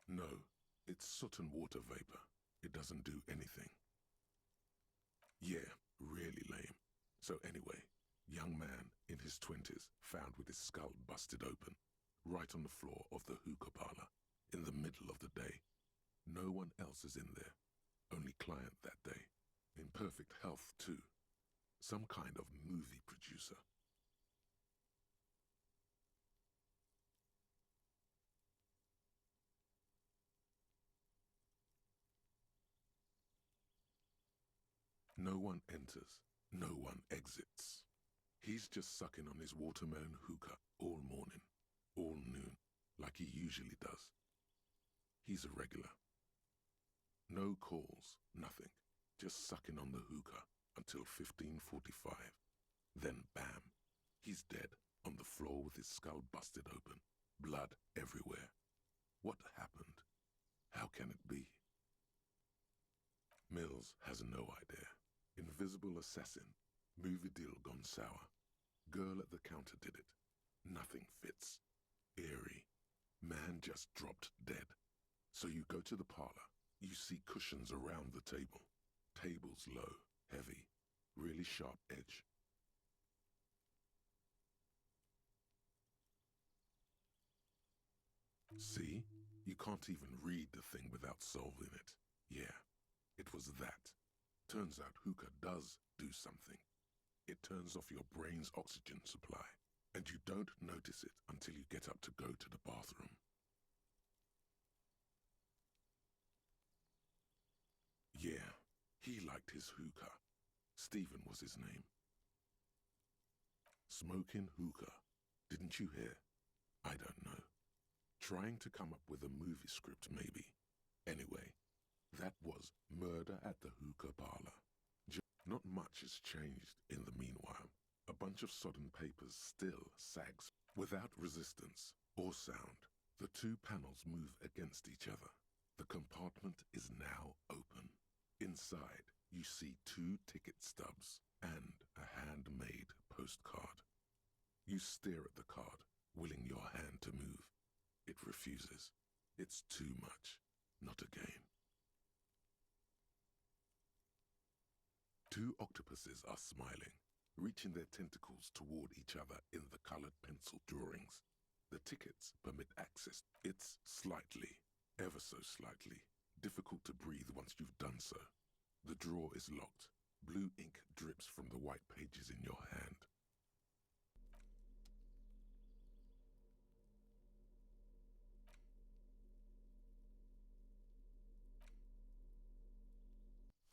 No, it's soot and water vapor. It doesn't do anything. Yeah, really lame. So anyway, young man in his 20s found with his skull busted open, right on the floor of the hookah parlor, in the middle of the day. No one else is in there. Only client that day. In perfect health, too. Some kind of movie producer. No one enters, no one exits. He's just sucking on his watermelon hookah all morning, all noon, like he usually does. He's a regular. No calls, nothing. Just sucking on the hookah until 15:45. Then bam, he's dead on the floor with his skull busted open, blood everywhere. What happened? How can it be? Mills has no idea. Invisible assassin. Movie deal gone sour. Girl at the counter did it. Nothing fits. Eerie. Man just dropped dead. So you go to the parlor. You see cushions around the table. Table's low, heavy, really sharp edge. See? You can't even read the thing without solving it. Yeah, it was that. Turns out hookah does do something. It turns off your brain's oxygen supply, and you don't notice it until you get up to go to the bathroom. Yeah, he liked his hookah. Stephen was his name. Smoking hookah. Didn't you hear? I don't know. Trying to come up with a movie script, maybe. Anyway, that was murder at the hookah parlor. Not much has changed in the meanwhile. A bunch of sodden papers still sags. Without resistance or sound, the two panels move against each other. The compartment is now open. Inside, you see 2 ticket stubs and a handmade postcard. You stare at the card, willing your hand to move. It refuses. It's too much. Not again. 2 octopuses are smiling, reaching their tentacles toward each other in the colored pencil drawings. The tickets permit access. It's slightly, ever so slightly, difficult to breathe once you've done so. The drawer is locked. Blue ink drips from the white pages in your hand.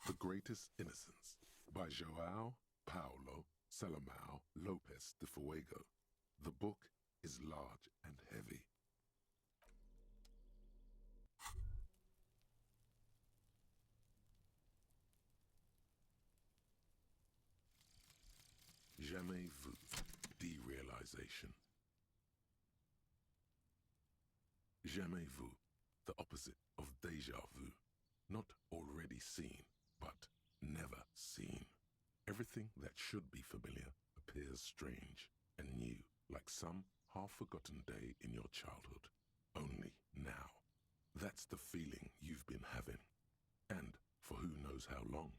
The Greatest Innocence by João Paulo Salomão Lopes de Fuego. The book is large and heavy. Jamais vu. Derealization. Jamais vu. The opposite of déjà vu. Not already seen, but never seen. Everything that should be familiar appears strange and new, like some half-forgotten day in your childhood. Only now. That's the feeling you've been having. And for who knows how long.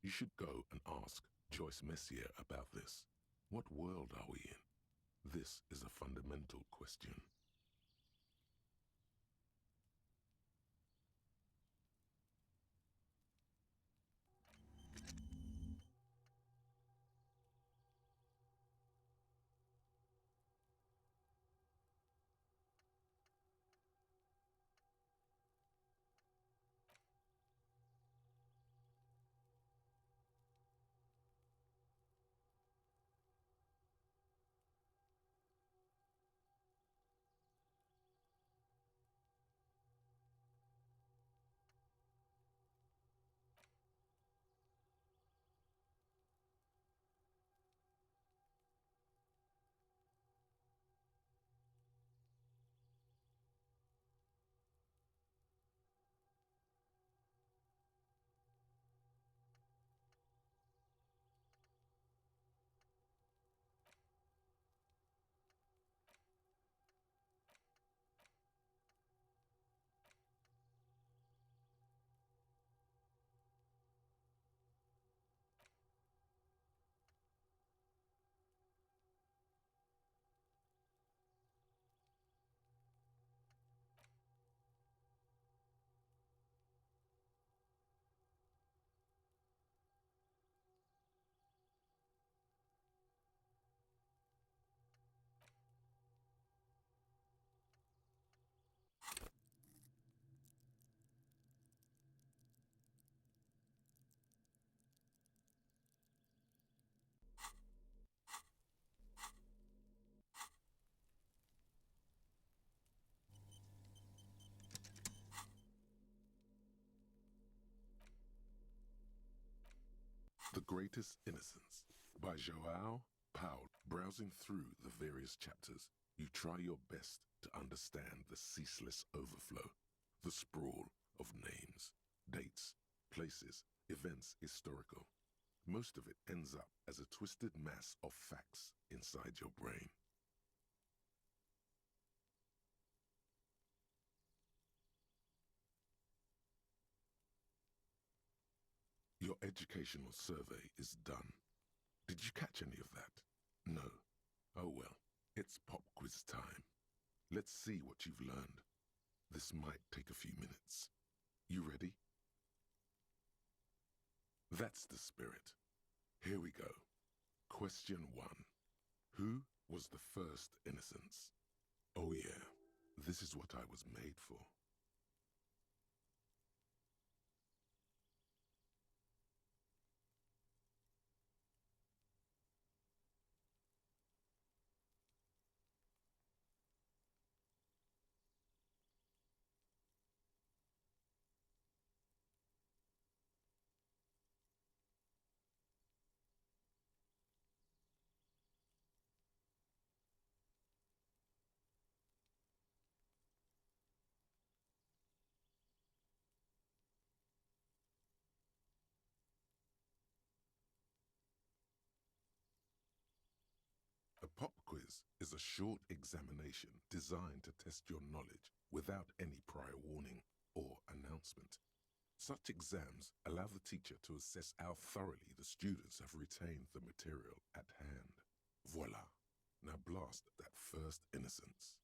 You should go and ask Joyce Messier about this. What world are we in? This is a fundamental question. The Greatest Innocence by João Paulo. Browsing through the various chapters, you try your best to understand the ceaseless overflow, the sprawl of names, dates, places, events historical. Most of it ends up as a twisted mass of facts inside your brain. Your educational survey is done. Did you catch any of that? No. Oh well, it's pop quiz time. Let's see what you've learned. This might take a few minutes. You ready? That's the spirit. Here we go. Question 1. Who was the first innocence? Oh yeah, this is what I was made for. A pop quiz is a short examination designed to test your knowledge without any prior warning or announcement. Such exams allow the teacher to assess how thoroughly the students have retained the material at hand. Voila! Now blast that first innocence.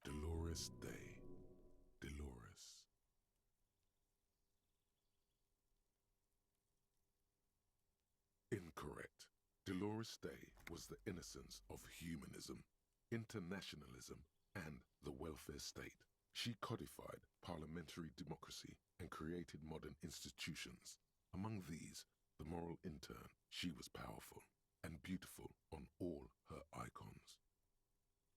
Dolores Day. Dolores. Incorrect. Dolores Day was the innocence of humanism, internationalism, and the welfare state. She codified parliamentary democracy and created modern institutions. Among these, the moral intern, she was powerful and beautiful on all her icons.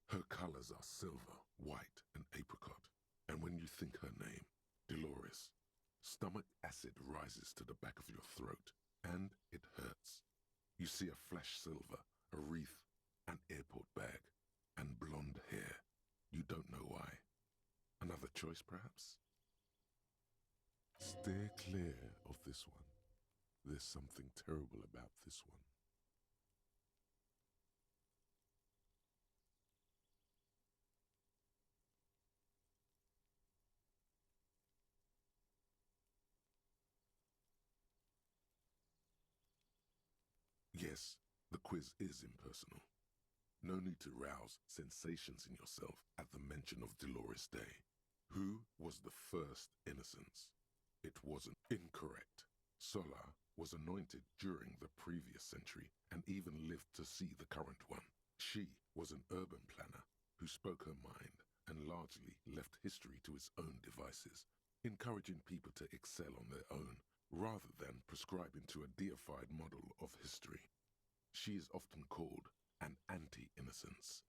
Her colors are silver, white, and apricot. And when you think her name, Dolores, stomach acid rises to the back of your throat, and it hurts. You see a flash silver, a wreath, an airport bag, and blonde hair. You don't know why. Another choice, perhaps? Steer clear of this one. There's something terrible about this one. Yes, the quiz is impersonal. No need to rouse sensations in yourself at the mention of Dolores Day. Who was the first innocence? It wasn't. Incorrect. Sola was anointed during the previous century and even lived to see the current one. She was an urban planner who spoke her mind and largely left history to its own devices, encouraging people to excel on their own rather than prescribing to a deified model of history. She is often called an anti-innocence.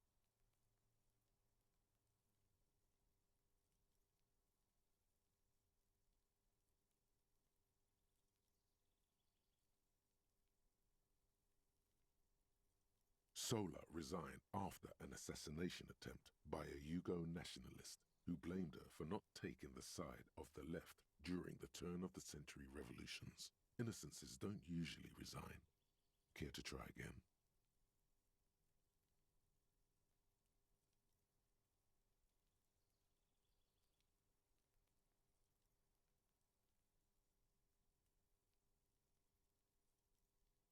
Sola resigned after an assassination attempt by a Yugo nationalist who blamed her for not taking the side of the left during the turn-of-the-century revolutions. Innocences don't usually resign. Care to try again?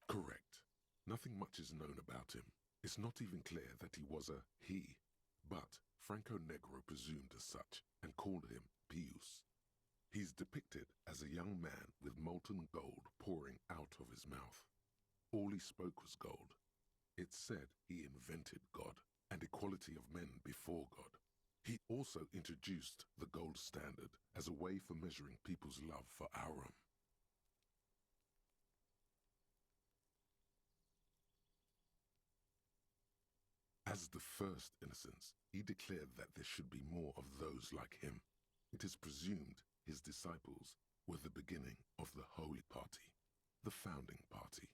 Correct. Nothing much is known about him. It's not even clear that he was a he, but Franco Negro presumed as such and called him Pius. He's depicted as a young man with molten gold pouring out of his mouth. All he spoke was gold. It's said he invented God and equality of men before God. He also introduced the gold standard as a way for measuring people's love for Aurum. As the first innocence, he declared that there should be more of those like him. It is presumed his disciples were the beginning of the Holy Party, the founding party.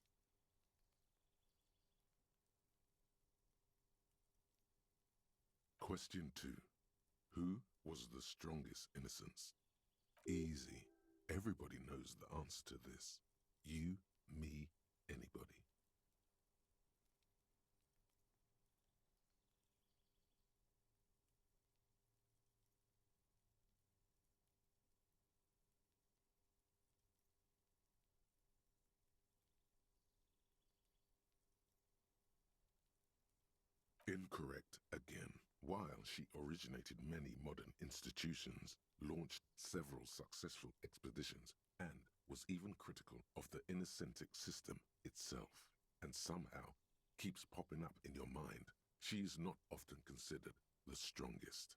Question 2. Who was the strongest innocence? Easy. Everybody knows the answer to this. You, me, anybody. Incorrect again. While she originated many modern institutions, launched several successful expeditions, and was even critical of the Innocentic system itself, and somehow keeps popping up in your mind, she is not often considered the strongest.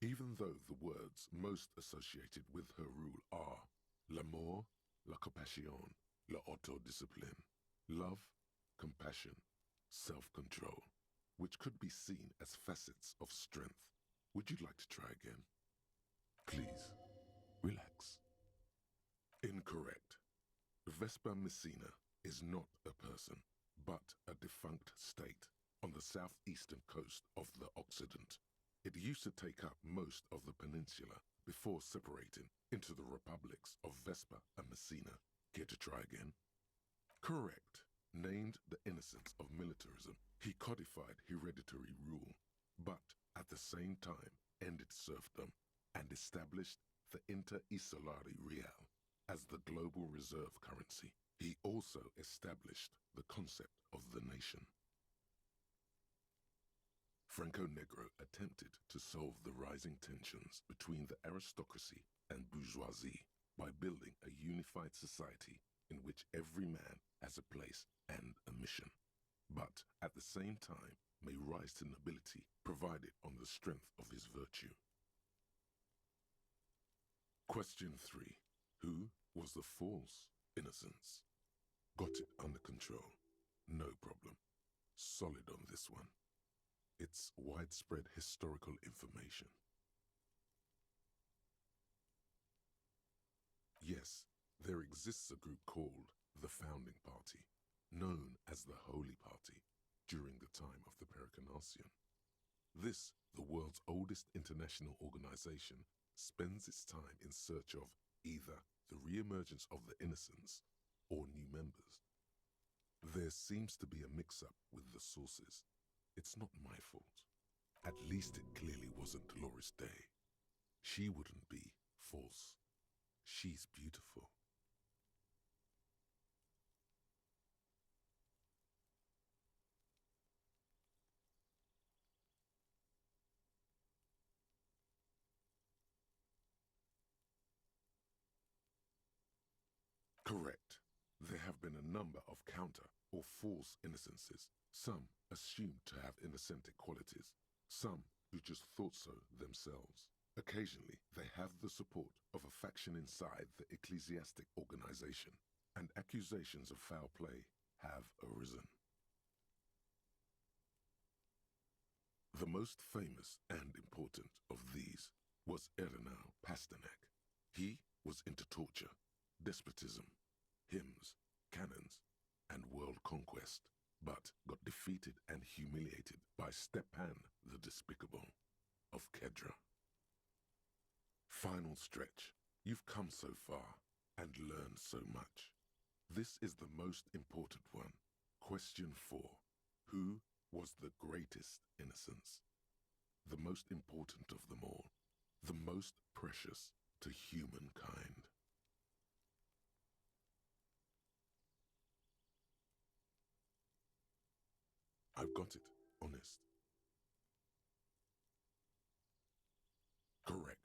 Even though the words most associated with her rule are l'amour, la compassion, la autodiscipline, love, compassion, self-control, which could be seen as facets of strength. Would you like to try again? Please, relax. Incorrect. Vespa Messina is not a person, but a defunct state on the southeastern coast of the Occident. It used to take up most of the peninsula before separating into the republics of Vespa and Messina. Care to try again? Correct. Named the innocence of militarism, he codified hereditary rule, but at the same time ended serfdom and established the Inter-Isolari Real as the global reserve currency. He also established the concept of the nation. Franco Negro attempted to solve the rising tensions between the aristocracy and bourgeoisie by building a unified society in which every man has a place and a mission, but at the same time may rise to nobility provided on the strength of his virtue. Question 3. Who was the false innocence? Got it under control. No problem. Solid on this one. It's widespread historical information. Yes, there exists a group called the Founding Party, known as the Holy Party, during the time of the Pericarnassian. This, the world's oldest international organization, spends its time in search of either the re-emergence of the innocents or new members. There seems to be a mix-up with the sources. It's not my fault. At least it clearly wasn't Dolores Day. She wouldn't be false. She's beautiful. Correct. There have been a number of counter or false innocences, some assumed to have innocentic qualities, some who just thought so themselves. Occasionally, they have the support of a faction inside the ecclesiastic organization, and accusations of foul play have arisen. The most famous and important of these was Ernest Pasternak. He was into torture, despotism, hymns, cannons, and world conquest, but got defeated and humiliated by Stepan the Despicable of Kedra. Final stretch. You've come so far and learned so much. This is the most important one. Question 4. Who was the greatest innocence? The most important of them all. The most precious to humankind. I've got it. Honest. Correct.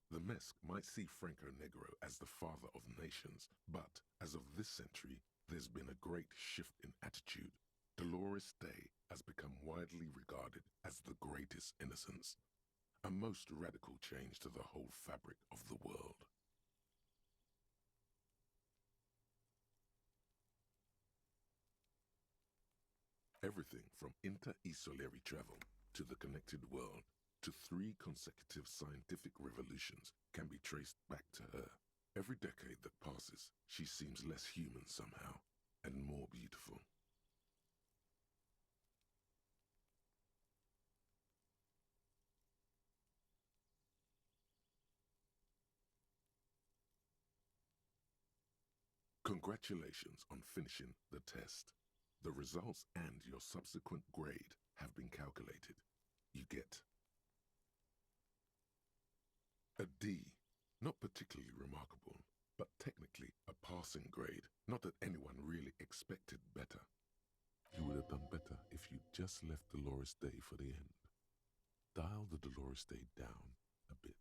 The Mesque might see Franco Negro as the father of nations, but as of this century, there's been a great shift in attitude. Dolores Day has become widely regarded as the greatest innocence, a most radical change to the whole fabric of the world. Everything from inter-esolary travel to the connected world to 3 consecutive scientific revolutions can be traced back to her. Every decade that passes, she seems less human somehow, and more beautiful. Congratulations on finishing the test. The results and your subsequent grade have been calculated. You get a D. Not particularly remarkable, but technically a passing grade. Not that anyone really expected better. You would have done better if you'd just left Dolores Day for the end. Dial the Dolores Day down a bit.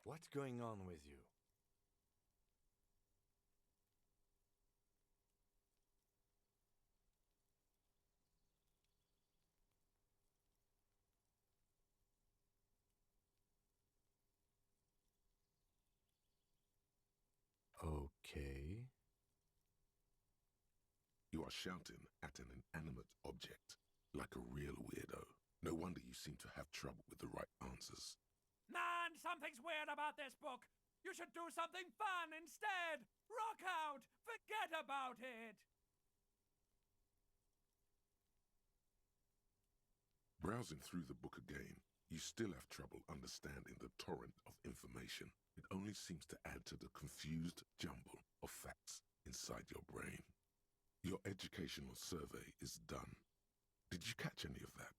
What's going on with you? Okay. You are shouting at an inanimate object, like a real weirdo. No wonder you seem to have trouble with the right answers. Man, something's weird about this book. You should do something fun instead. Rock out. Forget about it. Browsing through the book again, you still have trouble understanding the torrent of information. It only seems to add to the confused jumble of facts inside your brain. Your educational survey is done. Did you catch any of that?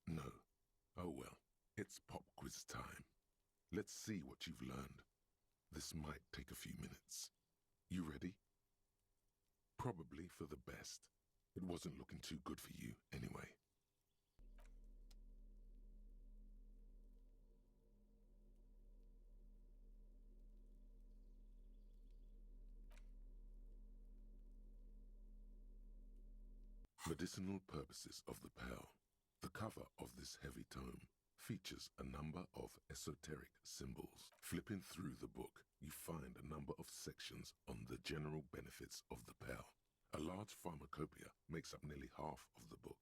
No. Oh well, it's pop quiz time. Let's see what you've learned. This might take a few minutes. You ready? Probably for the best. It wasn't looking too good for you anyway. Medicinal purposes of the pearl. The cover of this heavy tome features a number of esoteric symbols. Flipping through the book, you find a number of sections on the general benefits of the pearl. A large pharmacopoeia makes up nearly half of the book.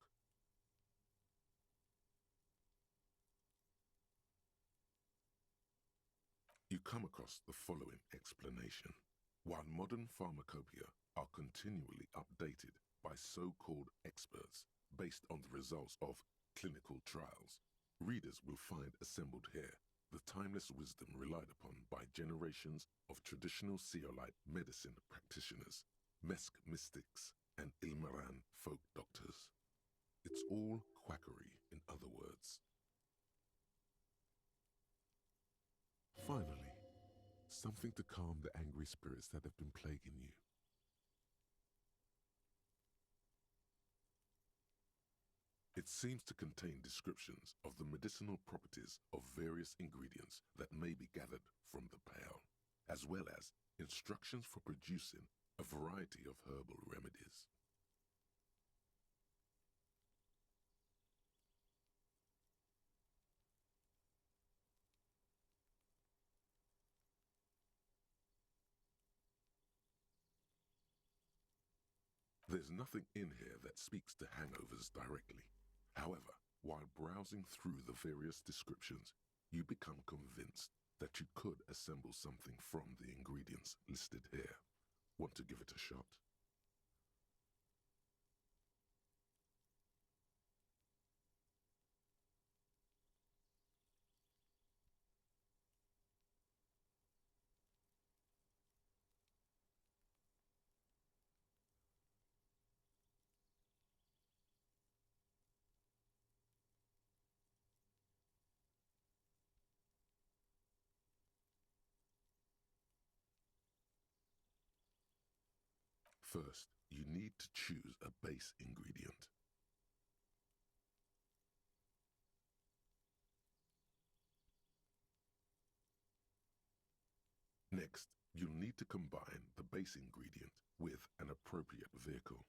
You come across the following explanation. While modern pharmacopoeia are continually updated by so-called experts based on the results of clinical trials, readers will find assembled here the timeless wisdom relied upon by generations of traditional Seolite medicine practitioners, Mesk mystics, and Ilmaran folk doctors. It's all quackery, in other words. Finally, something to calm the angry spirits that have been plaguing you. It seems to contain descriptions of the medicinal properties of various ingredients that may be gathered from the pearl, as well as instructions for producing a variety of herbal remedies. There's nothing in here that speaks to hangovers directly. However, while browsing through the various descriptions, you become convinced that you could assemble something from the ingredients listed here. Want to give it a shot? First, you need to choose a base ingredient. Next, you'll need to combine the base ingredient with an appropriate vehicle.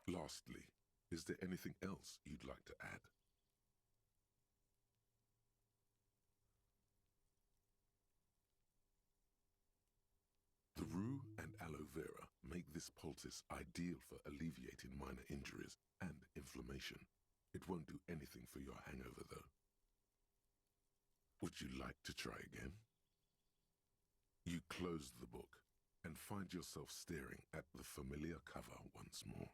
Lastly, is there anything else you'd like to add? The rue and aloe vera make this poultice ideal for alleviating minor injuries and inflammation. It won't do anything for your hangover, though. Would you like to try again? You close the book and find yourself staring at the familiar cover once more.